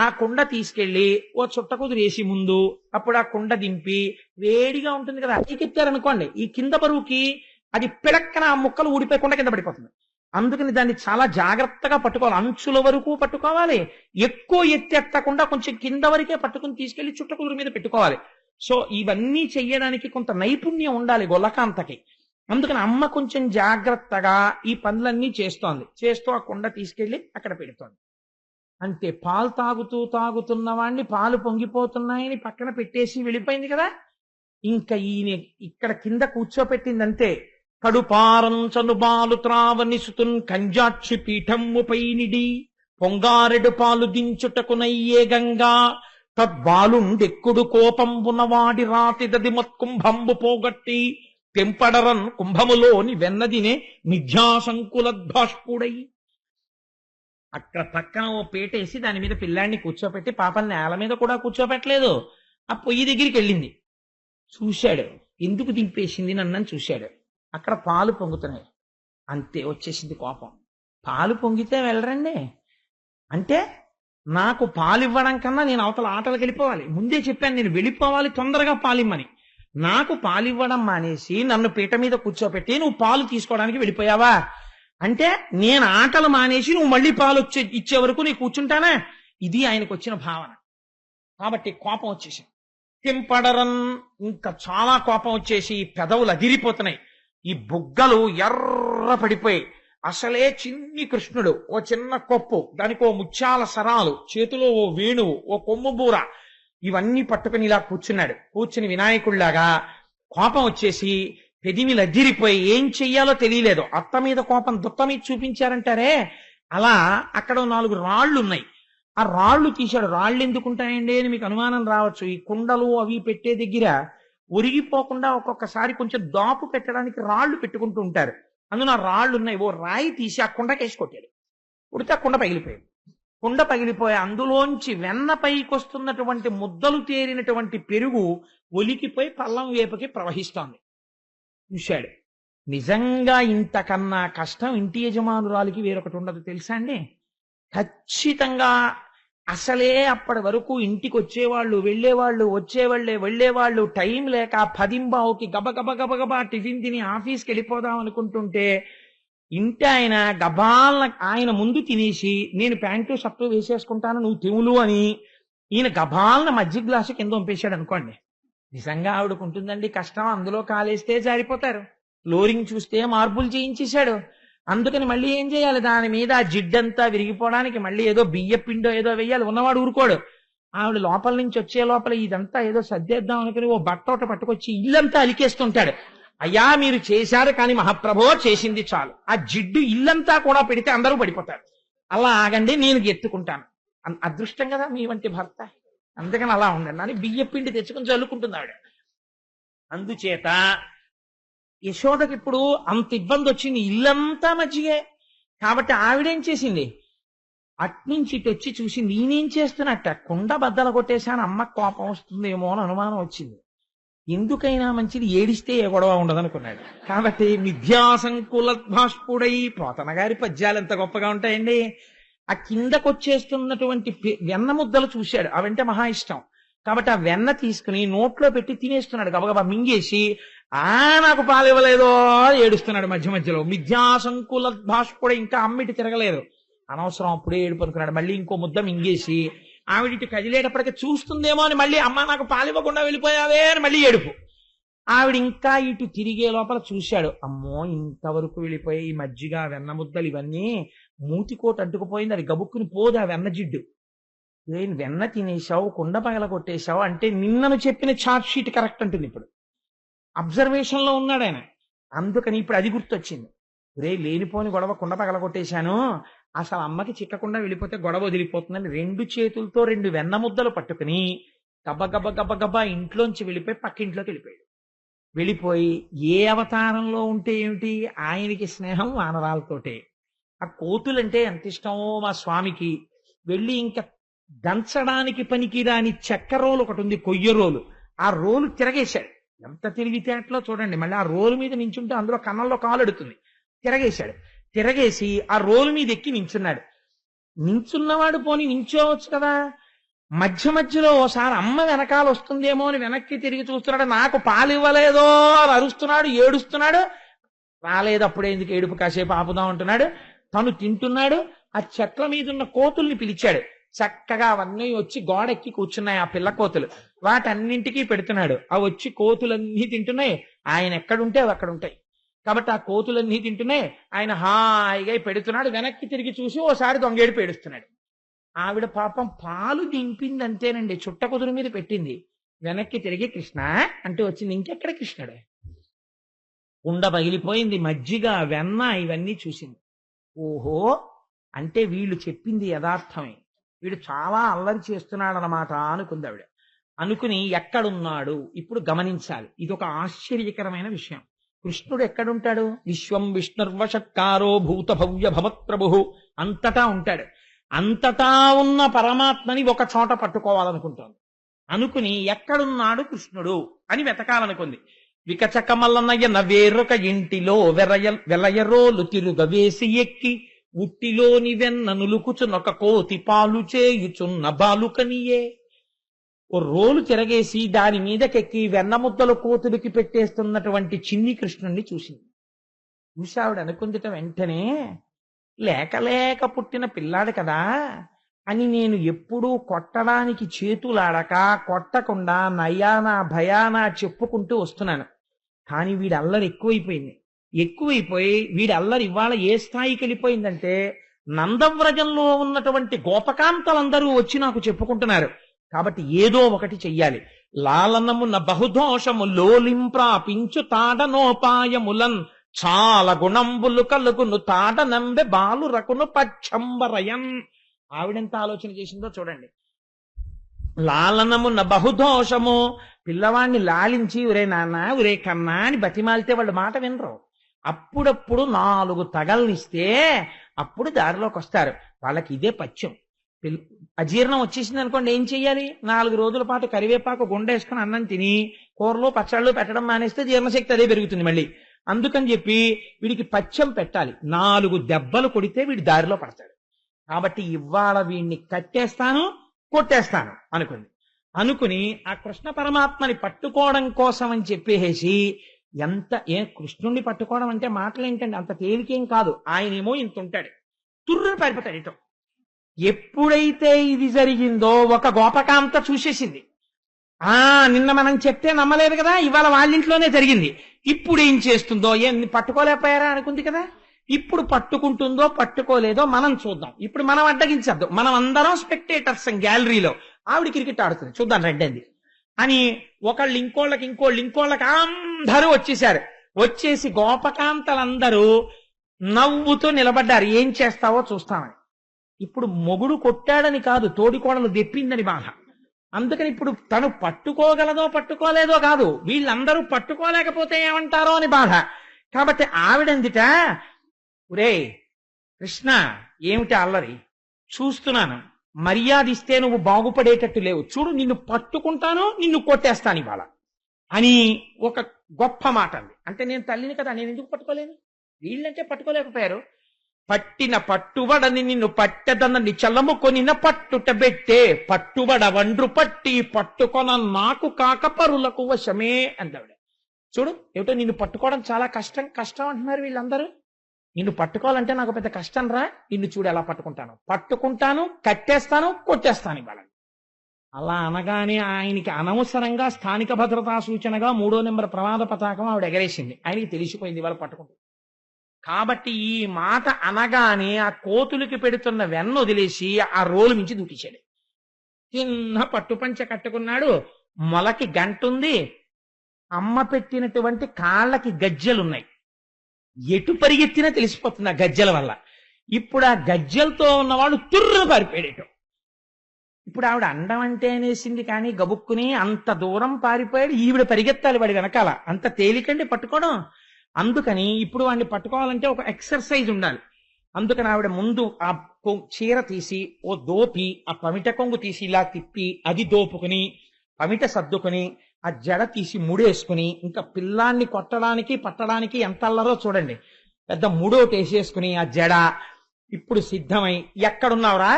ఆ కుండ తీసుకెళ్లి ఓ చుట్ట కుదురు వేసి ముందు, అప్పుడు ఆ కుండ దింపి వేడిగా ఉంటుంది కదా, ఎక్కిచ్చారనుకోండి ఈ కింద బరువుకి అది పిడక్కన ఆ ముక్కలు ఊడిపోయి కుండ కింద పడిపోతుంది. అందుకని దాన్ని చాలా జాగ్రత్తగా పట్టుకోవాలి, అంచుల వరకు పట్టుకోవాలి. ఎక్కువ ఎత్తెత్తకుండా కొంచెం కింద వరకే పట్టుకుని తీసుకెళ్లి చుట్ట కుదురు మీద పెట్టుకోవాలి. సో ఇవన్నీ చెయ్యడానికి కొంత నైపుణ్యం ఉండాలి గొల్లకాంతకి. అందుకని అమ్మ కొంచెం జాగ్రత్తగా ఈ పనులన్నీ చేస్తూ ఆ కుండ తీసుకెళ్లి అక్కడ పెడుతోంది. అంతే, పాలు తాగుతున్న వాడిని పాలు పొంగిపోతున్నాయని పక్కన పెట్టేసి వెళ్ళిపోయింది కదా. ఇంకా ఈయన ఇక్కడ కింద కూర్చోపెట్టిందంతే. కడుపారంచను బాలు త్రావనిసుతున్ కంజాక్షి పీఠమ్ముపై నిడి పొంగారెడు పాలు దించుటకునయ్యే గంగా తద్బాలుండెక్కుడు కోపంబునవాడి రాతిదది మత్కుంభంబు పోగొట్టి తెంపడరన్ కుంభములోని వెన్నదినే మిథ్యాసంకులద్భాష్పుడై. అక్కడ పక్కన ఓ పేటేసి దాని మీద పిల్లాడిని కూర్చోపెట్టి, పాపని నేల మీద కూడా కూర్చోపెట్టలేదు, ఆ పొయ్యి దగ్గరికి వెళ్ళింది. చూశాడు, ఎందుకు దింపేసింది నన్నని చూశాడు. అక్కడ పాలు పొంగుతున్నాయి. అంతే, వచ్చేసింది కోపం. పాలు పొంగితే వెళ్ళరండి అంటే, నాకు పాలు ఇవ్వడం కన్నా నేను అవతల ఆటలకు వెళ్ళిపోవాలి. ముందే చెప్పాను, నేను వెళ్ళిపోవాలి, తొందరగా పాలిమ్మని. నాకు పాలు ఇవ్వడం మానేసి నన్ను పీట మీద కూర్చోపెట్టి నువ్వు పాలు తీసుకోవడానికి వెళ్ళిపోయావా అంటే, నేను ఆటలు మానేసి నువ్వు మళ్ళీ పాలు ఇచ్చే వరకు నీ కూర్చుంటానా? ఇది ఆయనకు వచ్చిన భావన. కాబట్టి కోపం వచ్చేసింది. తెంపడరన్, ఇంకా చాలా కోపం వచ్చేసి పెదవులు అదిరిపోతున్నాయి, ఈ బుగ్గలు ఎర్ర పడిపోయి. అసలే చిన్ని కృష్ణుడు, ఓ చిన్న కొప్పు, దానికి ఓ ముత్యాల సరాలు, చేతిలో ఓ వేణువు, ఓ కొమ్ము బూర, ఇవన్నీ పట్టుకుని ఇలా కూర్చుని వినాయకుడిలాగా కోపం వచ్చేసి పెదిమిలు అదిరిపోయి ఏం చెయ్యాలో తెలియలేదు. అత్త మీద కోపం దుత్త మీద చూపించారంటారే, అలా అక్కడ 4 రాళ్లు ఉన్నాయి. ఆ రాళ్లు తీశాడు. రాళ్ళు ఎందుకుంటాయండి అని మీకు అనుమానం రావచ్చు. ఈ కుండలు అవి పెట్టే దగ్గర ఒరిగిపోకుండా ఒక్కొక్కసారి కొంచెం దాపు పెట్టడానికి రాళ్లు పెట్టుకుంటూ ఉంటారు. అందులో ఆ రాళ్లు ఉన్నాయి. ఓ రాయి తీసి ఆ కుండకేసి కొట్టాడు. కొడితే ఆ కుండ పగిలిపోయాడు. కుండ పగిలిపోయి అందులోంచి వెన్న పైకి వస్తున్నటువంటి ముద్దలు తేరినటువంటి పెరుగు ఒలికిపోయి పల్లం వేపుకి ప్రవహిస్తోంది. చూశాడు, నిజంగా ఇంతకన్నా కష్టం ఇంటి యజమానురాలికి వేరొకటి ఉండదు తెలుసా అండి. ఖచ్చితంగా అసలే అప్పటి వరకు ఇంటికి వచ్చేవాళ్ళు వెళ్ళేవాళ్ళు టైం లేక 10:15కి గబగబా టిఫిన్ తిని ఆఫీస్కి వెళ్ళిపోదాం అనుకుంటుంటే, ఇంటి ఆయన గబాలన ఆయన ముందు తినేసి నేను ప్యాంటు షర్టు వేసేసుకుంటాను నువ్వు తివులు అని ఈయన గబాలన మజ్జిగ గ్లాసు కింద పంపేశాడు అనుకోండి. నిజంగా ఆవిడకుంటుందండి కష్టం. అందులో కాలేస్తే జారిపోతారు. ఫ్లోరింగ్ చూస్తే మార్బుల్ చేయించేశాడు. అందుకని మళ్ళీ ఏం చేయాలి, దాని మీద ఆ జిడ్డంతా విరిగిపోవడానికి మళ్ళీ ఏదో బియ్య పిండో ఏదో వెయ్యాలి. ఉన్నవాడు ఊరుకోడు. ఆవిడ లోపల నుంచి వచ్చే లోపల ఇదంతా ఏదో సర్దేద్దాం అనుకుని ఓ బట్టోట పట్టుకొచ్చి ఇల్లంతా అలికేస్తుంటాడు. అయ్యా మీరు చేశారు కానీ మహాప్రభో చేసింది చాలు. ఆ జిడ్డు ఇల్లంతా కూడా పెడితే అందరూ పడిపోతారు. అలా ఆగండి, నేను ఎత్తుకుంటాను. అదృష్టం కదా మీ వంటి భర్త. అందుకని అలా ఉండండి అని బియ్య పిండి తెచ్చుకుని చల్లుకుంటుంది ఆవిడ. అందుచేత యశోదకి ఇప్పుడు అంత ఇబ్బంది వచ్చింది, ఇల్లంతా మజ్జిగే. కాబట్టి ఆవిడేం చేసింది, అట్నుంచి ఇటు వచ్చి చూసింది. ఈయనేం చేస్తున్నట్ట, కుండ బద్దలు కొట్టేశాను, అమ్మకు కోపం వస్తుందేమో అని అనుమానం వచ్చింది. ఎందుకైనా మంచిది ఏడిస్తే ఏ గొడవ ఉండదనుకున్నాడు. కాబట్టి మిథ్యాసంకులద్భాష్పుడై, పోతన గారి పద్యాలు ఎంత గొప్పగా ఉంటాయండి. ఆ కిందకొచ్చేస్తున్నటువంటి వెన్న ముద్దలు చూశాడు, అవంటే మహా ఇష్టం. కాబట్టి ఆ వెన్న తీసుకుని నోట్లో పెట్టి తినేస్తున్నాడు, గబగబా మింగేసి. నాకు పాలు ఇవ్వలేదో ఏడుస్తున్నాడు మధ్య మధ్యలో. మిథ్యాసంకులద్భాష్పుడై, ఇంకా అమ్మిటి తిరగలేదు, అనవసరం అప్పుడే ఏడుపు అనుకున్నాడు. మళ్ళీ ఇంకో ముద్ద మింగేసి ఆవిడిటి కదిలేటప్పటికీ చూస్తుందేమో అని మళ్ళీ అమ్మ నాకు పాలు ఇవ్వకుండా వెళ్ళిపోయావే అని మళ్ళీ ఏడుపు. ఆవిడ ఇంకా ఇటు తిరిగే లోపల చూశాడు, అమ్మో ఇంతవరకు వెళ్ళిపోయి ఈ మజ్జిగ వెన్న ముద్దలు ఇవన్నీ మూతికోట అంటుకుపోయింది, అది గబుక్కుని పోదు ఆ వెన్న జిడ్డు. వెన్న తినేశావు, కుండ పగల కొట్టేశావు అంటే నిన్నను చెప్పిన చార్ట్ షీట్ కరెక్ట్ అంటుంది. ఇప్పుడు అబ్జర్వేషన్ లో ఉన్నాడు ఆయన. అందుకని ఇప్పుడు అది గుర్తొచ్చింది. లేనిపోని గొడవ, కుండ పగల కొట్టేశాను, అసలు అమ్మకి చిక్కకుండా వెళ్ళిపోతే గొడవ వదిలిపోతుందని 2 చేతులతో 2 వెన్న ముద్దలు పట్టుకుని గబ్బ ఇంట్లోంచి వెళ్ళిపోయి పక్కింట్లోకి వెళ్ళిపోయాడు. వెళ్ళిపోయి ఏ అవతారంలో ఉంటే ఏమిటి, ఆయనకి స్నేహం వానరాలతోటే. ఆ కోతులంటే ఎంత ఇష్టమో మా స్వామికి. వెళ్ళి ఇంకా దంచడానికి పనికిరాని చెక్క రోలు ఒకటి ఉంది, కొయ్య రోలు. ఆ రోలు తిరగేశాడు. ఎంత తెలివితేటలో చూడండి. మళ్ళీ ఆ రోలు మీద నించుంటే అందులో కన్నంలో కాలు ఎడుతుంది. తిరగేసి ఆ రోలు మీద ఎక్కి నించున్నాడు. నించున్నవాడు పోని నించోవచ్చు కదా. మధ్య మధ్యలో ఓసారి అమ్మ వెనకాల వస్తుందేమో అని వెనక్కి తిరిగి చూస్తున్నాడు. నాకు పాలు ఇవ్వలేదో అని అరుస్తున్నాడు, ఏడుస్తున్నాడు. రాలేదు, అప్పుడే ఎందుకు ఏడుపు, కాసేపు ఆపుదాం అంటున్నాడు. తను తింటున్నాడు. ఆ చెట్ల మీద ఉన్న కోతుల్ని పిలిచాడు. చక్కగా అవన్నీ వచ్చి గోడెక్కి కూర్చున్నాయి ఆ పిల్ల కోతులు. వాటన్నింటికీ పెడుతున్నాడు. అవి వచ్చి కోతులన్నీ తింటున్నాయి. ఆయన ఎక్కడుంటే అవి అక్కడ ఉంటాయి. కాబట్టి ఆ కోతులన్నీ తింటున్నాయి, ఆయన హాయిగా పెడుతున్నాడు. వెనక్కి తిరిగి చూసి ఓసారి దొంగేడు పేడుస్తున్నాడు. ఆవిడ పాపం పాలు దింపింది అంతేనండి, చుట్ట కుదురు మీద పెట్టింది. వెనక్కి తిరిగి కృష్ణ అంటూ వచ్చింది. ఇంకెక్కడ కృష్ణుడే? కుండ పగిలిపోయింది, మజ్జిగ వెన్న ఇవన్నీ చూసింది. ఓహో, అంటే వీళ్ళు చెప్పింది యథార్థమే, వీడు చాలా అల్లరి చేస్తున్నాడనమాట అనుకుంది ఆవిడ. అనుకుని ఎక్కడున్నాడు ఇప్పుడు గమనించాలి. ఇది ఒక ఆశ్చర్యకరమైన విషయం. కృష్ణుడు ఎక్కడుంటాడు? విశ్వం విష్ణుర్వషట్కారో భూత భవ్య భవత్ప్రభు, అంతటా ఉంటాడు. అంతటా ఉన్న పరమాత్మని ఒక చోట పట్టుకోవాలనుకుంటోంది. అనుకుని ఎక్కడున్నాడు కృష్ణుడు అని వెతకాలనుకుంది. వికచకమల్లనయ్య వేరొక ఇంటిలో వెలయరోలు తిరుగవేసి ఎక్కి ఉట్టిలోని వెన్న నులుకుచునొక కోతి పాలు చేయుచున్న బాలుకనియే. ఓ రోలు తిరగేసి దాని మీదకెక్కి వెన్న ముద్దలు కోతులకి పెట్టేస్తున్నటువంటి చిన్ని కృష్ణుణ్ణి చూసింది. చూసావిడ అనుకుందిట వెంటనే, లేక లేక పుట్టిన పిల్లాడు కదా అని నేను ఎప్పుడూ కొట్టడానికి చేతులాడక కొట్టకుండా నయానా భయానా చెప్పుకుంటూ వస్తున్నాను. కానీ వీడి అల్లరి ఎక్కువైపోయి వీడి అల్లరి ఇవాళ ఏ స్థాయికి వెళ్ళిపోయిందంటే, నందవ్రజంలో ఉన్నటువంటి గోపకాంతలందరూ వచ్చి నాకు చెప్పుకుంటున్నారు. కాబట్టి ఏదో ఒకటి చెయ్యాలి. లాలనమున బహుదోషము లోలింప్రాపించు తాడనోపాయములన్ చాలా గుణంబులు కలుగును తాడనంబె బాలు రకును పచ్చంబరయన్. ఆవిడెంత ఆలోచన చేసిందో చూడండి. లాలనమున బహుదోషము, పిల్లవాడిని లాలించి ఒరే నాన్న ఒరే కన్నా అని బతిమాలితే వాళ్ళు మాట వినరు. అప్పుడప్పుడు 4 తగల్నిస్తే అప్పుడు దారిలోకి వస్తారు. వాళ్ళకి ఇదే పచ్చం. అజీర్ణం వచ్చేసింది అనుకోండి, ఏం చెయ్యాలి? 4 రోజుల పాటు కరివేపాకు గుండేసుకుని అన్నం తిని కూరలు పచ్చళ్ళు పెట్టడం మానేస్తే జీర్ణశక్తి అదే పెరుగుతుంది మళ్ళీ. అందుకని చెప్పి వీడికి పచ్చం పెట్టాలి. 4 దెబ్బలు కొడితే వీడి దారిలో పడతాడు. కాబట్టి ఇవాళ వీడిని కట్టేస్తాను కొట్టేస్తాను అనుకుని ఆ కృష్ణ పరమాత్మని పట్టుకోవడం కోసం అని చెప్పేసి కృష్ణుణ్ణి పట్టుకోవడం అంటే మాటలు ఏంటండి, అంత తేలికేం కాదు. ఆయనేమో ఇంత ఉంటాడు, తుర్రుని పారిపోతాడు ఇటో. ఎప్పుడైతే ఇది జరిగిందో ఒక గోపకాంత చూసేసింది. నిన్న మనం చెప్తే నమ్మలేదు కదా, ఇవాళ వాళ్ళింట్లోనే జరిగింది. ఇప్పుడు ఏం చేస్తుందో, పట్టుకోలేకపోయారా అనుకుంది కదా, ఇప్పుడు పట్టుకుంటుందో పట్టుకోలేదో మనం చూద్దాం. ఇప్పుడు మనం అడ్డగించద్దు, మనం అందరం స్పెక్టేటర్స్ గ్యాలరీలో. ఆవిడ క్రికెట్ ఆడుతుంది, చూద్దాం రెడ్డంది అని ఒకళ్ళు ఇంకోళ్ళకి అందరూ వచ్చేసారు. వచ్చేసి గోపకాంతలందరూ నవ్వుతూ నిలబడ్డారు. ఏం చేస్తావో చూస్తామని. ఇప్పుడు మొగుడు కొట్టాడని కాదు, తోడికోడలు దెప్పిందని బాధ. అందుకని ఇప్పుడు తను పట్టుకోగలదో పట్టుకోలేదో కాదు, వీళ్ళందరూ పట్టుకోలేకపోతే ఏమంటారో అని బాధ. కాబట్టి ఆవిడందిట, ఒరే కృష్ణ ఏమిటి అల్లరి చూస్తున్నాను, మర్యాద ఇస్తే నువ్వు బాగుపడేటట్టు లేవు, చూడు నిన్ను పట్టుకుంటాను నిన్ను కొట్టేస్తాను ఇవాళ అని ఒక గొప్ప మాట అంది. అంటే నేను తల్లిని కదా, నేను ఎందుకు పట్టుకోలేను? వీళ్ళంటే పట్టుకోలేకపోయారు. పట్టిన పట్టుబడని నిన్ను పట్టెదనని చల్లముకొనిన పట్టుటబెట్టే పట్టుబడ వండ్రు పట్టి పట్టుకొన నాకు కాక పరులకు వశమే అందావిడ. చూడు ఏమిటో నిన్ను పట్టుకోవడం చాలా కష్టం అంటున్నారు వీళ్ళందరూ. నిన్ను పట్టుకోవాలంటే నాకు పెద్ద కష్టం రా, నిన్ను చూడు ఎలా పట్టుకుంటాను కట్టేస్తాను కొట్టేస్తాను ఇవాళ. అలా అనగానే ఆయనకి అనవసరంగా స్థానిక భద్రతా సూచనగా 3వ నెంబర్ ప్రమాద పతాకం ఆవిడ ఎగరేసింది. ఆయనకి తెలిసిపోయింది ఇవాళ పట్టుకుంటుంది. కాబట్టి ఈ మాట అనగానే ఆ కోతులకి పెడుతున్న వెన్న వదిలేసి ఆ రోలు మించి దూకించాడు. చిన్న పట్టుపంచ కట్టుకున్నాడు, మొలకి గంటుంది, అమ్మ పెట్టినటువంటి కాళ్ళకి గజ్జలున్నాయి. ఎటు పరిగెత్తినా తెలిసిపోతుంది ఆ గజ్జల వల్ల. ఇప్పుడు ఆ గజ్జలతో ఉన్నవాడు తుర్రు పారిపోయాడు. ఇప్పుడు ఆవిడ అండం అంటే అనేసింది కానీ గబుక్కుని అంత దూరం పారిపోయాడు. ఈవిడ పరిగెత్తాలి వాడి వెనకాల, అంత తేలికండి పట్టుకోవడం. అందుకని ఇప్పుడు వాడిని పట్టుకోవాలంటే ఒక ఎక్సర్సైజ్ ఉండాలి. అందుకని ఆవిడ ముందు ఆ చీర తీసి ఓ దోపి ఆ పమిట కొంగు తీసి ఇలా తిప్పి అది దోపుకుని పమిట సర్దుకుని ఆ జడ తీసి ముడేసుకుని, ఇంకా పిల్లాన్ని కొట్టడానికి పట్టడానికి ఎంత అల్లరో చూడండి, పెద్ద ముడోటి వేసేసుకుని ఆ జడ ఇప్పుడు సిద్ధమై ఎక్కడున్నావురా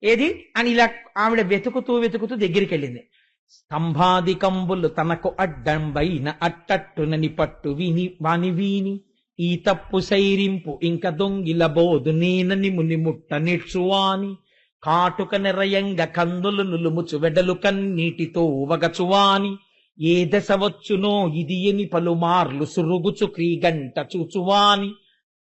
ఏది అని ఇలా ఆవిడ వెతుకుతూ దగ్గరికి వెళ్ళింది. స్తంభాదికంబులు తనకు అడ్డంబైన అట్టట్టునని పట్టు వీని ఈ తప్పు సైరింపు ఇంక దొంగిల బోదు నేనని ముని ముట్ట నిడ్చువాని కాటుక నిరయంగ కందులు నులుముచు వెడలు కన్నీటితో వగచువాని ఏ దశ వచ్చునో ఇది ఎని పలుమార్లు సురుగుచు క్రీగంట చూచువాని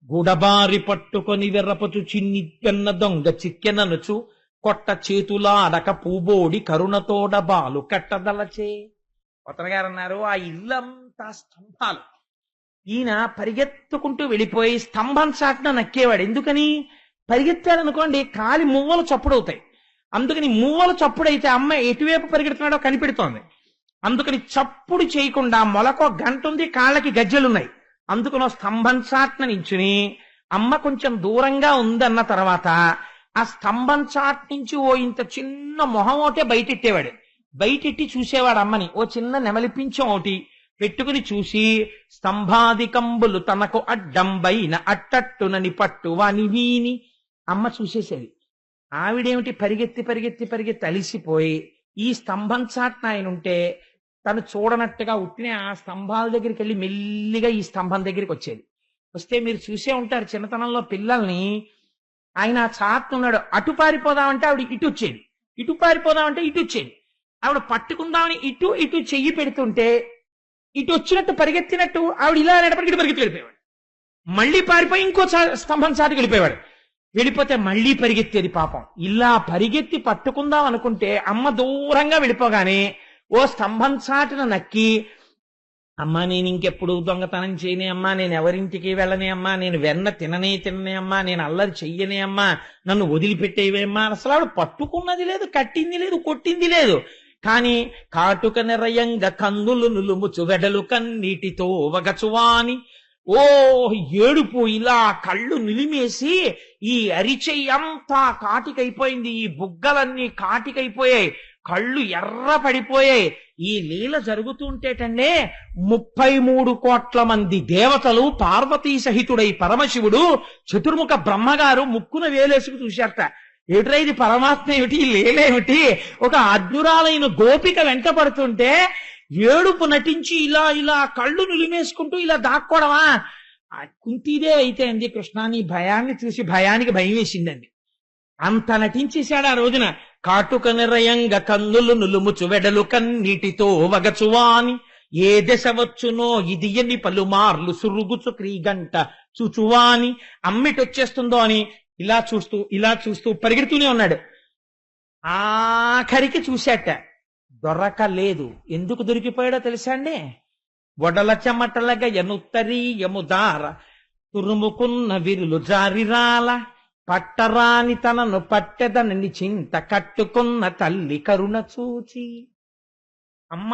గుడబారి పట్టుకొని వెర్రపచు చిన్ని పెన్న దొంగ చిక్కెననుచు కొట్ట చేతులాడక పూబోడి కరుణతోడ బాలు కట్టదలచే. కొత్తన గారు అన్నారు, ఆ ఇల్లంతా స్తంభాలు. ఈయన పరిగెత్తుకుంటూ వెళ్ళిపోయి స్తంభం చాటున నక్కేవాడు. ఎందుకని? పరిగెత్తాడు అనుకోండి, కాలి మువ్వలు చప్పుడవుతాయి. అందుకని మువ్వలు చప్పుడైతే అమ్మ ఎటువైపు పరిగెడుతున్నాడో కనిపెడుతోంది. అందుకని చప్పుడు చేయకుండా, మొలకో గంట ఉంది, కాళ్ళకి గజ్జెలున్నాయి, అందుకనో స్తంభం చాట్న నించుని అమ్మ కొంచెం దూరంగా ఉందన్న తర్వాత ఆ స్తంభం చాట్ నుంచి ఓ ఇంత చిన్న మొహం ఒకటే బయటెట్టేవాడు. బయటెట్టి చూసేవాడు అమ్మని. ఓ చిన్న నెమలిపించం ఒకటి పెట్టుకుని చూసి స్తంభాదికంబులు తనకు అడ్డంబైన అట్టట్టునని పట్టు వాని వీని అమ్మ చూసేసేది. ఆవిడేమిటి పరిగెత్తి పరిగెత్తి పరిగెత్తి అలిసిపోయి ఈ స్తంభం చాట్న ఆయన ఉంటే తను చూడనట్టుగా ఉట్టినే ఆ స్తంభాల దగ్గరికి వెళ్ళి మెల్లిగా ఈ స్తంభం దగ్గరికి వచ్చేది. వస్తే మీరు చూసే ఉంటారు చిన్నతనంలో పిల్లల్ని, ఆయన చాటున్నాడు, అటు పారిపోదామంటే ఆవిడ ఇటు వచ్చేది, ఇటు పారిపోదామంటే ఇటు వచ్చేది. ఆవిడ పట్టుకుందామని ఇటు ఇటు చెయ్యి పెడుతుంటే ఇటు వచ్చినట్టు పరిగెత్తినట్టు ఆవిడ ఇలా అనేటప్పటికి ఇటు పరిగెత్తి వెళ్ళిపోయేవాడు. మళ్ళీ పారిపోయి ఇంకో స్తంభం చాటుకు వెళ్ళిపోయేవాడు. వెళ్ళిపోతే మళ్ళీ పరిగెత్తేది పాపం. ఇలా పరిగెత్తి పట్టుకుందాం అనుకుంటే అమ్మ దూరంగా వెళ్ళిపోగానే ఓ స్తంభం చాటున నక్కి, అమ్మా నేను ఇంకెప్పుడు దొంగతనం చేయనే అమ్మా, నేను ఎవరింటికి వెళ్ళనే అమ్మా, నేను వెన్న తిననే అమ్మా, నేను అల్లరి చెయ్యనే అమ్మా, నన్ను వదిలిపెట్టేవేమ్మా. అసలు ఆవిడ పట్టుకున్నది లేదు, కట్టింది లేదు, కొట్టింది లేదు. కాని కాటుక నిరయంగా కందులు నులుముచు వెడలు కన్నీటితో వగచువాని ఓ ఏడుపు, ఇలా కళ్ళు నిలిమేసి ఈ అరిచెయ్యంతా కాటికైపోయింది, ఈ బుగ్గలన్నీ కాటికైపోయాయి, కళ్ళు ఎర్ర పడిపోయాయి. ఈ లీల జరుగుతుంటేటండే 33 కోట్ల మంది దేవతలు పార్వతీ సహితుడై పరమశివుడు చతుర్ముఖ బ్రహ్మగారు ముక్కున వేలేసుకు చూశారట. ఏట్రా ఇది పరమాత్మ ఏమిటి, లీలేమిటి? ఒక అద్భురాలైన గోపిక వెంట పడుతుంటే ఏడుపు నటించి ఇలా ఇలా కళ్ళు నిలిమేసుకుంటూ ఇలా దాక్కోవడమా? కుంతిదే అయితే అంది, కృష్ణ నీ భయాన్ని చూసి భయానికి భయం వేసిందండి. అంత నటించేశాడు ఆ రోజున. కాటుక నిరయంగా కందులు నులుముచు వెడలు కన్నీటితో వగచువాని ఏ దశ వచ్చునో ఇది ఎన్ని పలుమార్లు సురుగుచు క్రీగంట చూచువాని. అమ్మిటొచ్చేస్తుందో అని ఇలా చూస్తూ పరిగెడుతూనే ఉన్నాడు. ఆఖరికి చూశాట, దొరకలేదు. ఎందుకు దొరికిపోయాడో తెలుసా అండి? వడల చెమటలగా ఎనుత్తరీయముదార తురుముకున్న విరులు జారిరాల పట్టరాని తనను పట్టెదనని చింత కట్టుకున్న తల్లి కరుణ చూచి. అమ్మ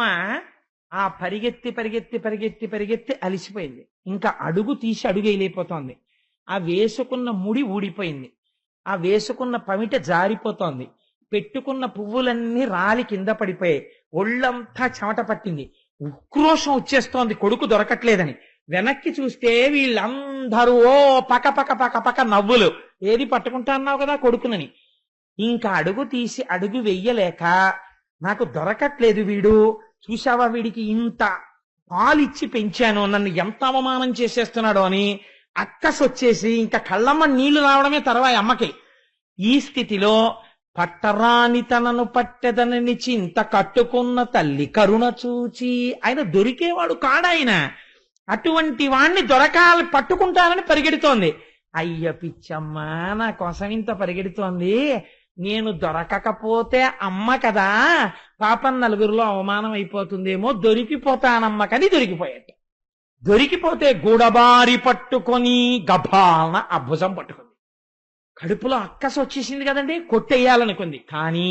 ఆ పరిగెత్తి పరిగెత్తి పరిగెత్తి పరిగెత్తి అలిసిపోయింది. ఇంకా అడుగు తీసి అడుగేయలేకపోతోంది. ఆ వేసుకున్న ముడి ఊడిపోయింది, ఆ వేసుకున్న పమిట జారిపోతోంది, పెట్టుకున్న పువ్వులన్నీ రాలి కింద పడిపోయాయి, ఒళ్ళంతా చెమట పట్టింది. ఉక్రోషం వచ్చేస్తోంది కొడుకు దొరకట్లేదని. వెనక్కి చూస్తే వీళ్ళందరూ ఓ పక పక పక పక నవ్వులు. ఏది పట్టుకుంటా అన్నావు కదా కొడుకునని. ఇంకా అడుగు తీసి అడుగు వెయ్యలేక, నాకు దొరకట్లేదు వీడు, చూసావా వీడికి ఇంత పాలిచ్చి పెంచాను, నన్ను ఎంత అవమానం చేసేస్తున్నాడు అని అక్కసొచ్చేసి ఇంకా కళ్ళమ్మ నీళ్లు రావడమే తర్వాయి అమ్మకి. ఈ స్థితిలో పట్టరాని తనను పట్టెదనని చింత కట్టుకున్న తల్లి కరుణ చూచి. ఆయన దొరికేవాడు కాడాయన, అటువంటి వాణ్ణి దొరకాలి పట్టుకుంటానని పరిగెడుతోంది. అయ్య పిచ్చమ్మ నా కోసం ఇంత పరిగెడుతోంది, నేను దొరకకపోతే అమ్మ కదా పాపం నలుగురిలో అవమానం అయిపోతుందేమో, దొరికిపోతానమ్మకని దొరికిపోయాట. దొరికిపోతే గూడబారి పట్టుకొని గభాలన ఆ భుజం పట్టుకుంది. కడుపులో అక్కస వచ్చేసింది కదండి, కొట్టేయాలనుకుంది. కానీ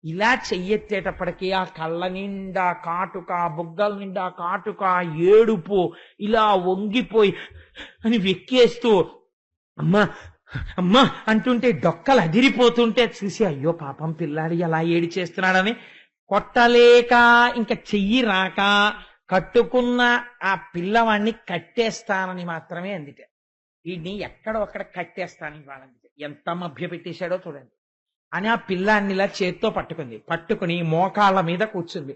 ఇలా చెయ్యెత్తేటప్పటికీ ఆ కళ్ళ నిండా కాటుక, బుగ్గల నిండా కాటుక, ఏడుపు, ఇలా వంగిపోయి అని వెక్కేస్తూ అమ్మా అమ్మా అంటుంటే డొక్కలు అదిరిపోతుంటే చూసి అయ్యో పాపం పిల్లాడి ఎలా ఏడి చేస్తున్నాడని కొట్టలేక ఇంకా చెయ్యి రాక కట్టుకున్న ఆ పిల్లవాడిని కట్టేస్తానని మాత్రమే అందిట. వీడిని ఎక్కడో అక్కడ కట్టేస్తాను ఇవ్వాలంటే ఎంత మభ్య పెట్టేశాడో చూడండి అని ఆ పిల్లాన్నిలా చేత్తో పట్టుకుని మోకాళ్ళ మీద కూర్చుంది.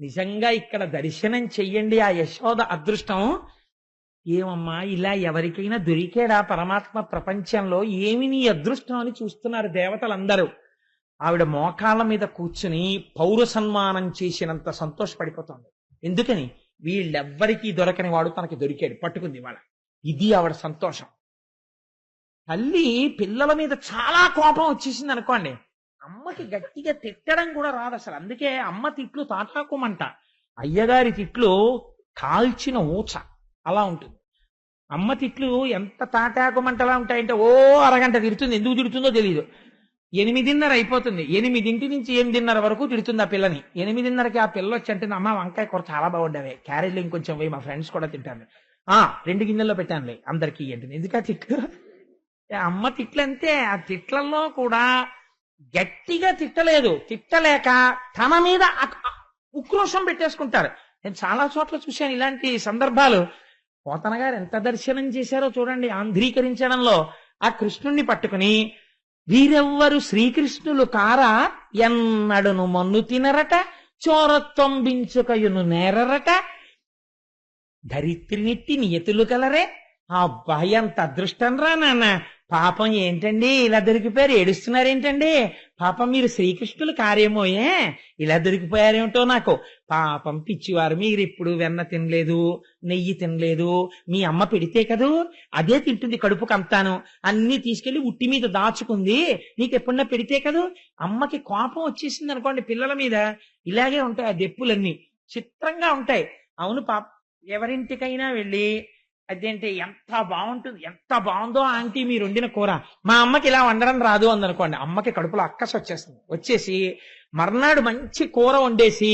నిజంగా ఇక్కడ దర్శనం చెయ్యండి ఆ యశోద అదృష్టం. ఏమమ్మా ఇలా ఎవరికైనా దొరికాడా పరమాత్మ ప్రపంచంలో? ఏమి నీ అదృష్టం అని చూస్తున్నారు దేవతలందరూ. ఆవిడ మోకాళ్ళ మీద కూర్చుని పౌర సన్మానం చేసినంత సంతోషపడిపోతుంది. ఎందుకని వీళ్ళెవ్వరికీ దొరకని వాడు తనకి దొరికాడు, పట్టుకుంది వాళ్ళ. ఇది ఆవిడ సంతోషం. తల్లి పిల్లల మీద చాలా కోపం వచ్చేసింది అనుకోండి, అమ్మకి గట్టిగా తిట్టడం కూడా రాదు అసలు. అందుకే అమ్మ తిట్లు తాటాకుమంట, అయ్యగారి తిట్లు కాల్చిన ఊచ అలా ఉంటుంది. అమ్మ తిట్లు ఎంత తాటాకుమంటలా ఉంటాయంటే ఓ అరగంట తిడుతుంది. ఎందుకు తిడుతుందో తెలియదు. 8:30 అయిపోతుంది, 8 నుంచి 8:30 వరకు తిడుతుంది ఆ పిల్లని. 8:30కి ఆ పిల్ల వచ్చి అంటుంది, అమ్మ వంకాయ కూర చాలా బాగుండవే, క్యారెట్లు ఇంకొంచెం పోయి మా ఫ్రెండ్స్ కూడా తింటాను. 2 గిన్నెల్లో పెట్టానులే అందరికీ అంటుంది. ఎందుకు ఆ తిట్లు? అమ్మ తిట్లు అంతే. ఆ తిట్లలో కూడా గట్టిగా తిట్టలేదు, తిట్టలేక తన మీద ఉక్రోషం పెట్టేసుకుంటారు. నేను చాలా చోట్ల చూశాను ఇలాంటి సందర్భాలు. పోతన గారు ఎంత దర్శనం చేశారో చూడండి ఆంధ్రీకరించడంలో. ఆ కృష్ణుణ్ణి పట్టుకుని, వీరెవ్వరు శ్రీకృష్ణులు కారా, ఎన్నడును మన్ను తినరట, చోరత్వంబించుకయును నేరరట, ధరిత్రినిట్టి నియతులు కలరే. ఆ అబ్బాయి ఎంత అదృష్టం రా నాన్న. పాపం ఏంటండి ఇలా దొరికిపోయారు, ఏడుస్తున్నారేంటండి? పాపం మీరు శ్రీకృష్ణులు కార్యమోయే, ఇలా దొరికిపోయారేమిటో నాకు. పాపం పిచ్చివారు, మీరు ఎప్పుడు వెన్న తినలేదు, నెయ్యి తినలేదు, మీ అమ్మ పెడితే కదూ అదే తింటుంది కడుపుకు అంతాను, అన్ని తీసుకెళ్లి ఉట్టి మీద దాచుకుంది, నీకు ఎప్పుడన్నా పెడితే కదూ. అమ్మకి కోపం వచ్చేసింది అనుకోండి పిల్లల మీద, ఇలాగే ఉంటాయి ఆ దెప్పులన్నీ, చిత్రంగా ఉంటాయి. అవును పాప, ఎవరింటికైనా వెళ్ళి అదేంటి ఎంత బాగుంటుంది, ఎంత బాగుందో ఆంటీ మీరు వండిన కూర, మా అమ్మకి ఇలా వండడం రాదు అందనుకోండి, అమ్మకి కడుపులో అక్కసు వచ్చేస్తుంది. వచ్చేసి మర్నాడు మంచి కూర వండేసి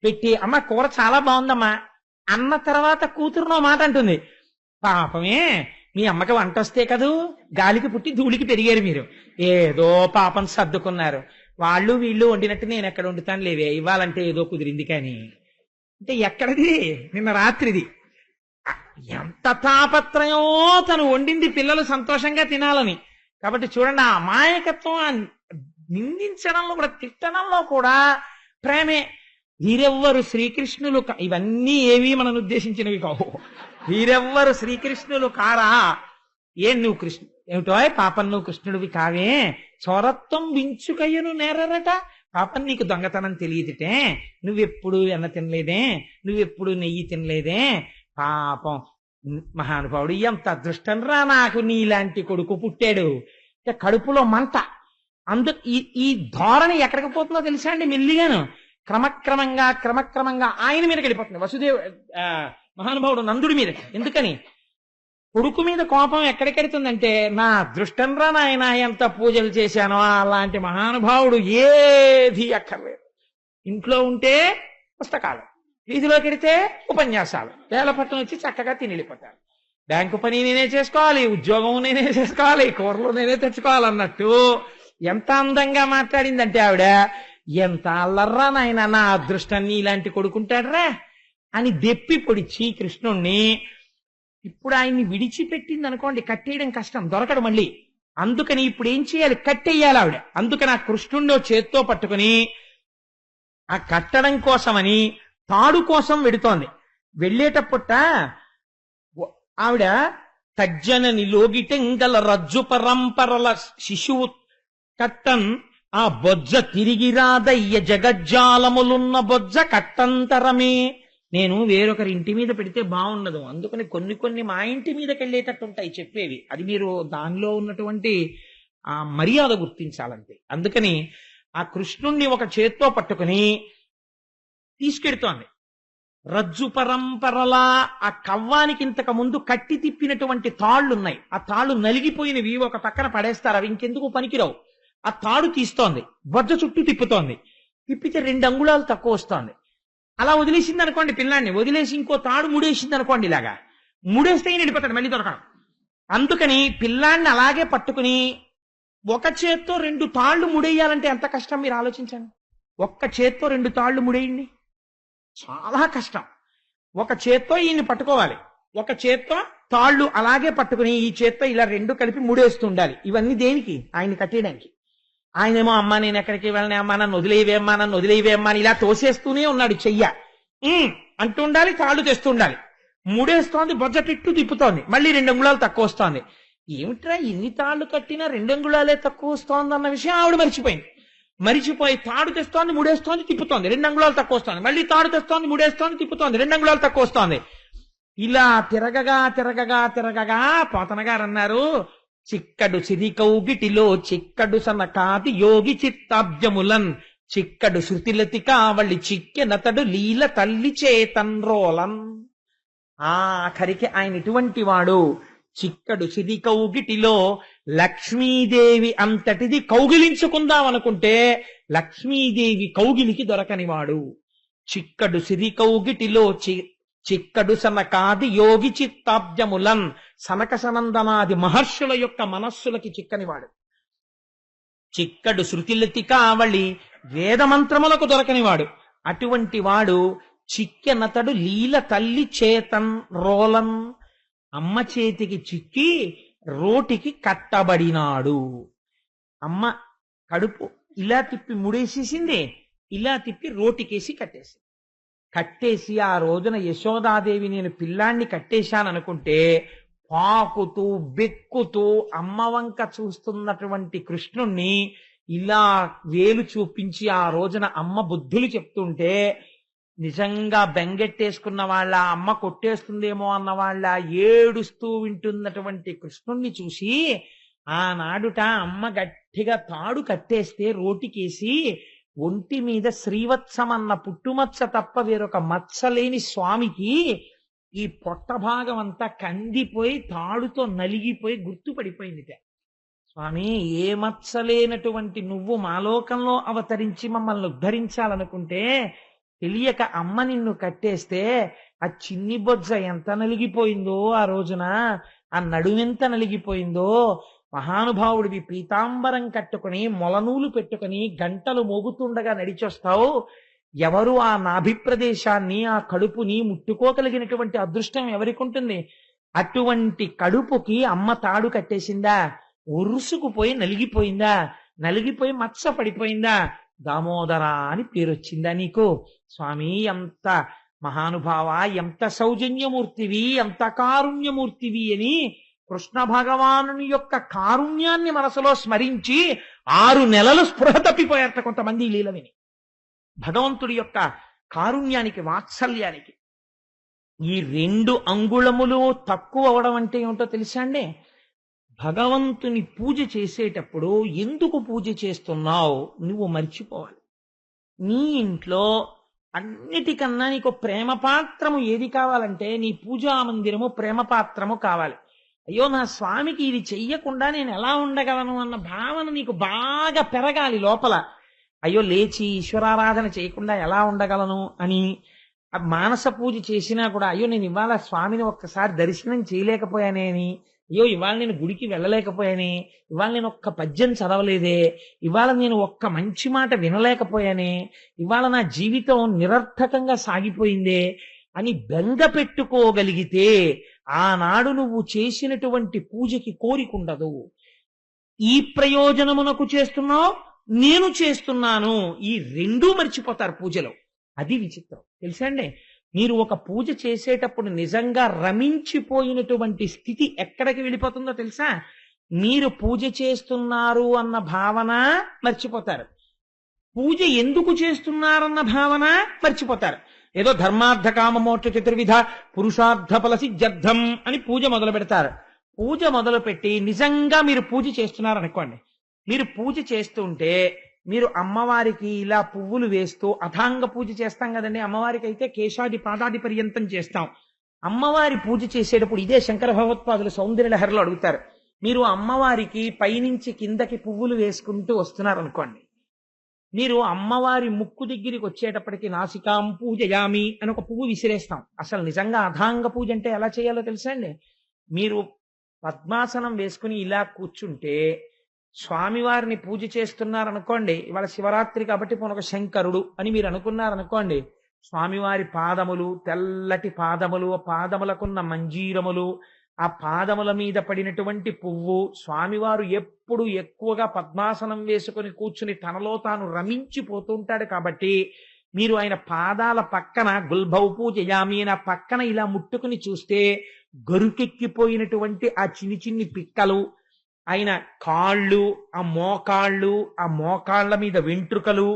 పెట్టి, అమ్మ కూర చాలా బాగుందమ్మా అన్న తర్వాత కూతురునో మాట అంటుంది. పాపమే, మీ అమ్మకి వంట వస్తే కదూ, గాలికి పుట్టి ధూళికి పెరిగారు మీరు, ఏదో పాపం సర్దుకున్నారు. వాళ్ళు వీళ్ళు వండినట్టు నేను ఎక్కడ వండుతాను లేవే, ఇవ్వాలంటే ఏదో కుదిరింది కానీ. అంటే ఎక్కడది? నిన్న రాత్రిది. ఎంత తాపత్రయమో తను వండింది పిల్లలు సంతోషంగా తినాలని. కాబట్టి చూడండి, ఆ అమాయకత్వం నిందించడంలో కూడా, తిట్టడంలో కూడా ప్రేమే. వీరెవ్వరు శ్రీకృష్ణులు, ఇవన్నీ ఏవి మనను ఉద్దేశించినవి కావు. వీరెవ్వరు శ్రీకృష్ణులు కారా, నువ్వు కృష్ణ ఏమిటో పాపం, నువ్వు కృష్ణుడివి కావే, చోరత్వం వించుకయ్యను నేరరట. పాపం నీకు దొంగతనం తెలియదుటే, నువ్వెప్పుడు వెన్న తినలేదే, నువ్వెప్పుడు నెయ్యి తినలేదే. పాపం మహానుభావుడు, ఎంత అదృష్టం రా నాకు నీలాంటి కొడుకు పుట్టాడు. కడుపులో మంట. ఈ ధోరణి ఎక్కడికి పోతుందో తెలుసా అండి? మెల్లిగాను క్రమక్రమంగా ఆయన మీదకి వెళ్ళిపోతుంది. వసుదేవ్ మహానుభావుడు నందుడి మీద. ఎందుకని? కొడుకు మీద కోపం ఎక్కడికెడుతుందంటే, నా అదృష్టం రా నాయన, ఎంత పూజలు చేశానో. అలాంటి మహానుభావుడు ఏది అక్కర్లేదు. ఇంట్లో ఉంటే పుస్తకాలు, వీధిలోకి వెడితే ఉపన్యాసాలు, వేలపట్నం వచ్చి చక్కగా తిని వెళ్ళిపోతారు. బ్యాంకు పని నేనే చేసుకోవాలి, ఉద్యోగం నేనే చేసుకోవాలి, కూరలు నేనే తెచ్చుకోవాలన్నట్టు ఎంత అందంగా మాట్లాడిందంటే ఆవిడ, ఎంత అల్లర్రా నాయన, నా అదృష్టాన్ని ఇలాంటి కొడుకుంటాడరా అని దెప్పి పొడిచి కృష్ణుణ్ణి. ఇప్పుడు ఆయన్ని విడిచిపెట్టింది అనుకోండి, కట్టేయడం కష్టం, దొరకడు మళ్ళీ. అందుకని ఇప్పుడు ఏం చేయాలి? కట్టేయాలి ఆవిడ. అందుకని ఆ కృష్ణుణ్ణి చేత్తో పట్టుకుని ఆ కట్టడం కోసమని తాడు కోసం వెడుతోంది. వెళ్ళేటప్పుట ఆవిడ తజ్జనని లోగిటెంగల రజ్జు పరంపరల శిశువు కట్టన్, ఆ బొజ్జ తిరిగి రాదయ్య జగజ్జాలములున్న బొజ్జ కట్టంతరమే. నేను వేరొకరి ఇంటి మీద పెడితే బాగుండదు, అందుకని కొన్ని మా ఇంటి మీదకి వెళ్ళేటట్టు ఉంటాయి చెప్పేవి. అది మీరు దానిలో ఉన్నటువంటి ఆ మర్యాద గుర్తించాలంతే. అందుకని ఆ కృష్ణుణ్ణి ఒక చేత్తో పట్టుకుని తీసుకెడుతోంది. రజ్జు పరంపరలా ఆ కవ్వానికి ఇంతకు ముందు కట్టి తిప్పినటువంటి తాళ్లున్నాయి, ఆ తాళ్లు నలిగిపోయినవి ఒక పక్కన పడేస్తారు, అవి ఇంకెందుకు పనికిరావు. ఆ తాడు తీస్తోంది, బొజ్జ చుట్టూ తిప్పుతోంది, తిప్పితే 2 అంగుళాలు తక్కువ వస్తోంది. అలా వదిలేసింది అనుకోండి పిల్లాన్ని, వదిలేసి ఇంకో తాడు ముడేసింది అనుకోండి, ఇలాగా ముడేస్తే వెళ్ళిపోతాడు, మళ్ళీ దొరకడం. అందుకని పిల్లాన్ని అలాగే పట్టుకుని ఒక చేత్తో 2 తాళ్లు ముడేయాలంటే ఎంత కష్టం మీరు ఆలోచించండి. ఒక్క చేత్తో 2 తాళ్లు ముడేయండి, చాలా కష్టం. ఒక చేత్తో ఈయన్ని పట్టుకోవాలి, ఒక చేత్తో తాళ్లు అలాగే పట్టుకుని ఈ చేత్తో ఇలా 2 కలిపి ముడేస్తూ ఉండాలి. ఇవన్నీ దేనికి? ఆయన్ని కట్టేయడానికి. ఆయనేమో అమ్మా నేను ఎక్కడికి వెళ్ళనే, అమ్మా నన్ను వదిలేవేమ్మా, నన్ను వదిలేవేమ్మా అని ఇలా తోసేస్తూనే ఉన్నాడు. చెయ్య అంటూ ఉండాలి, తాళ్లు తెస్తూ ఉండాలి. ముడేస్తోంది, బొజ్జ తిట్టు తిప్పుతోంది, మళ్ళీ 2 అంగుళాలు తక్కువ వస్తోంది. ఏమిట్రా ఇన్ని తాళ్లు కట్టినా 2 అంగుళాలే తక్కువ వస్తోంది అన్న విషయం ఆవిడ మర్చిపోయింది. మరిచిపోయి తాడు తెస్తోంది, ముడేస్తోంది, తిప్పుతోంది, 2 అంగుళాలు తక్కువ వస్తోంది, మళ్ళీ తాడు తెస్తోంది, ముడేస్తోంది, తిప్పుతోంది, 2 అంగుళాలు తక్కువ వస్తోంది. ఇలా తిరగగా తిరగగా తిరగగా పోతన గారు అన్నారు, చిక్కడు సిరికౌగిటిలో చిక్కడు సనకాది యోగి చిత్తాబ్జములన్ చిక్కడు శృతిలతి కావళి చిక్కెనతడు లీల తల్లి చేతన్రోలన్. ఆఖరికి ఆయన ఇటువంటి వాడు. చిక్కడు సిరికౌగిటిలో లక్ష్మీదేవి అంతటిది కౌగిలించుకుందాం అనుకుంటే లక్ష్మీదేవి కౌగిలికి దొరకనివాడు. చిక్కడు సిరికౌగిటిలో చిక్కడు సనకాది యోగి చిత్తాబ్జములన్ సనక సనందనాది మహర్షుల యొక్క మనస్సులకి చిక్కనివాడు. చిక్కడు శృతిలతి కావళి వేదమంత్రములకు దొరకనివాడు. అటువంటి వాడు చిక్కెనతడు లీల తల్లి చేతన్ రోలన్, అమ్మ చేతికి చిక్కి రోటికి కట్టబడినాడు. అమ్మ కడుపు ఇలా తిప్పి ముడేసేసింది, ఇలా తిప్పి రోటికేసి కట్టేసి ఆ రోజున యశోదాదేవి నేను పిల్లాన్ని కట్టేశాననుకుంటే పాకుతూ బెక్కుతూ అమ్మ వంక చూస్తున్నటువంటి కృష్ణుణ్ణి ఇలా వేలు చూపించి ఆ రోజున అమ్మ బుద్ధులు చెప్తుంటే నిజంగా బెంగెట్టేసుకున్న వాళ్ళ, అమ్మ కొట్టేస్తుందేమో అన్న వాళ్ళ ఏడుస్తూ వింటున్నటువంటి కృష్ణుణ్ణి చూసి ఆనాడుట అమ్మ గట్టిగా తాడు కట్టేస్తే రోటికేసి ఒంటి మీద శ్రీవత్సం అన్న పుట్టుమచ్చ తప్ప వేరొక మచ్చలేని స్వామికి ఈ పొట్ట భాగం అంతా కందిపోయి తాడుతో నలిగిపోయి గుర్తుపడిపోయిందిట. స్వామి, ఏ మచ్చలేనటువంటి నువ్వు మాలోకంలో అవతరించి మమ్మల్ని ఉద్ధరించాలనుకుంటే తెలియక అమ్మ నిన్ను కట్టేస్తే ఆ చిన్ని బొజ్జ ఎంత నలిగిపోయిందో ఆ రోజున, ఆ నడుమెంత నలిగిపోయిందో. మహానుభావుడివి పీతాంబరం కట్టుకుని మొలనూలు పెట్టుకుని గంటలు మోగుతుండగా నడిచొస్తావు. ఎవరు ఆ నాభి ప్రదేశాన్ని, ఆ కడుపుని ముట్టుకోగలిగినటువంటి అదృష్టం ఎవరికి ఉంటుంది? అటువంటి కడుపుకి అమ్మ తాడు కట్టేసిందా? ఉరుసుకుపోయి నలిగిపోయిందా? నలిగిపోయి మచ్చ పడిపోయిందా? దామోదర అని పేరొచ్చిందా నీకు? స్వామి, ఎంత మహానుభావ, ఎంత సౌజన్యమూర్తివి, ఎంత కారుణ్యమూర్తివి అని కృష్ణ భగవానుని యొక్క కారుణ్యాన్ని మనసులో స్మరించి 6 నెలలు స్పృహ తప్పిపోయారట కొంతమంది ఈ లీల విని. భగవంతుడి యొక్క కారుణ్యానికి, వాత్సల్యానికి. ఈ 2 అంగుళములు తక్కువ అవడం అంటే ఏమిటో తెలుసా అండి? భగవంతుని పూజ చేసేటప్పుడు ఎందుకు పూజ చేస్తున్నావు నువ్వు మర్చిపోవాలి. నీ ఇంట్లో అన్నిటికన్నా నీకు ప్రేమ పాత్రము ఏది కావాలంటే నీ పూజా మందిరము ప్రేమ పాత్రము కావాలి. అయ్యో, నా స్వామికి ఇది చెయ్యకుండా నేను ఎలా ఉండగలను అన్న భావన నీకు బాగా పెరగాలి లోపల. అయ్యో, లేచి ఈశ్వరారాధన చేయకుండా ఎలా ఉండగలను అని. మానస పూజ చేసినా కూడా అయ్యో నేను ఇవాళ స్వామిని ఒక్కసారి దర్శనం చేయలేకపోయానే అని, అయ్యో ఇవాళ నేను గుడికి వెళ్ళలేకపోయానే, ఇవాళ నేను ఒక్క పద్యం చదవలేదే, ఇవాళ నేను ఒక్క మంచి మాట వినలేకపోయానే, ఇవాళ నా జీవితం నిరర్థకంగా సాగిపోయిందే అని బెంగ పెట్టుకోగలిగితే ఆనాడు నువ్వు చేసినటువంటి పూజకి కోరికుండదు. ఈ ప్రయోజనమునకు చేస్తున్నావు, నేను చేస్తున్నాను, ఈ 2 మర్చిపోతారు పూజలో. అది విచిత్రం తెలుసా అండి? మీరు ఒక పూజ చేసేటప్పుడు నిజంగా రమించిపోయినటువంటి స్థితి ఎక్కడికి వెళ్ళిపోతుందో తెలుసా? మీరు పూజ చేస్తున్నారు అన్న భావన మర్చిపోతారు, పూజ ఎందుకు చేస్తున్నారన్న భావన మర్చిపోతారు. ఏదో ధర్మార్థ కామ మోక్ష చతుర్విధ పురుషార్థ ఫల సిద్ధ్యర్థం అని పూజ మొదలు పెడతారు. పూజ మొదలు పెట్టి నిజంగా మీరు పూజ చేస్తున్నారనుకోండి, మీరు పూజ చేస్తుంటే మీరు అమ్మవారికి ఇలా పువ్వులు వేస్తూ అథాంగ పూజ చేస్తాం కదండి. అమ్మవారికి అయితే కేశాది పాదాది పర్యంతం చేస్తాం. అమ్మవారి పూజ చేసేటప్పుడు ఇదే శంకర భగవత్పాదులు సౌందర్యలహరిలో అడుగుతారు. మీరు అమ్మవారికి పైనుంచి కిందకి పువ్వులు వేసుకుంటూ వస్తున్నారు అనుకోండి, మీరు అమ్మవారి ముక్కు దగ్గరికి వచ్చేటప్పటికి నాసికాం పూజయామి అని ఒక పువ్వు విసిరేస్తాం. అసలు నిజంగా అథాంగ పూజ అంటే ఎలా చేయాలో తెలుసా అండి? మీరు పద్మాసనం వేసుకుని ఇలా కూర్చుంటే స్వామివారిని పూజ చేస్తున్నారనుకోండి, ఇవాళ శివరాత్రి కాబట్టి ఒక శంకరుడు అని మీరు అనుకున్నారనుకోండి, స్వామివారి పాదములు, తెల్లటి పాదములు, పాదములకున్న మంజీరములు, ఆ పాదముల మీద పడినటువంటి పువ్వు, స్వామివారు ఎప్పుడు ఎక్కువగా పద్మాసనం వేసుకుని కూర్చుని తనలో తాను రమించిపోతుంటాడు కాబట్టి మీరు ఆయన పాదాల పక్కన గుల్భౌ పూజయామి నా పక్కన ఇలా ముట్టుకుని చూస్తే గరుకెక్కిపోయినటువంటి ఆ చిన్ని చిన్ని పిక్కలు, ఆయన కాళ్ళు, ఆ మోకాళ్ళు, ఆ మోకాళ్ళ మీద వెంట్రుకలు,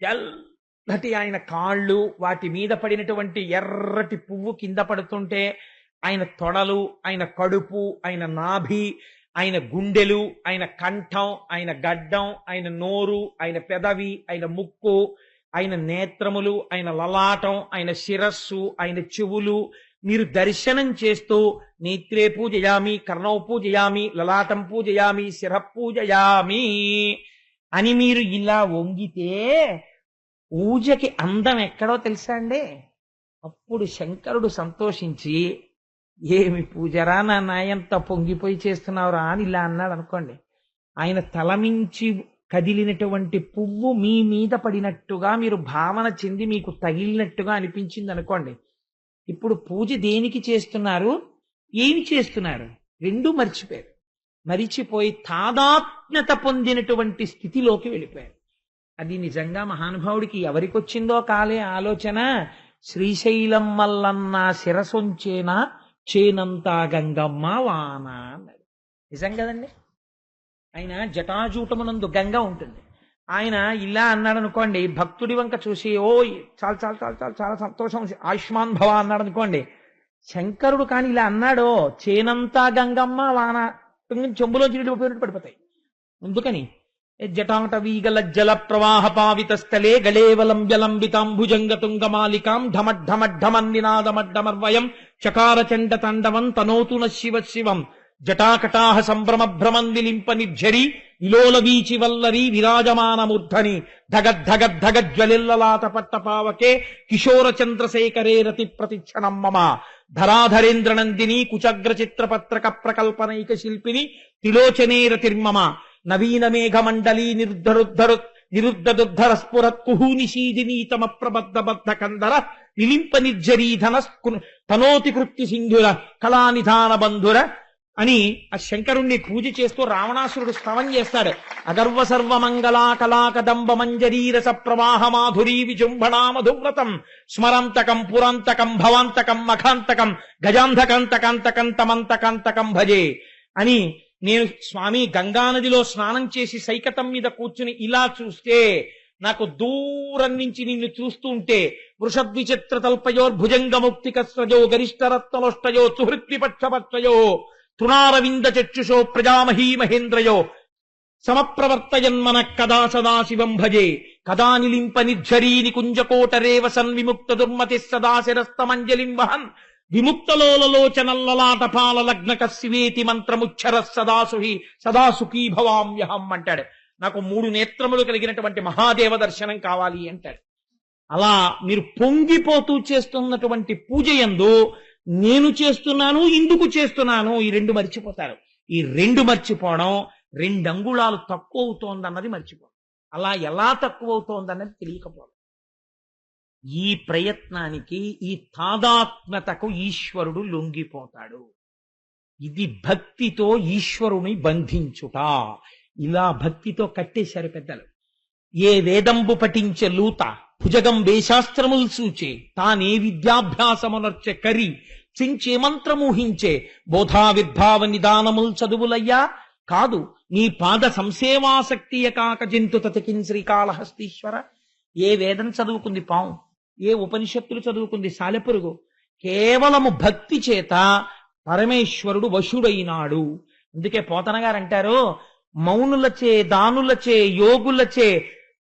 తెల్లటి ఆయన కాళ్ళు, వాటి మీద పడినటువంటి ఎర్రటి పువ్వు కింద పడుతుంటే ఆయన తొడలు, ఆయన కడుపు, ఆయన నాభి, ఆయన గుండెలు, ఆయన కంఠం, ఆయన గడ్డం, ఆయన నోరు, ఆయన పెదవి, ఆయన ముక్కు, ఆయన నేత్రములు, ఆయన లలాటం, ఆయన శిరస్సు, ఆయన చెవులు, మీరు దర్శనం చేస్తూ నేత్రే పూజయామి, కర్ణౌ పూజయామి, లలాటం పూజయామి, శిర పూజయామి అని మీరు ఇలా వంగితే పూజకి అందం ఎక్కడో తెలుసా అండి? అప్పుడు శంకరుడు సంతోషించి, ఏమి పూజరా నాన్న, ఎంత పొంగిపోయి చేస్తున్నావురా అని ఇలా అన్నాడు అనుకోండి. ఆయన తలమించి కదిలినటువంటి పువ్వు మీ మీద పడినట్టుగా మీరు భావన చెంది మీకు తగిలినట్టుగా అనిపించింది అనుకోండి. ఇప్పుడు పూజ దేనికి చేస్తున్నారు, ఏమి చేస్తున్నారు, రెండూ మర్చిపోయారు. మరిచిపోయి తాదాత్మ్యత పొందినటువంటి స్థితిలోకి వెళ్ళిపోయారు. అది నిజంగా మహానుభావుడికి ఎవరికొచ్చిందో కాలే ఆలోచన. శ్రీశైలం మల్లన్న శిరసొంచేనా చేనంతా గంగమ్మ వాన అన్నాడు. నిజం కదండి. ఆయన జటాజూటమునందు గంగ ఉంటుంది. ఆయన ఇలా అన్నాడు అనుకోండి, భక్తుడి వంక చూసి ఓ చాలా చాలా చాలా చాలా చాలా సంతోషం, ఆయుష్మాన్ భవ అన్నాడు అనుకోండి. శంకరుడు కాని ఇలా అన్నాడో, చేనంతా గంగమ్మ వాన, చెంబులో నీళ్లు పడిపోతాయి. ఎందుకని? జటాట వీగల జల ప్రవాహ పావిత స్థలే గళేవలంబ్యలంబితాంభుజంగ తుంగమాలికాం ఢమడ్ఢమడ్ఢమన్నినాదమడ్డమర్వయం చకార చండ తండవం తనోతు శివ శివం జటాకటాహ సంభ్రమ భ్రమం విలింప నిర్ఝరి విలోల వీచి వల్లరి విరాజమానమూర్ధని ధగద్ధగద్ధగజ్వలిల్లలాత పట్టపావకే కిశోర చంద్రశేఖరే రతి ప్రతిక్షణం మమ ధరాధరేంద్ర నందిని కుచగ్ర చిత్రపత్రక ప్రకల్పనైక శిల్పిని తిలోచనే రతిర్మమ నవీన మేఘమండలీ నిరుద్ధరుద్ధర స్ఫురత్ కుహూనిషీదినీతమ ప్రబద్ధ బద్ధ కందర నిలింప నిర్జరీధన తనోతి కృత్తి సింధుర కళానిధాన బంధుర అని ఆ శంకరుణ్ణి పూజ చేస్తూ రావణాసురుడు స్తవం చేస్తాడు. అగర్వ సర్వమంగళా కళాకదంబ మంజరీరస ప్రవాహ మాధురీ విజృంభణా మధువ్రతం స్మరంతకం పురాంతకం భవాంతకం మఖాంతకం గజాంధకంతకంతకం తమంతకంతకం భజే అని. నేను స్వామి గంగానదిలో స్నానం చేసి సైకతం మీద కూర్చుని ఇలా చూస్తే, నాకు దూరం నుంచి నిన్ను చూస్తుంటే వృషద్విచిత్ర తల్పయోర్భుజంగముక్తికస్రజో గరిష్టరత్నలోష్టయో సుహృద్విపక్షపక్షయో తృణారవింద చక్షుషో ప్రజామహీ మహేంద్రయో సమప్రవర్తయన్మన కదా సదాశివం భజే కదా నిలింప నిర్ఝరీ నికుంజకోటరేవ సన్విముక్త దుర్మతి సదాశిరస్తమంజలిం వహన్ విముక్తలోలలోచనల్లలాటపాల లగ్నక శివేతి మంత్రముచ్చర సదాసుహి సదాసుఖీ భవామ్యహం అంటాడు. నాకు 3 నేత్రములు కలిగినటువంటి మహాదేవ దర్శనం కావాలి అంటాడు. అలా మీరు పొంగిపోతూ చేస్తున్నటువంటి పూజ యందు నేను చేస్తున్నాను, ఇందుకు చేస్తున్నాను, ఈ 2 మర్చిపోతారు. ఈ 2 మర్చిపోవడం, 2 అంగుళాలు తక్కువ అవుతోందన్నది మర్చిపోవడం. అలా ఎలా తక్కువ అవుతోందన్నది తెలియకపోవడం. ఈ ప్రయత్నానికి, ఈ తాదాత్మ్యతకు ఈశ్వరుడు లొంగిపోతాడు. ఇది భక్తితో ఈశ్వరుని బంధించుట. ఇలా భక్తితో కట్టేశారు పెద్దలు. ఏ వేదంబు పఠించే లూత భుజగం వేశాస్త్రములు సూచే తానే విద్యాభ్యాసమునర్చె కరి చించే మంత్రమూహించే బోధావిర్భావ నిదానముల్ చదువులయ్యా కాదు నీ పాద సంసేవాసక్తియ కాక జంతు తతికిన్ శ్రీకాళహస్తీశ్వర. ఏ వేదం చదువుకుంది పాము, ఏ ఉపనిషత్తులు చదువుకుంది సాలెపురుగు. కేవలము భక్తి చేత పరమేశ్వరుడు వశుడైనాడు. అందుకే పోతన గారు అంటారు, మౌనులచే దానులచే యోగులచే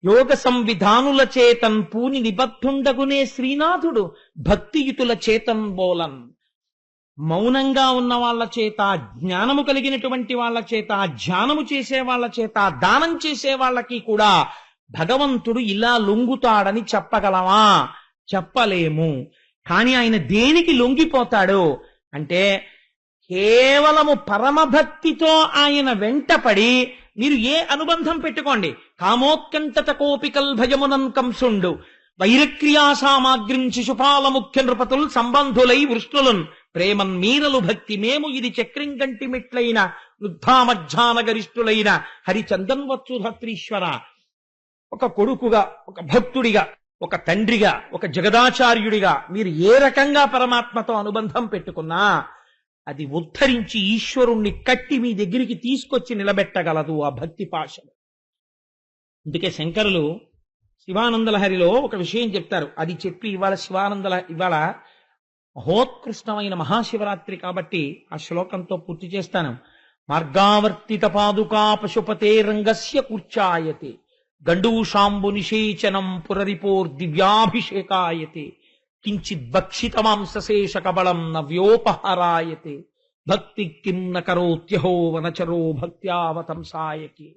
యోగ సంవిధానుల చేతన్ పూని నిబద్ధుండగునే శ్రీనాథుడు భక్తియుతుల చేతన్ బోలన్. మౌనంగా ఉన్న వాళ్ళ చేత, జ్ఞానము కలిగినటువంటి వాళ్ళ చేత, ధ్యానము చేసే వాళ్ళ చేత, దానం చేసే వాళ్ళకి కూడా భగవంతుడు ఇలా లొంగుతాడని చెప్పగలమా? చెప్పలేము. కానీ ఆయన దేనికి లొంగిపోతాడు అంటే, కేవలము పరమభక్తితో ఆయన వెంటపడి మీరు ఏ అనుబంధం పెట్టుకోండి, కామోత్కంఠత కోపికల్ భయమునం కంసుండు వైరక్రియా సామాగ్రిం శిశుపాల ముఖ్య నృపతుల్ సంబంధులై వృష్ణులున్ ప్రేమన్ మీరలు భక్తి మేము ఇది చక్రం గంటి మెట్లైన వృద్ధామధ్యాన గరిష్ఠులైన హరిచందన్వత్సు ధత్రీశ్వర. ఒక కొడుకుగా, ఒక భక్తుడిగా, ఒక తండ్రిగా, ఒక జగదాచార్యుడిగా మీరు ఏ రకంగా పరమాత్మతో అనుబంధం పెట్టుకున్నా అది ఉద్ధరించి ఈశ్వరుణ్ణి కట్టి మీ దగ్గరికి తీసుకొచ్చి నిలబెట్టగలదు ఆ భక్తి పాశం. అందుకే శంకరులు శివానందలహరిలో ఒక విషయం చెప్తారు. అది చెప్పి ఇవాళ మహోత్కృష్టమైన మహాశివరాత్రి కాబట్టి ఆ శ్లోకంతో పూర్తి చేస్తాను. మార్గావర్తిత పాదుకా పశుపతే రంగస్య కూర్చాయతే గండూషాంబు నిషేచనం పురరిపోర్దివ్యాభిషేకాయతే కించిత్ భక్షిత మాంసశేష కబళం నవ్యోపహారాయతే భక్తి కిం న కరోత్యహో వనచరో భక్త్యావతంసాయకే.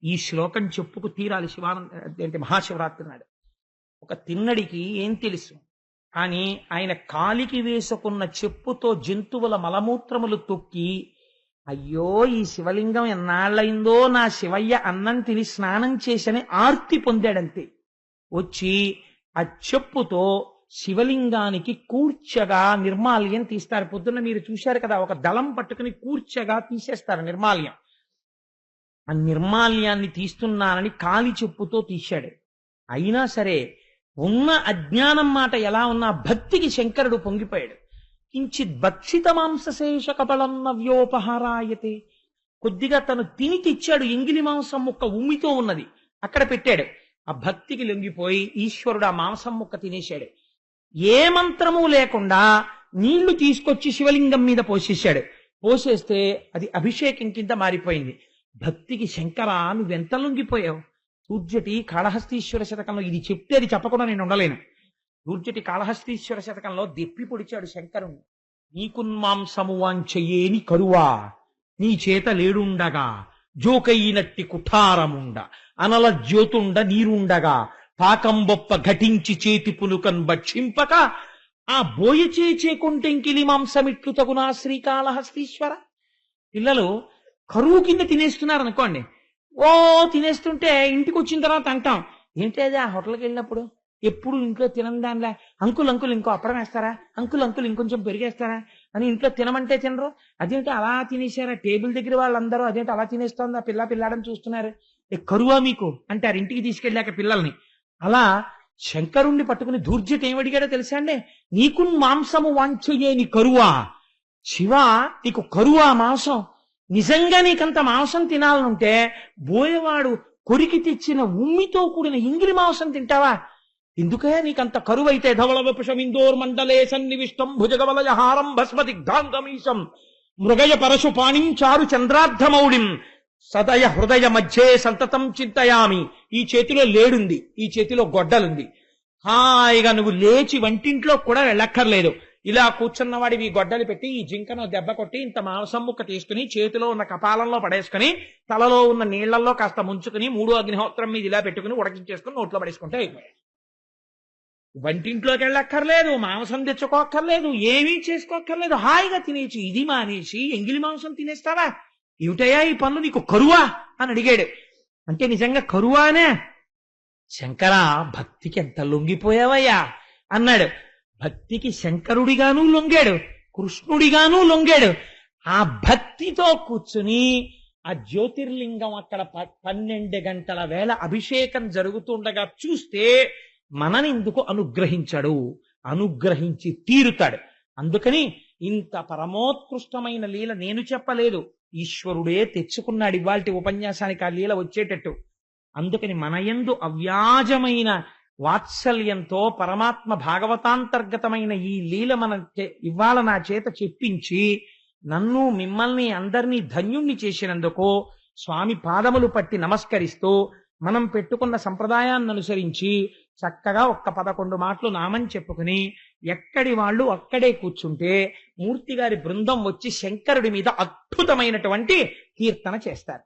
ఈ శ్లోకం చెప్పుకు తీరాలి శివానంద మహాశివరాత్రి నాడు. ఒక తిన్నడికి ఏం తెలుసు, కానీ ఆయన కాలికి వేసుకున్న చెప్పుతో జంతువుల మలమూత్రములు తొక్కి, అయ్యో ఈ శివలింగం ఎన్నాళ్ళయిందో నా శివయ్య అన్నం తిని స్నానం చేసని ఆర్తి పొందాడంతే. వచ్చి ఆ చెప్పుతో శివలింగానికి కూర్చగా నిర్మాల్యం తీస్తారు. పొద్దున్న మీరు చూశారు కదా, ఒక దళం పట్టుకుని కూర్చగా తీసేస్తారు నిర్మాల్యం. ఆ నిర్మాల్యాన్ని తీస్తున్నానని కాలి చెప్పుతో తీశాడు. అయినా సరే ఉన్న అజ్ఞానం మాట ఎలా ఉన్నా భక్తికి శంకరుడు పొంగిపోయాడు. కించిత్ భక్షిత మాంసశేష కపళం నవ్యోపహారాయతే. కొద్దిగా తను తిని తెచ్చాడు, ఎంగిలి మాంసం ముక్క ఉమ్మితో ఉన్నది అక్కడ పెట్టాడు. ఆ భక్తికి లొంగిపోయి ఈశ్వరుడు ఆ మాంసం ముక్క తినేశాడు. ఏ మంత్రము లేకుండా నీళ్లు తీసుకొచ్చి శివలింగం మీద పోసేశాడు. పోసేస్తే అది అభిషేకం కింద మారిపోయింది. భక్తికి శంకర నువ్వెంత లొంగిపోయావు. దూర్జటి కాళహస్తీశ్వర శతకంలో ఇది చెప్తే అది చెప్పకుండా నేను ఉండలేను. దూర్జటి కాళహస్తీశ్వర శతకంలో దెప్పి పొడిచాడు శంకరుణ్ణి. నీకున్మాంసము వాంచయేని కరువా నీ చేత లేడుండగా జోకయినట్టి కుఠారముండ అనల జ్యోతుండ నీరుండగా పాకంబొప్ప ఘటించి చేతి పులుకన్ భక్షింపక ఆ బోయచేచే కొంటెంకిలి మాంసమిట్లు తగునా శ్రీకాళహస్తీశ్వర. పిల్లలు కరువు కింద తినేస్తున్నారు అనుకోండి, ఓ తినేస్తుంటే ఇంటికి వచ్చిన తర్వాత అంటాం, ఏంటి అది ఆ హోటల్కి వెళ్ళినప్పుడు ఎప్పుడు ఇంట్లో తినని దానిలా అంకుల్ ఇంకో అప్పడం వేస్తారా, అంకుల్ ఇంకొంచెం పెరిగేస్తారా అని ఇంట్లో తినమంటే తినరు. అదేంటి అలా తినేశారా, టేబుల్ దగ్గర వాళ్ళందరూ అదేంటి అలా తినేస్తోంది ఆ పిల్లాడని చూస్తున్నారు, కరువా మీకు అంటారు ఇంటికి తీసుకెళ్ళాక పిల్లల్ని. అలా శంకరుణ్ణి పట్టుకుని దూర్జటి ఏమడిగాడో తెలుసా అండి, నీకు మాంసము వాంఛయేని కరువా. శివ నీకు కరువా మాంసం, నిజంగా నీకంత మాంసం తినాలనుంటే బోయవాడు కొరికి తెచ్చిన ఉమ్మితో కూడిన ఇంగిలి మాంసం తింటావా? ఎందుకే నీకంత కరువైతే ధవళ విపుషమిందోర్ మండలే సన్నివిష్టం భుజగవలయహారం భస్మదిగ్ధాంగమీశం మృగయ పరశు పాణించారు చంద్రార్ధమౌళిం సదయ హృదయ మధ్యే సంతతం చింతయామి. ఈ చేతిలో లేడుంది, ఈ చేతిలో గొడ్డలుంది. హాయిగా నువ్వు లేచి వంటింట్లో కూడా వెళ్ళక్కర్లేదు. ఇలా కూర్చున్నవాడివి గొడ్డలు పెట్టి ఈ జింకను దెబ్బ కొట్టి ఇంత మాంసం ముక్క తీసుకుని చేతిలో ఉన్న కపాలంలో పడేసుకుని తలలో ఉన్న నీళ్లలో కాస్త ముంచుకుని 3 అగ్నిహోత్రం మీద ఇలా పెట్టుకుని ఉడకించేసుకుని నోట్లో పడేసుకుంటే అయిపోయాయి. వంటింట్లోకి వెళ్ళక్కర్లేదు, మాంసం తెచ్చుకోక్కర్లేదు, ఏమీ చేసుకోక్కర్లేదు, హాయిగా తినేసి. ఇది మానేసి ఎంగిలి మాంసం తినేస్తావా? ఏమిటయ్యా ఈ పనులు, నీకు కరువా అని అడిగాడు. అంటే నిజంగా కరువానే? శంకర భక్తికి ఎంత లొంగిపోయావయ్యా అన్నాడు. భక్తికి శంకరుడిగాను లొంగాడు, కృష్ణుడిగాను లొంగాడు. ఆ భక్తితో కూర్చుని ఆ జ్యోతిర్లింగం అక్కడ 12 గంటల వేళ అభిషేకం జరుగుతుండగా చూస్తే మననెందుకు అనుగ్రహించాడు, అనుగ్రహించి తీరుతాడు. అందుకని ఇంత పరమోత్కృష్టమైన లీల నేను చెప్పలేదు, ఈశ్వరుడే తెచ్చుకున్నాడు ఇవాల్టి ఉపన్యాసానికి ఆ లీల వచ్చేటట్టు. అందుకని మనయందు అవ్యాజమైన వాత్సల్యంతో పరమాత్మ భాగవతాంతర్గతమైన ఈ లీల ఇవాళ నా చేత చెప్పించి నన్ను మిమ్మల్ని అందరినీ ధన్యుణ్ణి చేసినందుకు స్వామి పాదములు పట్టి నమస్కరిస్తూ మనం పెట్టుకున్న సంప్రదాయాన్ని అనుసరించి చక్కగా 11 మాటలు నామని చెప్పుకుని ఎక్కడి వాళ్ళు అక్కడే కూర్చుంటే మూర్తి గారి బృందం వచ్చి శంకరుడి మీద అద్భుతమైనటువంటి కీర్తన చేస్తారు.